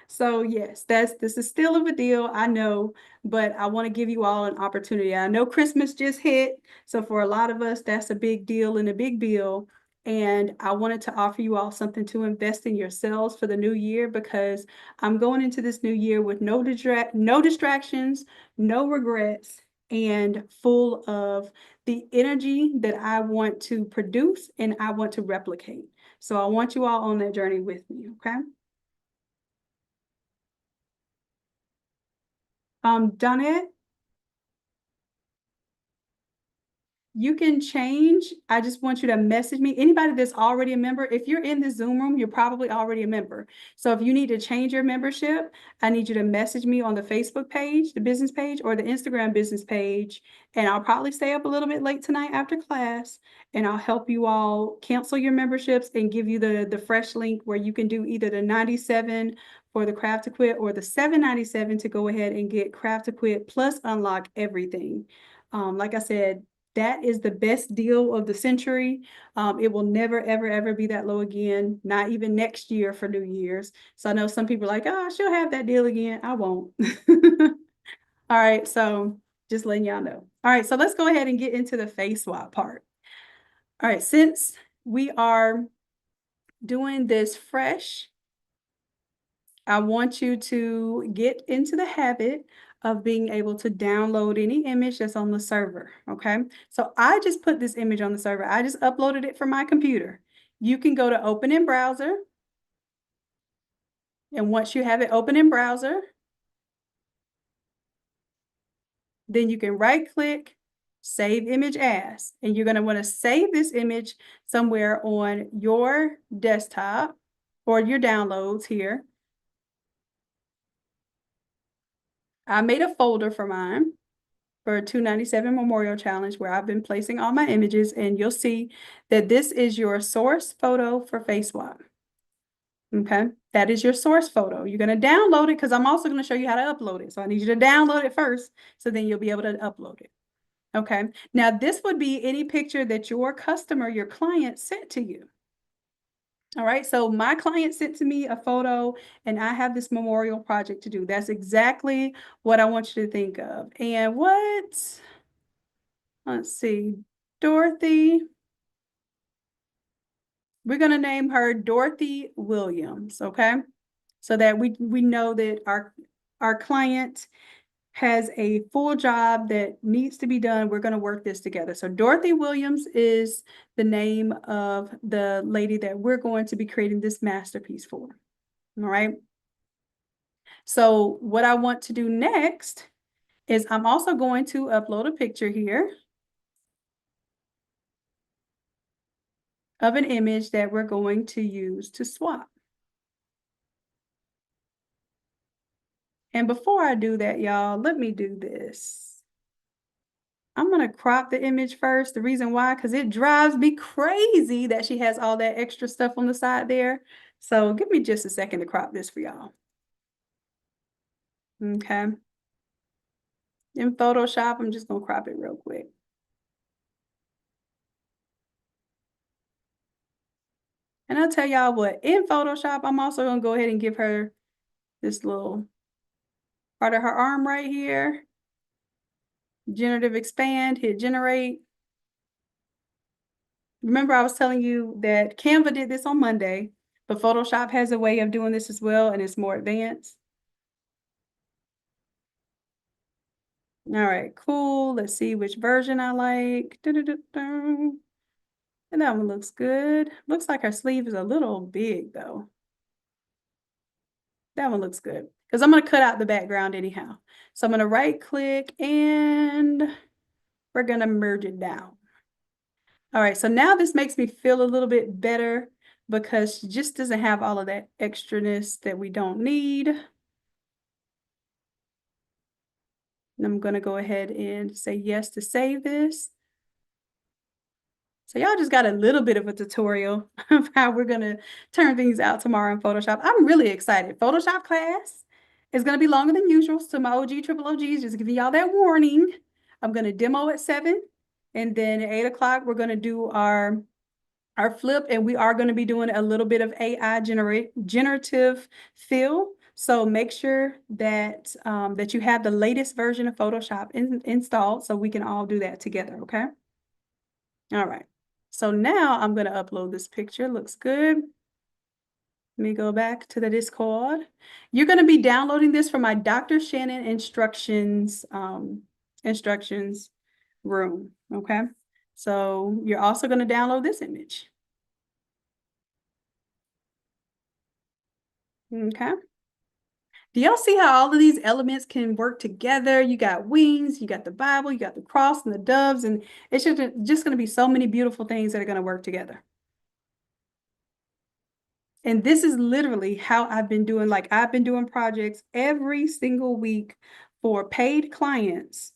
So yes, this is still of a deal, I know, but I want to give you all an opportunity. I know Christmas just hit, so for a lot of us, that's a big deal and a big bill. And I wanted to offer you all something to invest in yourselves for the new year, because I'm going into this new year with no distractions, no regrets, and full of the energy that I want to produce and I want to replicate. So I want you all on that journey with me, okay? Donette, you can change. I just want you to message me. Anybody that's already a member, if you're in the Zoom room, you're probably already a member. So if you need to change your membership, I need you to message me on the Facebook page, the business page, or the Instagram business page. And I'll probably stay up a little bit late tonight after class, and I'll help you all cancel your memberships and give you the fresh link where you can do either the 97 for the Craft to Quit or the 797 to go ahead and get Craft to Quit plus unlock everything. Like I said, that is the best deal of the century. It will never, ever, ever be that low again, not even next year for New Year's. So I know some people are like, oh, she'll have that deal again. I won't. All right, so just letting y'all know. All right, so let's go ahead and get into the face swap part. All right, since we are doing this fresh, I want you to get into the habit of being able to download any image that's on the server, okay? So I just put this image on the server. I just uploaded it from my computer. You can go to open in browser. And once you have it open in browser, then you can right click, save image as, and you're gonna wanna save this image somewhere on your desktop or your downloads here. I made a folder for mine for 297 Memorial Challenge where I've been placing all my images, and you'll see that this is your source photo for FaceSwap. Okay, that is your source photo. You're going to download it because I'm also going to show you how to upload it. So I need you to download it first, so then you'll be able to upload it. Okay, now this would be any picture that your customer, your client sent to you. All right, so my client sent to me a photo and I have this memorial project to do. That's exactly what I want you to think of. And let's see, Dorothy. We're going to name her Dorothy Williams, okay? so that we know that our client has a full job that needs to be done. We're going to work this together. So Dorothy Williams is the name of the lady that we're going to be creating this masterpiece for. All right. So what I want to do next is I'm also going to upload a picture here of an image that we're going to use to swap. And before I do that, y'all, let me do this. I'm going to crop the image first. The reason why, because it drives me crazy that she has all that extra stuff on the side there. So give me just a second to crop this for y'all. Okay. In Photoshop, I'm just going to crop it real quick. And I'll tell y'all what, in Photoshop, I'm also going to go ahead and give her this little part of her arm right here. Generative expand, hit generate. Remember, I was telling you that Canva did this on Monday, but Photoshop has a way of doing this as well, and it's more advanced. All right, cool. Let's see which version I like. And that one looks good. Looks like her sleeve is a little big though. That one looks good because I'm going to cut out the background anyhow. So I'm going to right click and we're going to merge it down. All right, so now this makes me feel a little bit better because she just doesn't have all of that extraness that we don't need. And I'm going to go ahead and say yes to save this. So y'all just got a little bit of a tutorial of how we're going to turn things out tomorrow in Photoshop. I'm really excited. Photoshop class is going to be longer than usual. So my triple OGs, just giving y'all that warning. I'm going to demo at 7. And then at 8 o'clock, we're going to do our flip. And we are going to be doing a little bit of AI generative fill. So make sure that, that you have the latest version of Photoshop installed so we can all do that together, okay? All right. So now I'm going to upload this picture. Looks good. Let me go back to the Discord. You're going to be downloading this from my Dr. Shanon instructions room. Okay. So you're also going to download this image. Okay. Do y'all see how all of these elements can work together? You got wings, you got the Bible, you got the cross and the doves, and it's just going to be so many beautiful things that are going to work together. And this is literally how I've been doing, like I've been doing projects every single week for paid clients.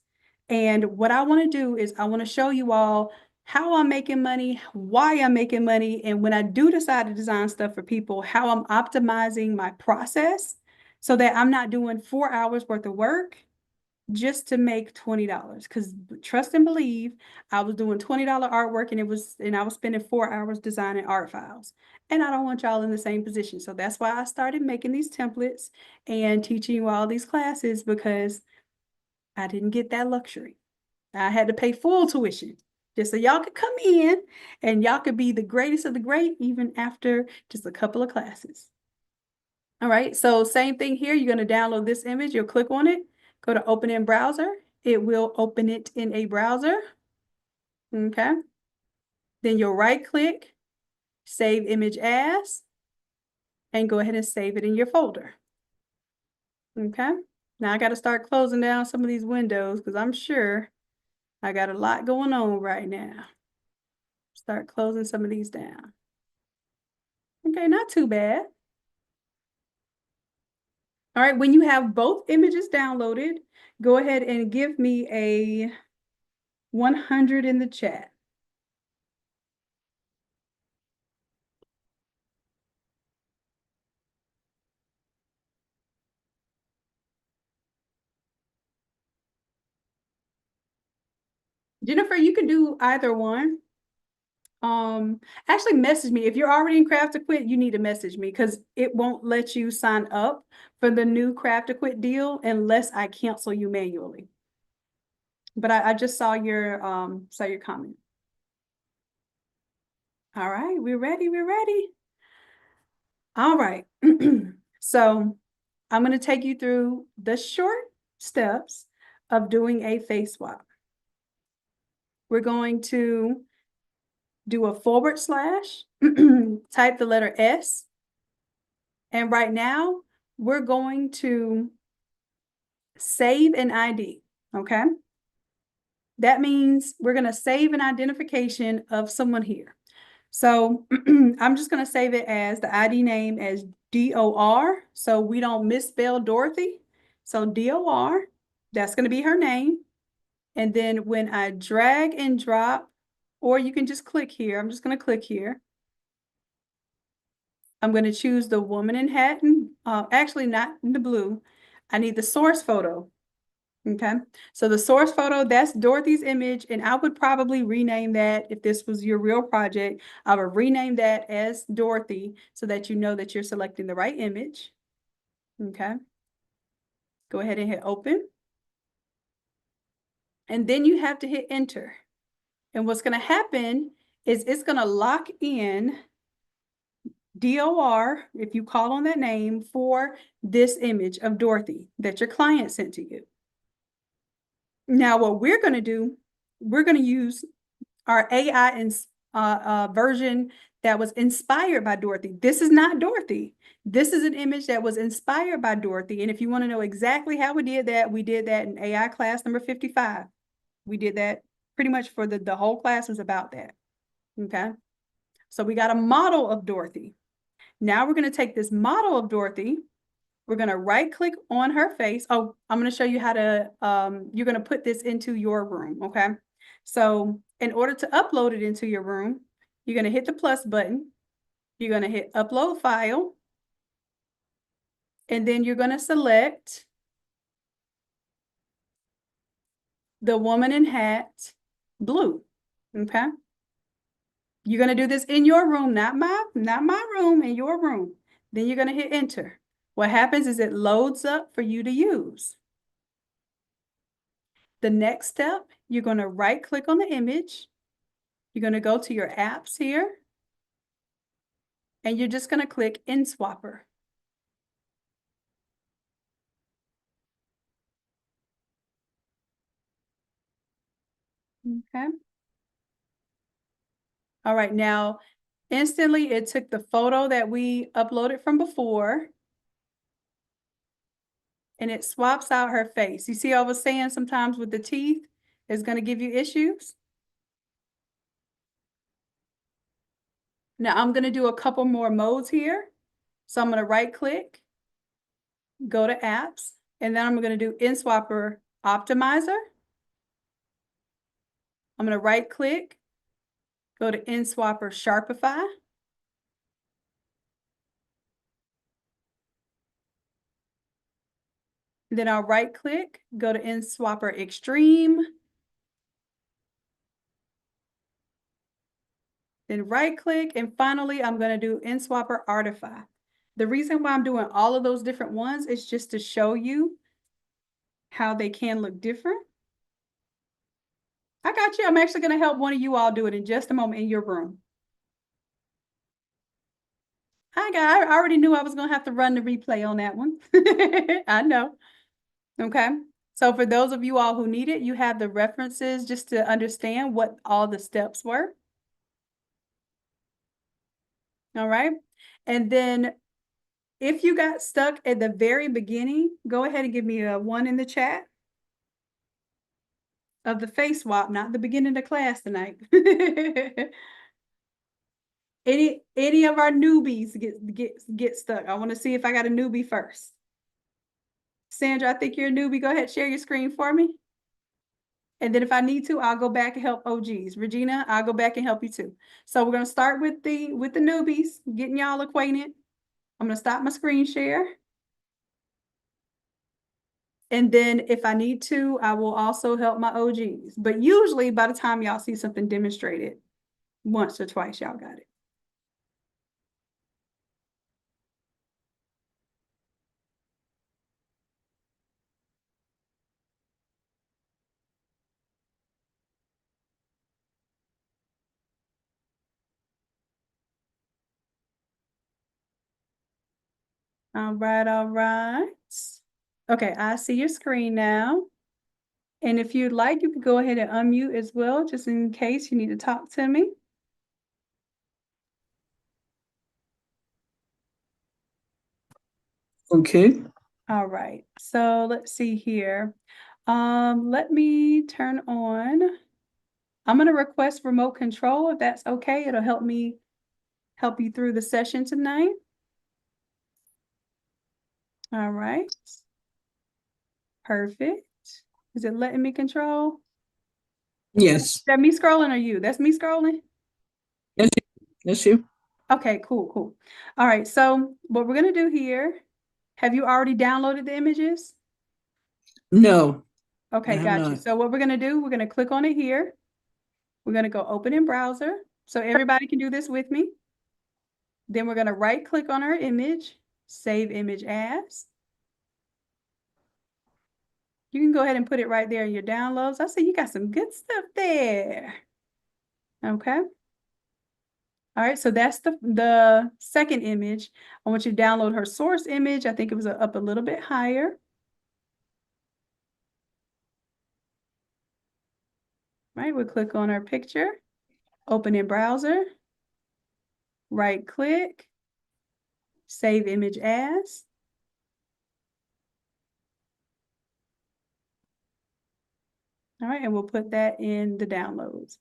And what I want to do is I want to show you all how I'm making money, why I'm making money, and when I do decide to design stuff for people, how I'm optimizing my process so that I'm not doing 4 hours worth of work just to make $20. Because trust and believe, I was doing $20 artwork and I was spending 4 hours designing art files. And I don't want y'all in the same position. So that's why I started making these templates and teaching you all these classes, because I didn't get that luxury. I had to pay full tuition just so y'all could come in and y'all could be the greatest of the great even after just a couple of classes. All right, so same thing here. You're going to download this image. You'll click on it. Go to open in browser. It will open it in a browser. Okay. Then you'll right click, save image as, and go ahead and save it in your folder. Okay. Now I got to start closing down some of these windows because I'm sure I got a lot going on right now. Start closing some of these down. Okay, not too bad. All right, when you have both images downloaded, go ahead and give me a 100 in the chat. Jennifer, you can do either one. Actually message me. If you're already in Craft to Quit, you need to message me because it won't let you sign up for the new Craft to Quit deal unless I cancel you manually. But I just saw your comment. All right, we're ready. All right. So I'm going to take you through the short steps of doing a face swap. We're going to do a /, type the letter S, and right now we're going to save an ID, okay? That means we're going to save an identification of someone here. So I'm just going to save it as the ID name as DOR, so we don't misspell Dorothy. So DOR, that's going to be her name. And then when I drag and drop, or you can just click here, I'm just going to click here. I'm going to choose the woman in hat, and actually not in the blue. I need the source photo. Okay, so the source photo, that's Dorothy's image, and I would probably rename that if this was your real project. I would rename that as Dorothy so that you know that you're selecting the right image. Okay, go ahead and hit open. And then you have to hit enter. And what's going to happen is it's going to lock in DOR, if you call on that name, for this image of Dorothy that your client sent to you. Now, what we're going to do, we're going to use our AI version that was inspired by Dorothy. This is not Dorothy. This is an image that was inspired by Dorothy. And if you want to know exactly how we did that in AI class number 55. We did that pretty much for the whole class was about that. Okay. So we got a model of Dorothy. Now we're going to take this model of Dorothy. We're going to right click on her face. Oh, I'm going to show you how to, you're going to put this into your room. Okay. So in order to upload it into your room, you're going to hit the plus button. You're going to hit upload file. And then you're going to select the woman in hat blue. Okay. You're going to do this in your room, not my room, in your room. Then you're going to hit enter. What happens is it loads up for you to use. The next step, you're going to right click on the image. You're going to go to your apps here. And you're just going to click in swapper. Okay. All right, now instantly it took the photo that we uploaded from before and it swaps out her face. You see, I was saying sometimes with the teeth, it's going to give you issues. Now I'm going to do a couple more modes here. So I'm going to right click, go to apps, and then I'm going to do in swapper Automizer. I'm going to right click, go to in swapper Sharpify. Then I'll right click, go to in swapper Extreme. Then right click, and finally I'm going to do in swapper Artify. The reason why I'm doing all of those different ones is just to show you how they can look different. I got you. I'm actually going to help one of you all do it in just a moment in your room. I already knew I was going to have to run the replay on that one. I know. Okay. So for those of you all who need it, you have the references just to understand what all the steps were. All right. And then if you got stuck at the very beginning, go ahead and give me a 1 in the chat of the face swap, not the beginning of class tonight. Any of our newbies get stuck. I want to see if I got a newbie first. Sandra, I think you're a newbie. Go ahead, share your screen for me. And then if I need to, I'll go back and help OGs. Regina, I'll go back and help you too. So we're going to start with the newbies, getting y'all acquainted. I'm going to stop my screen share. And then if I need to, I will also help my OGs. But usually by the time y'all see something demonstrated, once or twice, y'all got it. All right, all right. Okay, I see your screen now. And if you'd like, you could go ahead and unmute as well, just in case you need to talk to me. Okay. All right, so let's see here. Let me turn on. I'm gonna request remote control if that's okay. It'll help you through the session tonight. All right. Perfect. Is it letting me control? Yes. Is that me scrolling or you? That's me scrolling? That's you. Okay, cool. All right, so what we're gonna do here, have you already downloaded the images? No, I Okay, have got you. not. So what we're gonna do, we're gonna click on it here. We're gonna go open in browser. So everybody can do this with me. Then we're gonna right click on our image, save image as. You can go ahead and put it right there in your downloads. I see you got some good stuff there. Okay. All right, so that's the second image. I want you to download her source image. I think it was up a little bit higher. Right, we'll click on our picture, open in browser, right click, save image as. All right, and we'll put that in the downloads.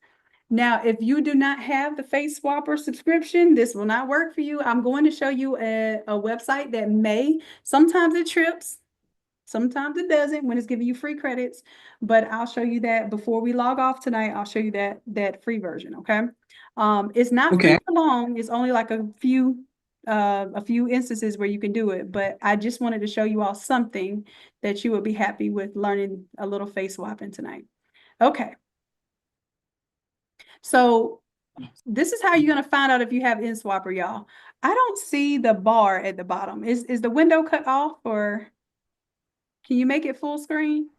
Now, if you do not have the Face Swapper subscription, this will not work for you. I'm going to show you a website that sometimes it trips, sometimes it doesn't when it's giving you free credits, but I'll show you that before we log off tonight. I'll show you that free version, okay? It's not free Okay. for long. It's only like a few instances where you can do it, but I just wanted to show you all something that you would be happy with learning a little face swapping tonight. Okay. So this is how you're going to find out if you have InSwapper, y'all. I don't see the bar at the bottom. Is the window cut off, or can you make it full screen?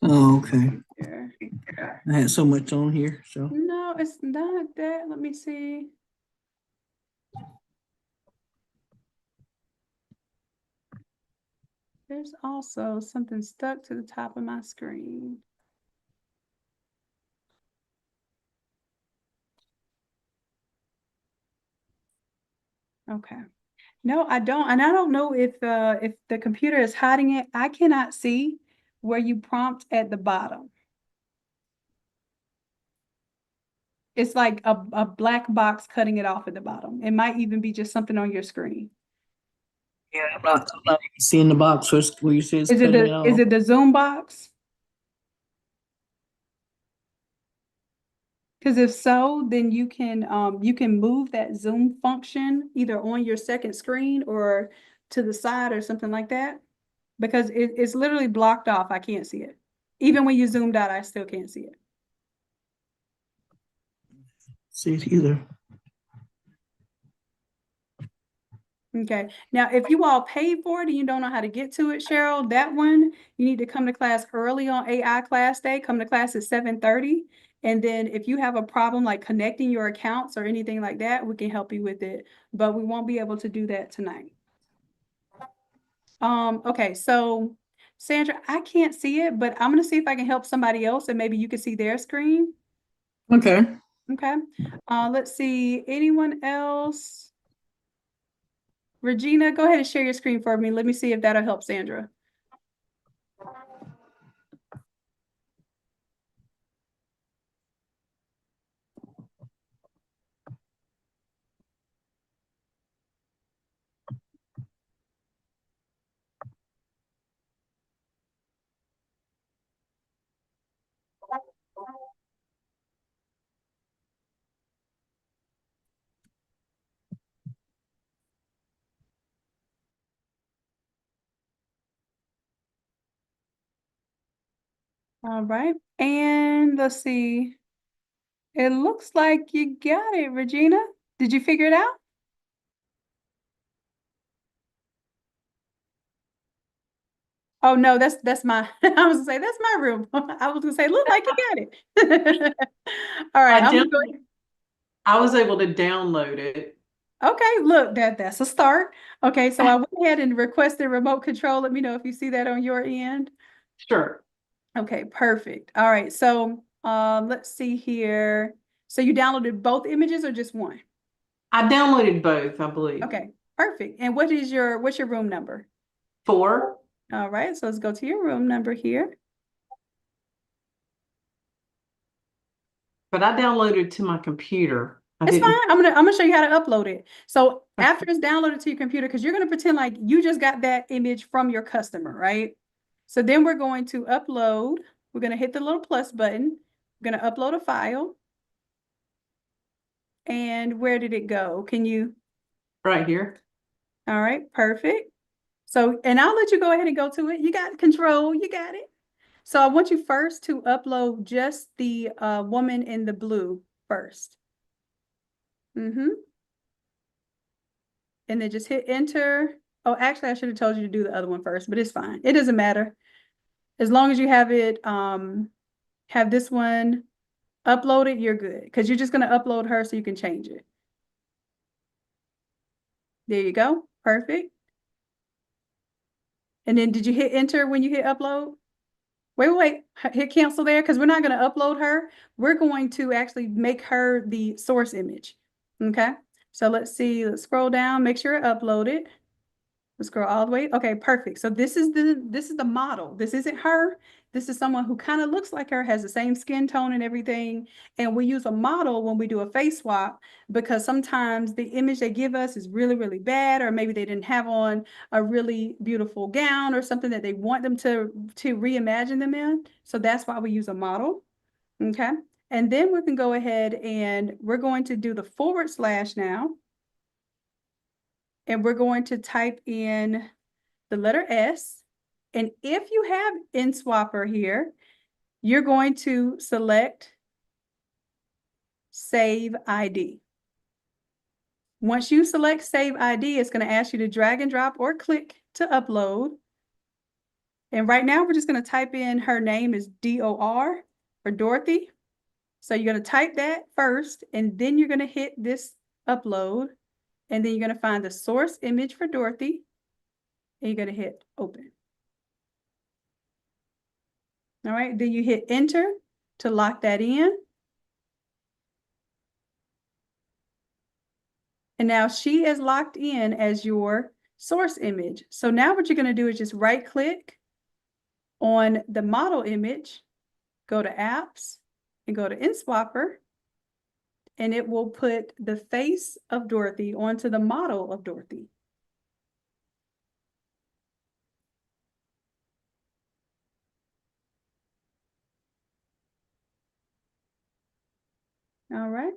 Oh, okay. Yeah. I had so much on here, so. No, it's not that. Let me see. There's also something stuck to the top of my screen. Okay. No, I don't. And I don't know if the computer is hiding it. I cannot see where you prompt at the bottom. It's like a black box cutting it off at the bottom. It might even be just something on your screen. Yeah, I'm not even seeing the box where you say it's Is it cutting it off. the Zoom box? Because if so, then you can move that Zoom function either on your second screen or to the side or something like that. Because it's literally blocked off. I can't see it. Even when you zoomed out, I still can't see it. See it either. Okay. Now, if you all paid for it and you don't know how to get to it, Cheryl, that one, you need to come to class early on AI class day. Come to class at 7:30. And then if you have a problem like connecting your accounts or anything like that, we can help you with it. But we won't be able to do that tonight. Okay, so Sandra, I can't see it, but I'm gonna see if I can help somebody else and maybe you can see their screen. Okay. Okay. Let's see. Anyone else? Regina, go ahead and share your screen for me. Let me see if that'll help Sandra. All right. And let's see. It looks like you got it, Regina. Did you figure it out? Oh no, that's my I was gonna say that's my room. I was gonna say, look like you got it. All right, I I'm gonna did. go ahead. I was able to download it. Okay, look, that's a start. Okay, so I went ahead and requested remote control. Let me know if you see that on your end. Sure. Okay, perfect. All right, so let's see here. So you downloaded both images or just one? I downloaded both, I believe. Okay, perfect. And what's your room number? 4. All right, so let's go to your room number here. But I downloaded to my computer. It's fine. I'm gonna show you how to upload it. So after it's downloaded to your computer, because you're gonna pretend like you just got that image from your customer, right? So then we're going to upload. We're gonna hit the little plus button. We're gonna upload a file. And where did it go? Can you? Right here. All right, perfect. So, and I'll let you go ahead and go to it. You got control. You got it. So I want you first to upload just the woman in the blue first. And then just hit enter. Oh, actually, I should have told you to do the other one first, but it's fine. It doesn't matter. As long as you have it, have this one uploaded, you're good. Because you're just going to upload her so you can change it. There you go. Perfect. And then did you hit enter when you hit upload? Wait. Hit cancel there because we're not going to upload her. We're going to actually make her the source image. Okay. So let's see. Let's scroll down. Make sure it uploaded. Let's scroll all the way. Okay, perfect. So this is the model. This isn't her. This is someone who kind of looks like her, has the same skin tone and everything. And we use a model when we do a face swap because sometimes the image they give us is really, really bad, or maybe they didn't have on a really beautiful gown or something that they want them to reimagine them in. So that's why we use a model. Okay. And then we can go ahead and we're going to do the / now. And we're going to type in the letter S. And if you have InSwapper here, you're going to select Save ID. Once you select Save ID, it's going to ask you to drag and drop or click to upload. And right now, we're just going to type in her name is DOR for Dorothy. So you're going to type that first, and then you're going to hit this upload. And then you're going to find the source image for Dorothy. And you're going to hit open. All right, then you hit enter to lock that in. And now she is locked in as your source image. So now what you're going to do is just right click on the model image, go to apps and go to InSwapper, and it will put the face of Dorothy onto the model of Dorothy. All right.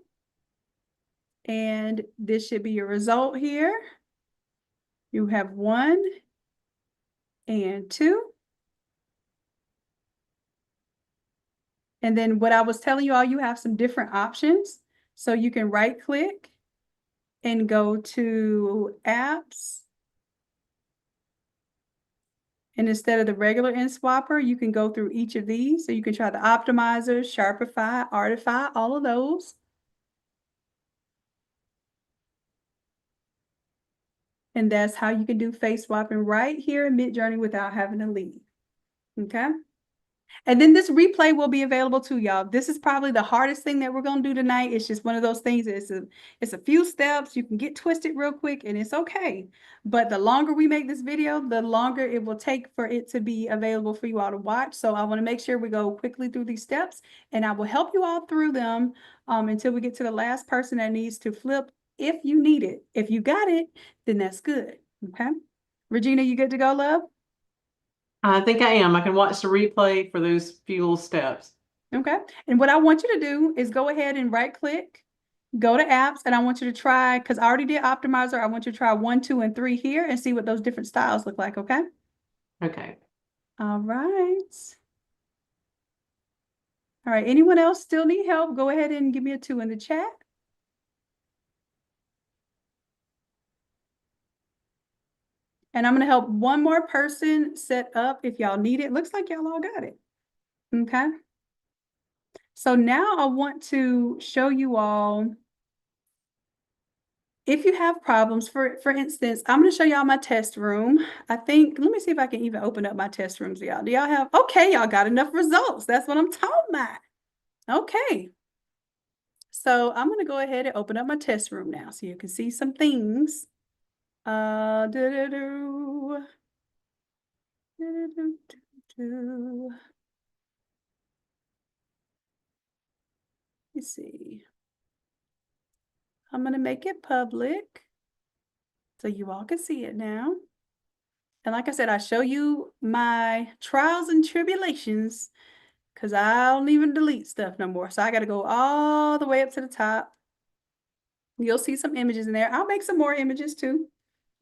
And this should be your result here. You have 1 and 2. And then what I was telling you all, you have some different options. So you can right click and go to apps. And instead of the regular InSwapper, you can go through each of these. So you can try the Automizer, Sharpify, Artify, all of those. And that's how you can do face swapping right here in Midjourney without having to leave. Okay. And then this replay will be available to y'all. This is probably the hardest thing that we're going to do tonight. It's just one of those things. It's a few steps. You can get twisted real quick and it's okay. But the longer we make this video, the longer it will take for it to be available for you all to watch. So I want to make sure we go quickly through these steps and I will help you all through them until we get to the last person that needs to flip if you need it. If you got it, then that's good. Okay. Regina, you good to go, love? I think I am. I can watch the replay for those few little steps. Okay. And what I want you to do is go ahead and right click, go to apps, and I want you to try, because I already did Optimizer. I want you to try 1, 2, and 3 here and see what those different styles look like. Okay. Okay. All right. All right. Anyone else still need help? Go ahead and give me a 2 in the chat. And I'm going to help one more person set up if y'all need it. Looks like y'all all got it. Okay. So now I want to show you all if you have problems, for instance, I'm going to show y'all my test room. I think, let me see if I can even open up my test rooms, y'all. Do y'all have, okay, y'all got enough results. That's what I'm talking about. Okay. So I'm going to go ahead and open up my test room now so you can see some things. Do-do-do. Do-do-do-do-do. Let's see. I'm going to make it public so you all can see it now. And like I said, I show you my trials and tribulations because I don't even delete stuff no more. So I got to go all the way up to the top. You'll see some images in there. I'll make some more images too.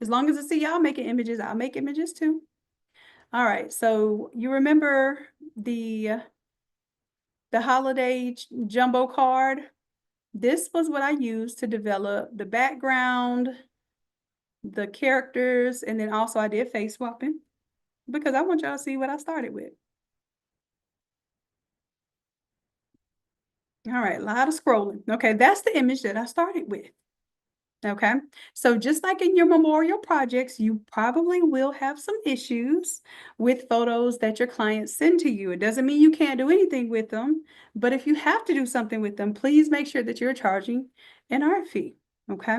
As long as I see y'all making images, I'll make images too. All right, so you remember the holiday jumbo card? This was what I used to develop the background, the characters, and then also I did face swapping because I want y'all to see what I started with. All right, a lot of scrolling. Okay, that's the image that I started with. Okay, so just like in your memorial projects, you probably will have some issues with photos that your clients send to you. It doesn't mean you can't do anything with them, but if you have to do something with them, please make sure that you're charging an art fee. Okay,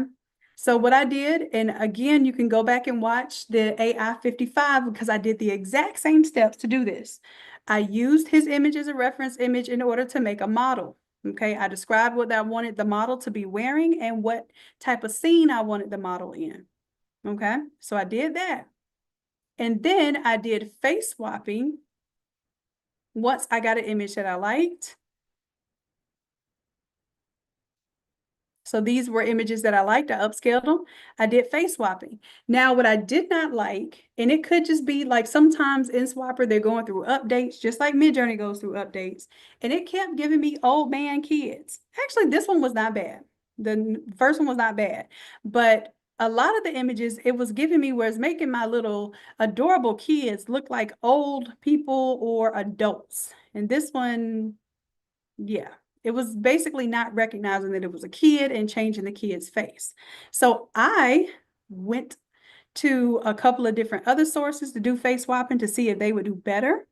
so what I did, and again, you can go back and watch the AI-055 because I did the exact same steps to do this. I used his image as a reference image in order to make a model. Okay, I described what I wanted the model to be wearing and what type of scene I wanted the model in. Okay, so I did that. And then I did face swapping once I got an image that I liked. So these were images that I liked. I upscaled them. I did face swapping. Now, what I did not like, and it could just be like sometimes in Swapper, they're going through updates, just like Midjourney goes through updates. And it kept giving me old man kids. Actually, this one was not bad. The first one was not bad. But a lot of the images it was giving me was making my little adorable kids look like old people or adults. And this one, yeah, it was basically not recognizing that it was a kid and changing the kid's face. So I went to a couple of different other sources to do face swapping to see if they would do better.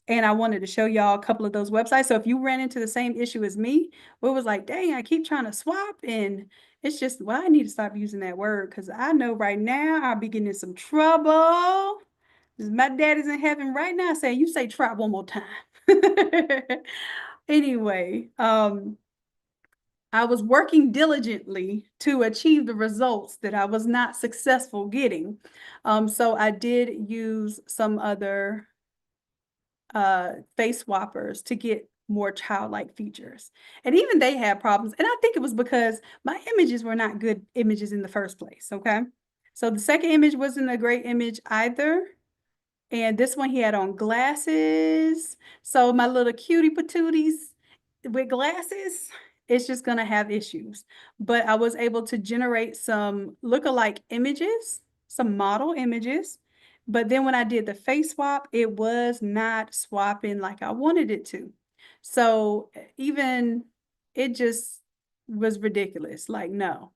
And I wanted to show y'all a couple of those websites. So if you ran into the same issue as me, where it was like, dang, I keep trying to swap and it's just, well, I need to stop using that word because I know right now I'll be getting in some trouble. My daddy's in heaven right now saying, you say try one more time. Anyway, I was working diligently to achieve the results that I was not successful getting. So I did use some other face swappers to get more childlike features. And even they had problems. And I think it was because my images were not good images in the first place, okay? So the second image wasn't a great image either. And this one he had on glasses. So my little cutie patooties with glasses, it's just gonna have issues. But I was able to generate some lookalike images, some model images. But then when I did the face swap, it was not swapping like I wanted it to. So even it just was ridiculous. Like, no.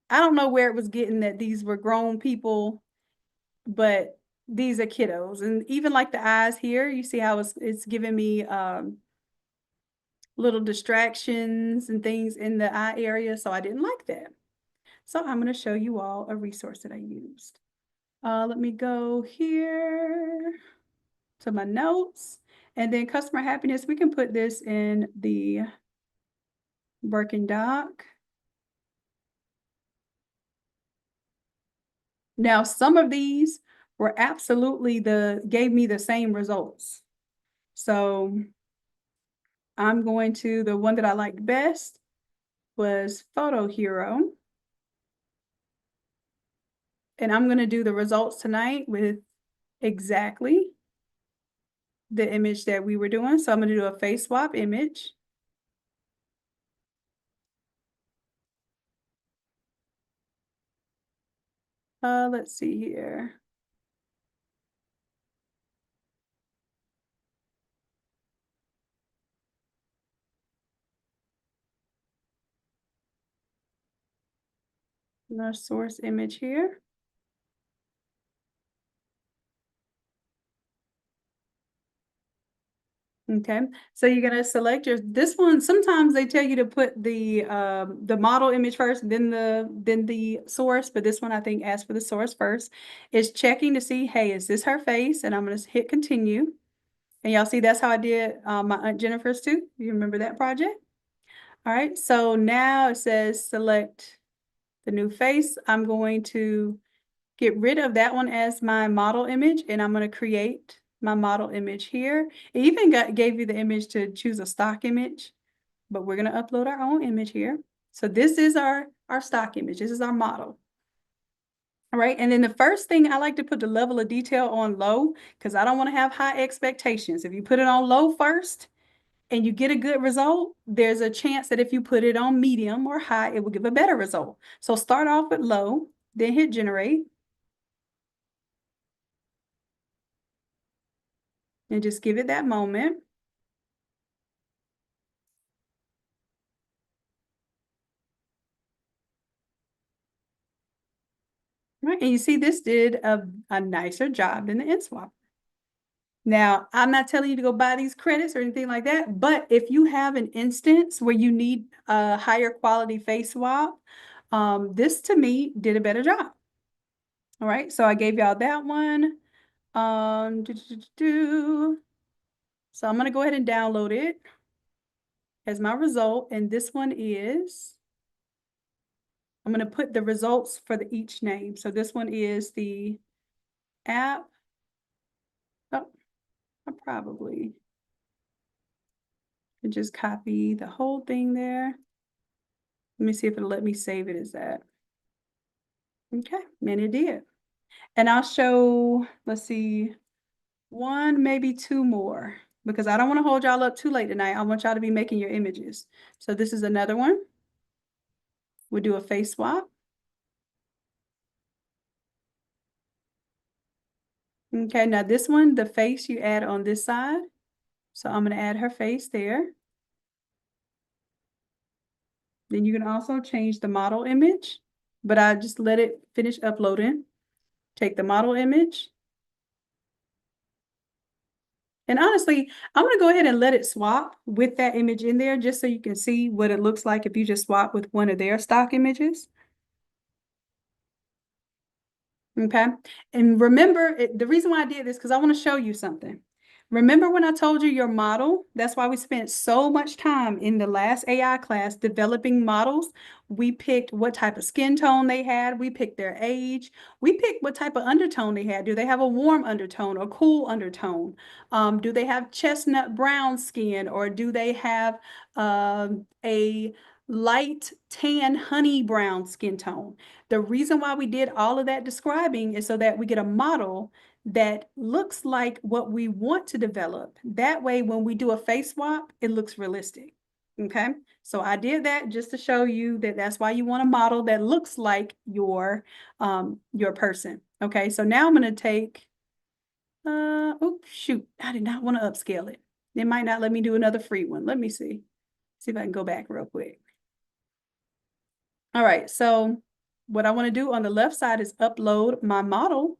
I don't know where it was getting that these were grown people, but these are kiddos. And even like the eyes here, you see how it's giving me little distractions and things in the eye area. So I didn't like that. So I'm going to show you all a resource that I used. Let me go here to my notes and then customer happiness. We can put this in the working doc. Now, some of these were absolutely gave me the same results. So I'm going to, the one that I liked best was Photo Hero. And I'm going to do the results tonight with exactly the image that we were doing. So I'm going to do a face swap image. Let's see here. our source image here. Okay, so you're gonna select this one. Sometimes they tell you to put the model image first, then the source, but this one I think asks for the source first. It's checking to see, hey, is this her face? And I'm gonna hit continue. And y'all see that's how I did my Aunt Jennifer's too. You remember that project? All right, so now it says select the new face. I'm going to get rid of that one as my model image, and I'm going to create my model image here. It even gave you the image to choose a stock image, but we're going to upload our own image here. So this is our stock image. This is our model. All right, and then the first thing, I like to put the level of detail on low because I don't want to have high expectations. If you put it on low first and you get a good result, there's a chance that if you put it on medium or high, it will give a better result. So start off with low, then hit generate. And just give it that moment. Right, and you see this did a nicer job than the InSwap. Now, I'm not telling you to go buy these credits or anything like that, but if you have an instance where you need a higher quality face swap, this to me did a better job. All right, so I gave y'all that one. So I'm gonna go ahead and download it as my result, and this one is, I'm gonna put the results for each name. So this one is the app. Oh, I probably could just copy the whole thing there. Let me see if it'll let me save it as that. Okay, and it did. And I'll show, let's see, one, maybe two more, because I don't want to hold y'all up too late tonight. I want y'all to be making your images. So this is another one. We'll do a face swap. Okay, now this one, the face you add on this side. So I'm going to add her face there. Then you can also change the model image, but I just let it finish uploading. Take the model image. And honestly, I'm going to go ahead and let it swap with that image in there just so you can see what it looks like if you just swap with one of their stock images. Okay. And remember, the reason why I did this, because I want to show you something. Remember when I told you your model? That's why we spent so much time in the last AI class developing models. We picked what type of skin tone they had. We picked their age. We picked what type of undertone they had. Do they have a warm undertone or cool undertone? Do they have chestnut brown skin, or do they have a light tan honey brown skin tone? The reason why we did all of that describing is so that we get a model that looks like what we want to develop. That way, when we do a face swap, it looks realistic. Okay, so I did that just to show you that that's why you want a model that looks like your person. Okay, so now I'm going to take, oh shoot, I did not want to upscale it. It might not let me do another free one. Let me see if I can go back real quick. All right, so what I want to do on the left side is upload my model,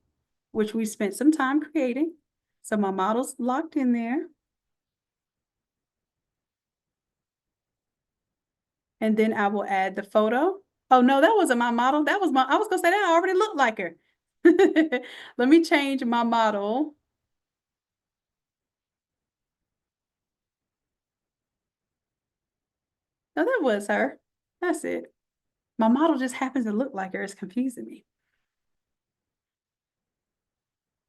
which we spent some time creating. So my model's locked in there. And then I will add the photo. Oh no, that wasn't my model. That was I was gonna say that I already looked like her. Let me change my model. No, that was her. That's it. My model just happens to look like her. It's confusing me.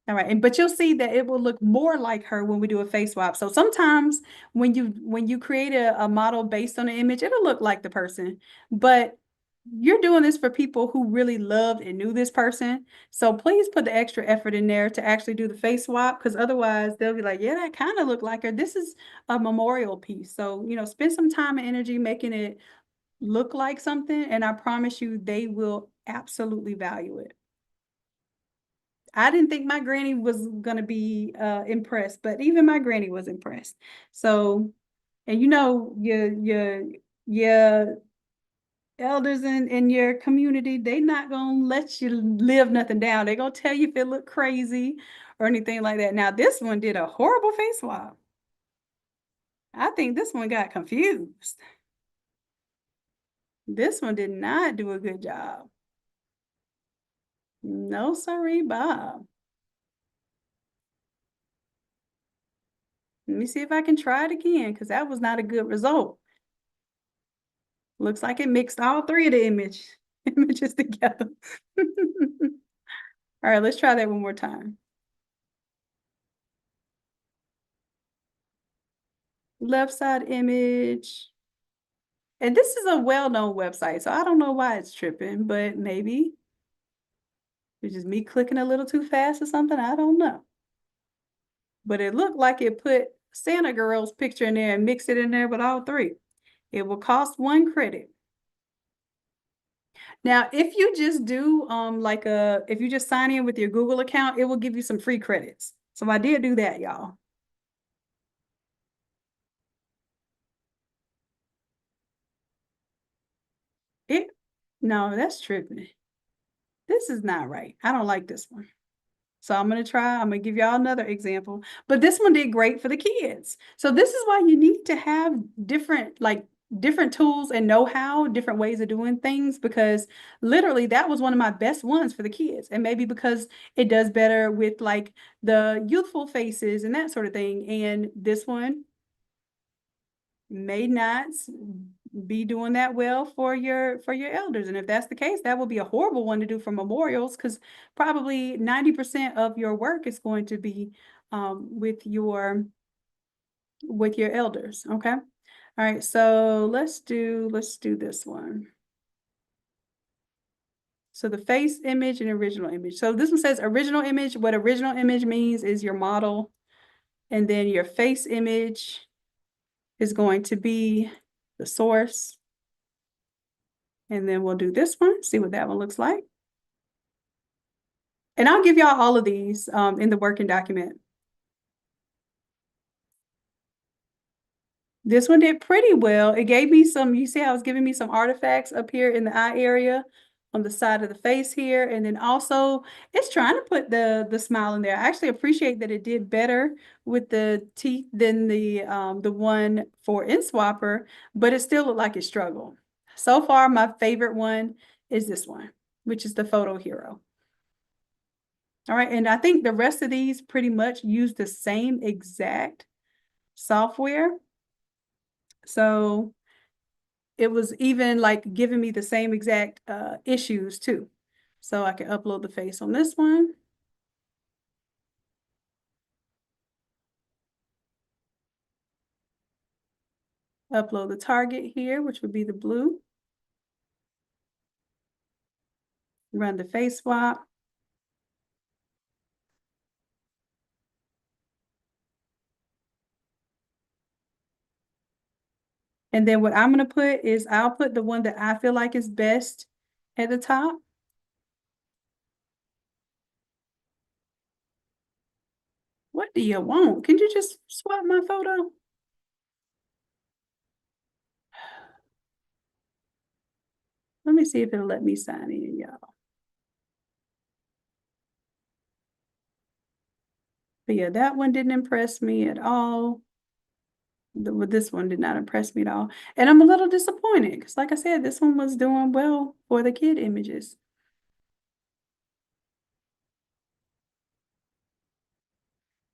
All right, but you'll see that it will look more like her when we do a face swap. So sometimes when you create a model based on an image, it'll look like the person. But you're doing this for people who really loved and knew this person. So please put the extra effort in there to actually do the face swap, because otherwise they'll be like, yeah, that kind of looked like her. This is a memorial piece. So, spend some time and energy making it look like something, and I promise you they will absolutely value it. I didn't think my granny was gonna be impressed, but even my granny was impressed. So, and your elders in your community, they not gonna let you live nothing down. They're gonna tell you if it look crazy or anything like that. Now, this one did a horrible face swap. I think this one got confused. This one did not do a good job. No, sorry, Bob. Let me see if I can try it again, because that was not a good result. Looks like it mixed all three of the images together. All right, let's try that one more time. Left side image. And this is a well-known website, so I don't know why it's tripping, but maybe it's just me clicking a little too fast or something. I don't know. But it looked like it put Santa Girl's picture in there and mixed it in there with all three. It will cost 1 credit. Now, if you just do if you just sign in with your Google account, it will give you some free credits. So I did do that, y'all. No, that's tripping. This is not right. I don't like this one. So I'm going to give y'all another example, but this one did great for the kids. So this is why you need to have different tools and know-how, different ways of doing things, because literally that was one of my best ones for the kids. And maybe because it does better with like the youthful faces and that sort of thing. And this one may not be doing that well for your elders. And if that's the case, that would be a horrible one to do for memorials, because probably 90% of your work is going to be with your elders. Okay. All right, so let's do this one. So the face image and original image. So this one says original image. What original image means is your model, and then your face image is going to be the source. And then we'll do this one, see what that one looks like. And I'll give y'all all of these in the working document. This one did pretty well. It gave me some, you see how it's giving me some artifacts up here in the eye area on the side of the face here. And then also it's trying to put the smile in there. I actually appreciate that it did better with the teeth than the one for InSwapper, but it still looked like it struggled. So far, my favorite one is this one, which is the Photo Hero. All right, and I think the rest of these pretty much use the same exact software. So it was even like giving me the same exact issues too. So I can upload the face on this one. Upload the target here, which would be the blue. Run the face swap. And then what I'm going to put is I'll put the one that I feel like is best at the top. What do you want? Can you just swap my photo? Let me see if it'll let me sign in, y'all. But yeah, that one didn't impress me at all. This one did not impress me at all. And I'm a little disappointed because like I said, this one was doing well for the kid images.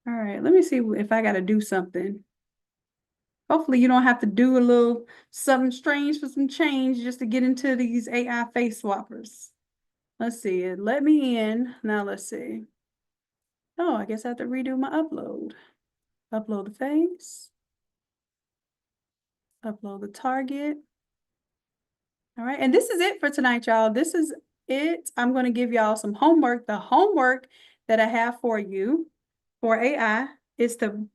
All right, let me see if I got to do something. Hopefully you don't have to do a little something strange for some change just to get into these AI face swappers. Let's see, it let me in. Now let's see. Oh, I guess I have to redo my upload. Upload the face. Upload the target. All right, and this is it for tonight, y'all. This is it. I'm going to give y'all some homework. The homework that I have for you for AI is to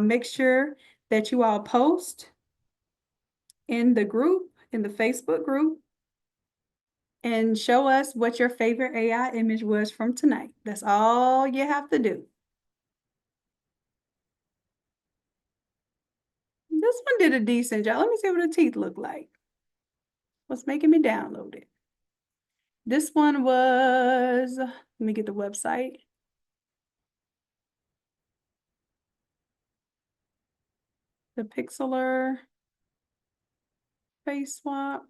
make sure that you all post in the group, in the Facebook group, and show us what your favorite AI image was from tonight. That's all you have to do. This one did a decent job. Let me see what the teeth look like. What's making me download it? This one was, let me get the website. The Pixlr face swap.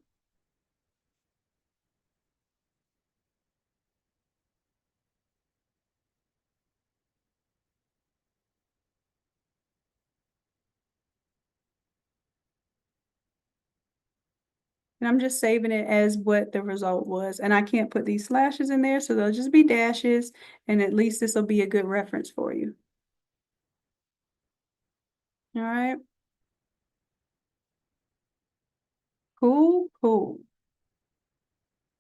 And I'm just saving it as what the result was. And I can't put these slashes in there, so they'll just be dashes. And at least this will be a good reference for you. All right. Cool, cool.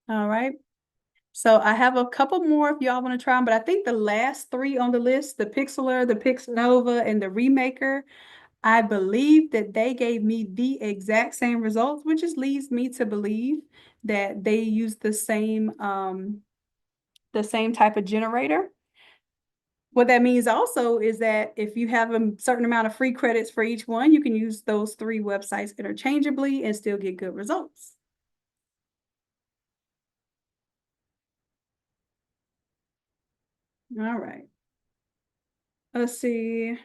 All right. So I have a couple more if y'all want to try them, but I think the last three on the list, the Pixlr, the Pixnova, and the Remaker, I believe that they gave me the exact same results, which just leads me to believe that they use the same type of generator. What that means also is that if you have a certain amount of free credits for each one, you can use those 3 websites interchangeably and still get good results. All right. Let's see.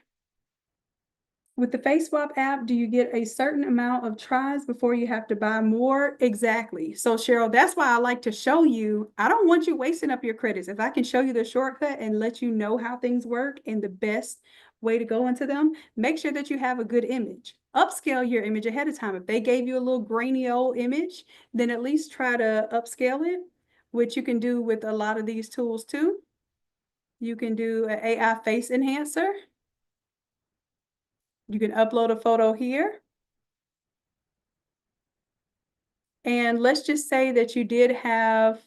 With the Face Swap app, do you get a certain amount of tries before you have to buy more? Exactly. So Cheryl, that's why I like to show you. I don't want you wasting up your credits. If I can show you the shortcut and let you know how things work and the best way to go into them, make sure that you have a good image. Upscale your image ahead of time. If they gave you a little grainy old image, then at least try to upscale it, which you can do with a lot of these tools too. You can do an AI face enhancer. You can upload a photo here. And let's just say that you did have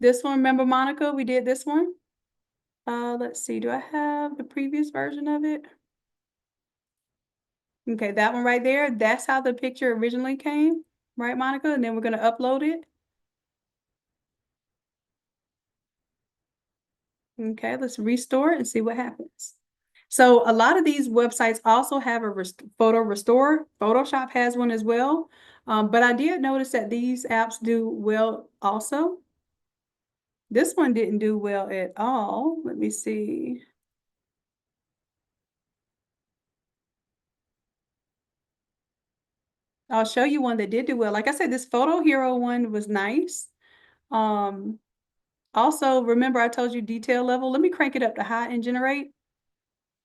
this one. Remember, Monica, we did this one. Let's see, do I have the previous version of it? Okay, that one right there, that's how the picture originally came, right, Monica? And then we're gonna upload it. Okay, let's restore it and see what happens. So a lot of these websites also have a photo restore. Photoshop has one as well. But I did notice that these apps do well also. This one didn't do well at all. Let me see. I'll show you one that did do well. Like I said, this Photo Hero one was nice. Also, remember I told you detail level. Let me crank it up to high and generate.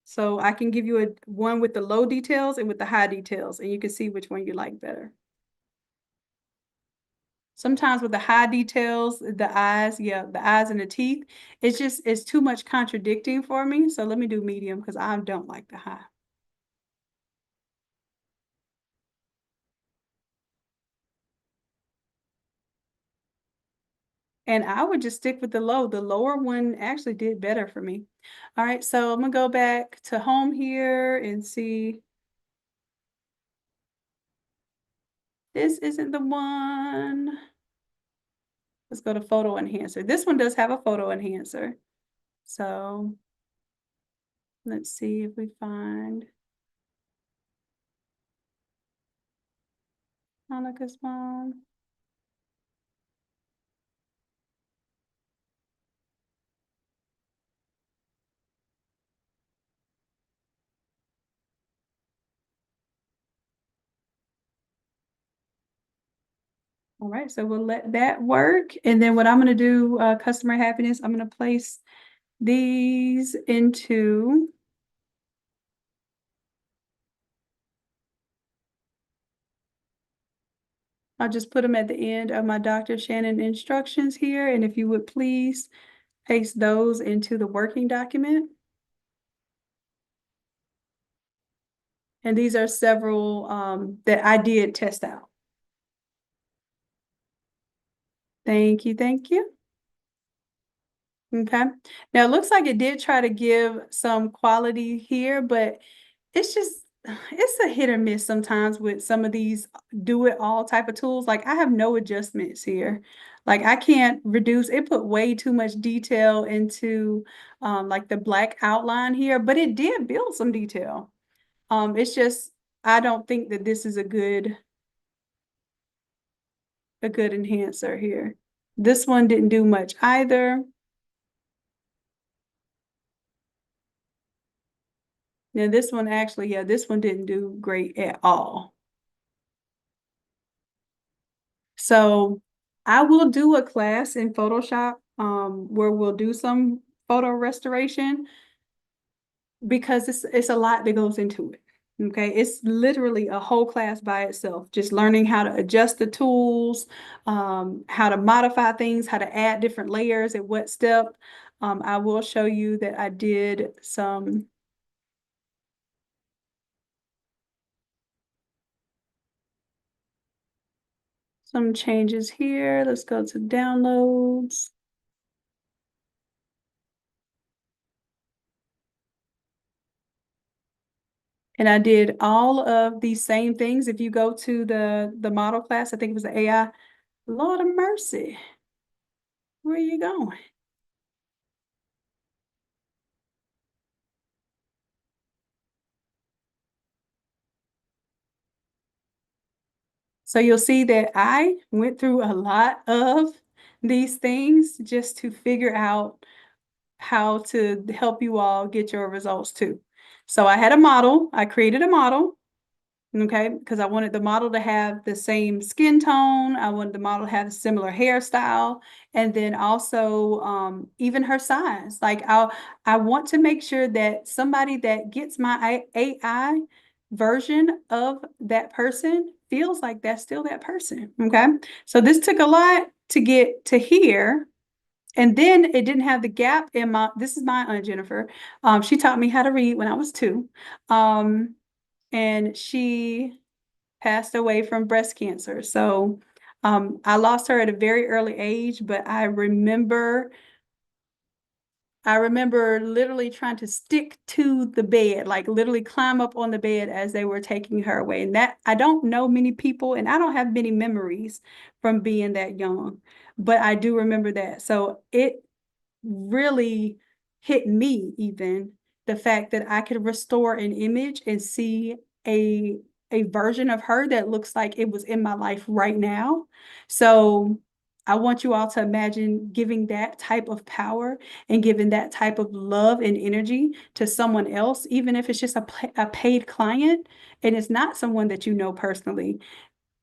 So I can give you a one with the low details and with the high details, and you can see which one you like better. Sometimes with the high details, the eyes, yeah, the eyes and the teeth, it's too much contradicting for me. So let me do medium because I don't like the high. And I would just stick with the low. The lower one actually did better for me. All right, so I'm gonna go back to home here and see. This isn't the one. Let's go to photo enhancer. This one does have a photo enhancer. So let's see if we find Monica's mom. All right, so we'll let that work. And then what I'm going to do, customer happiness, I'm going to place these into I'll just put them at the end of my Dr. Shanon instructions here. And if you would please paste those into the working document. And these are several that I did test out. Thank you, thank you. Okay, now it looks like it did try to give some quality here, but it's a hit or miss sometimes with some of these do it all type of tools. Like I have no adjustments here. Like I can't reduce, it put way too much detail into like the black outline here, but it did build some detail. It's just I don't think that this is a good enhancer here. This one didn't do much either. Now this one actually, yeah, this one didn't do great at all. So I will do a class in Photoshop where we'll do some photo restoration because it's a lot that goes into it. Okay, it's literally a whole class by itself, just learning how to adjust the tools, how to modify things, how to add different layers at what step. I will show you that I did some changes here. Let's go to downloads. And I did all of these same things. If you go to the model class, I think it was the AI. Lord of mercy. Where are you going? So you'll see that I went through a lot of these things just to figure out how to help you all get your results too. So I had a model. I created a model. Okay, because I wanted the model to have the same skin tone. I wanted the model to have a similar hairstyle, and then also even her size. Like I want to make sure that somebody that gets my AI version of that person feels like that's still that person. Okay, so this took a lot to get to here. And then it didn't have the gap in my, this is my Aunt Jennifer. She taught me how to read when I was 2. And she passed away from breast cancer. So I lost her at a very early age, but I remember literally trying to stick to the bed, like literally climb up on the bed as they were taking her away. And that I don't know many people, and I don't have many memories from being that young, but I do remember that. So it really hit me, even the fact that I could restore an image and see a version of her that looks like it was in my life right now. So I want you all to imagine giving that type of power and giving that type of love and energy to someone else, even if it's just a paid client and it's not someone that you know personally.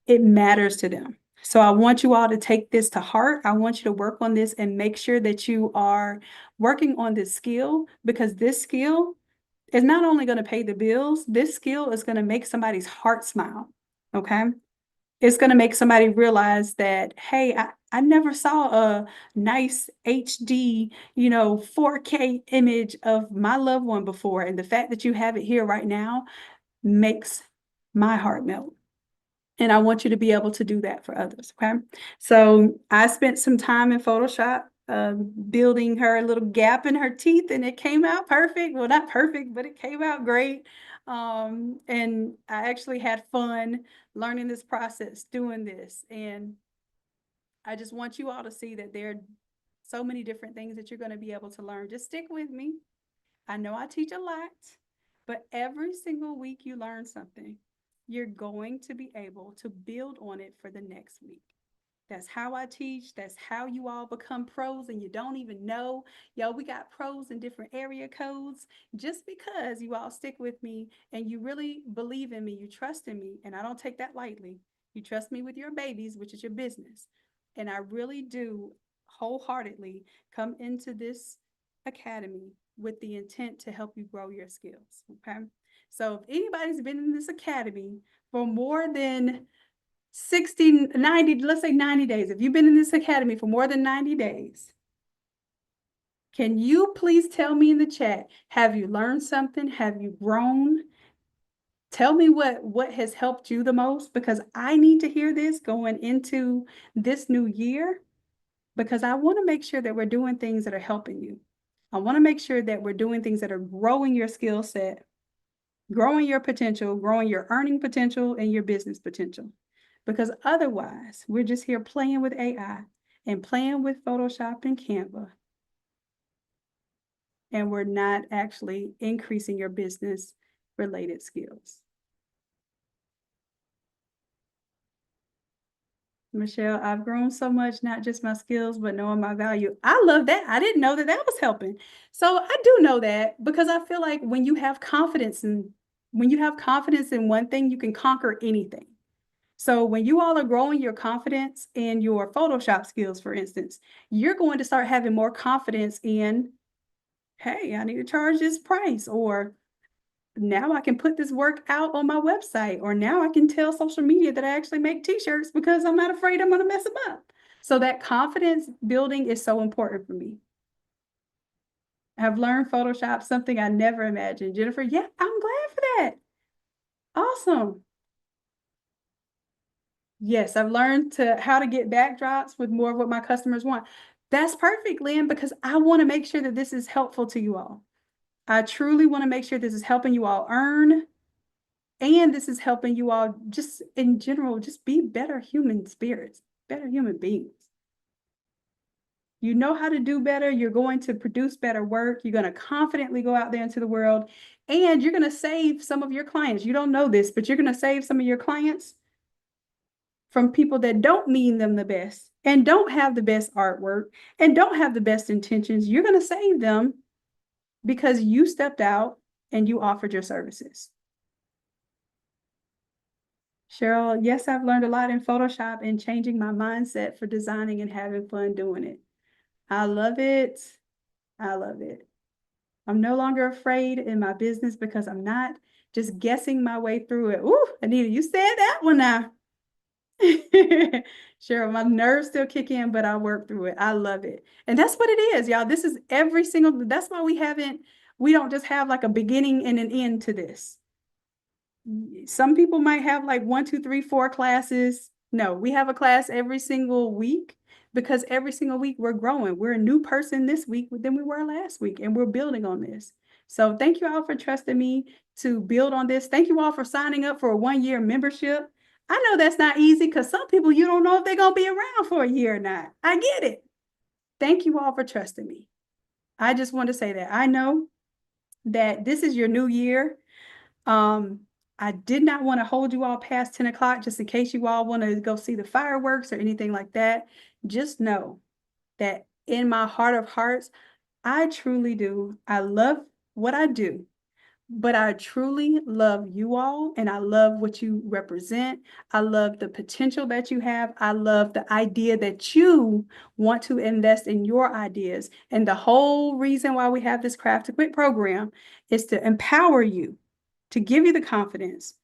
It matters to them. So I want you all to take this to heart. I want you to work on this and make sure that you are working on this skill, because this skill is not only going to pay the bills, this skill is going to make somebody's heart smile. Okay. It's going to make somebody realize that, hey, I never saw a nice HD, 4K image of my loved one before. And the fact that you have it here right now makes my heart melt. And I want you to be able to do that for others, okay? So I spent some time in Photoshop building her a little gap in her teeth, and it came out perfect. Well, not perfect, but it came out great. And I actually had fun learning this process, doing this. And I just want you all to see that there are so many different things that you're going to be able to learn. Just stick with me. I know I teach a lot, but every single week you learn something. You're going to be able to build on it for the next week. That's how I teach. That's how you all become pros and you don't even know. Yo, we got pros in different area codes just because you all stick with me and you really believe in me. You trust in me, and I don't take that lightly. You trust me with your babies, which is your business. And I really do wholeheartedly come into this academy with the intent to help you grow your skills. Okay. So if anybody's been in this academy for more than 60, 90, let's say 90 days. If you've been in this academy for more than 90 days, can you please tell me in the chat, have you learned something? Have you grown? Tell me what has helped you the most, because I need to hear this going into this new year, because I want to make sure that we're doing things that are helping you. I want to make sure that we're doing things that are growing your skill set, growing your potential, growing your earning potential and your business potential. Because otherwise, we're just here playing with AI and playing with Photoshop and Canva. And we're not actually increasing your business related skills. Michelle, I've grown so much, not just my skills, but knowing my value. I love that. I didn't know that that was helping. So I do know that because I feel like when you have confidence in one thing, you can conquer anything. So when you all are growing your confidence in your Photoshop skills, for instance, you're going to start having more confidence in, hey, I need to charge this price, or now I can put this work out on my website, or now I can tell social media that I actually make t-shirts because I'm not afraid I'm going to mess them up. So that confidence building is so important for me. I've learned Photoshop, something I never imagined. Jennifer, yeah, I'm glad for that. Awesome. Yes, I've learned how to get backdrops with more of what my customers want. That's perfect, Lynn, because I want to make sure that this is helpful to you all. I truly want to make sure this is helping you all earn, and this is helping you all just in general, just be better human spirits, better human beings. You know how to do better. You're going to produce better work. You're going to confidently go out there into the world, and you're going to save some of your clients. You don't know this, but you're going to save some of your clients from people that don't mean them the best and don't have the best artwork and don't have the best intentions. You're going to save them because you stepped out and you offered your services. Cheryl, yes, I've learned a lot in Photoshop and changing my mindset for designing and having fun doing it. I love it. I love it. I'm no longer afraid in my business because I'm not just guessing my way through it. Ooh, Anita, you said that one now. Cheryl, my nerves still kick in, but I work through it. I love it. And that's what it is, y'all. This is that's why we don't just have like a beginning and an end to this. Some people might have like 1, 2, 3, 4 classes. No, we have a class every single week because every single week we're growing. We're a new person this week than we were last week, and we're building on this. So thank you all for trusting me to build on this. Thank you all for signing up for a 1-year membership. I know that's not easy because some people, you don't know if they're going to be around for a year or not. I get it. Thank you all for trusting me. I just want to say that I know that this is your new year. I did not want to hold you all past 10 o'clock just in case you all want to go see the fireworks or anything like that. Just know that in my heart of hearts, I truly do. I love what I do, but I truly love you all and I love what you represent. I love the potential that you have. I love the idea that you want to invest in your ideas. And the whole reason why we have this Craft to Quit program is to empower you, to give you the confidence,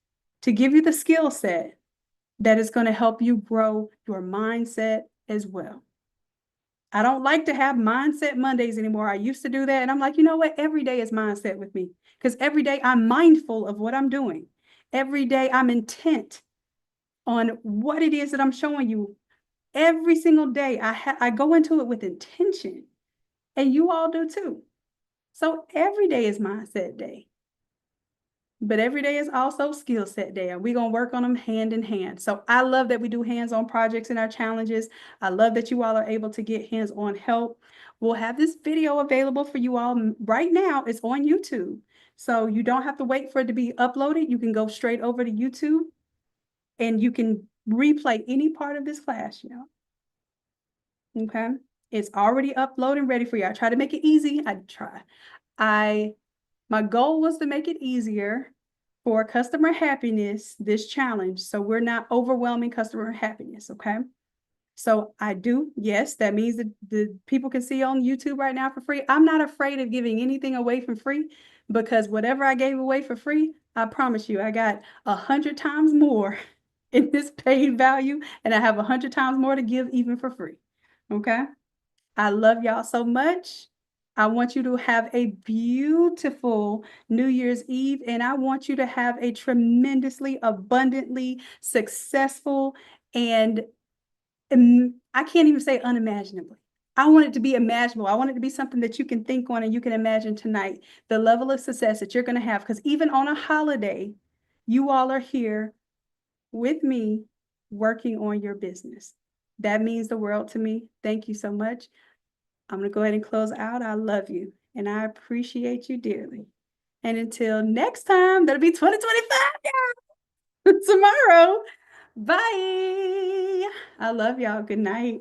to give you the skill set that is going to help you grow your mindset as well. I don't like to have mindset Mondays anymore. I used to do that. And I'm like, you know what? Every day is mindset with me because every day I'm mindful of what I'm doing. Every day I'm intent on what it is that I'm showing you. Every single day I go into it with intention, and you all do too. So every day is mindset day. But every day is also skill set day, and we're going to work on them hand in hand. So I love that we do hands-on projects in our challenges. I love that you all are able to get hands-on help. We'll have this video available for you all right now. It's on YouTube. So you don't have to wait for it to be uploaded. You can go straight over to YouTube and you can replay any part of this class, you know. Okay. It's already uploaded and ready for you. I try to make it easy. My goal was to make it easier for customer happiness, this challenge, so we're not overwhelming customer happiness, okay? So I do, yes, that means that the people can see on YouTube right now for free. I'm not afraid of giving anything away for free because whatever I gave away for free, I promise you, I got 100 times more in this paid value, and I have 100 times more to give even for free, okay? I love y'all so much. I want you to have a beautiful New Year's Eve, and I want you to have a tremendously, abundantly successful, and I can't even say unimaginably. I want it to be imaginable. I want it to be something that you can think on and you can imagine tonight, the level of success that you're going to have. Because even on a holiday, you all are here with me working on your business. That means the world to me. Thank you so much. I'm going to go ahead and close out. I love you and I appreciate you dearly. And until next time, that'll be 2025, yeah, tomorrow. Bye. I love y'all. Good night.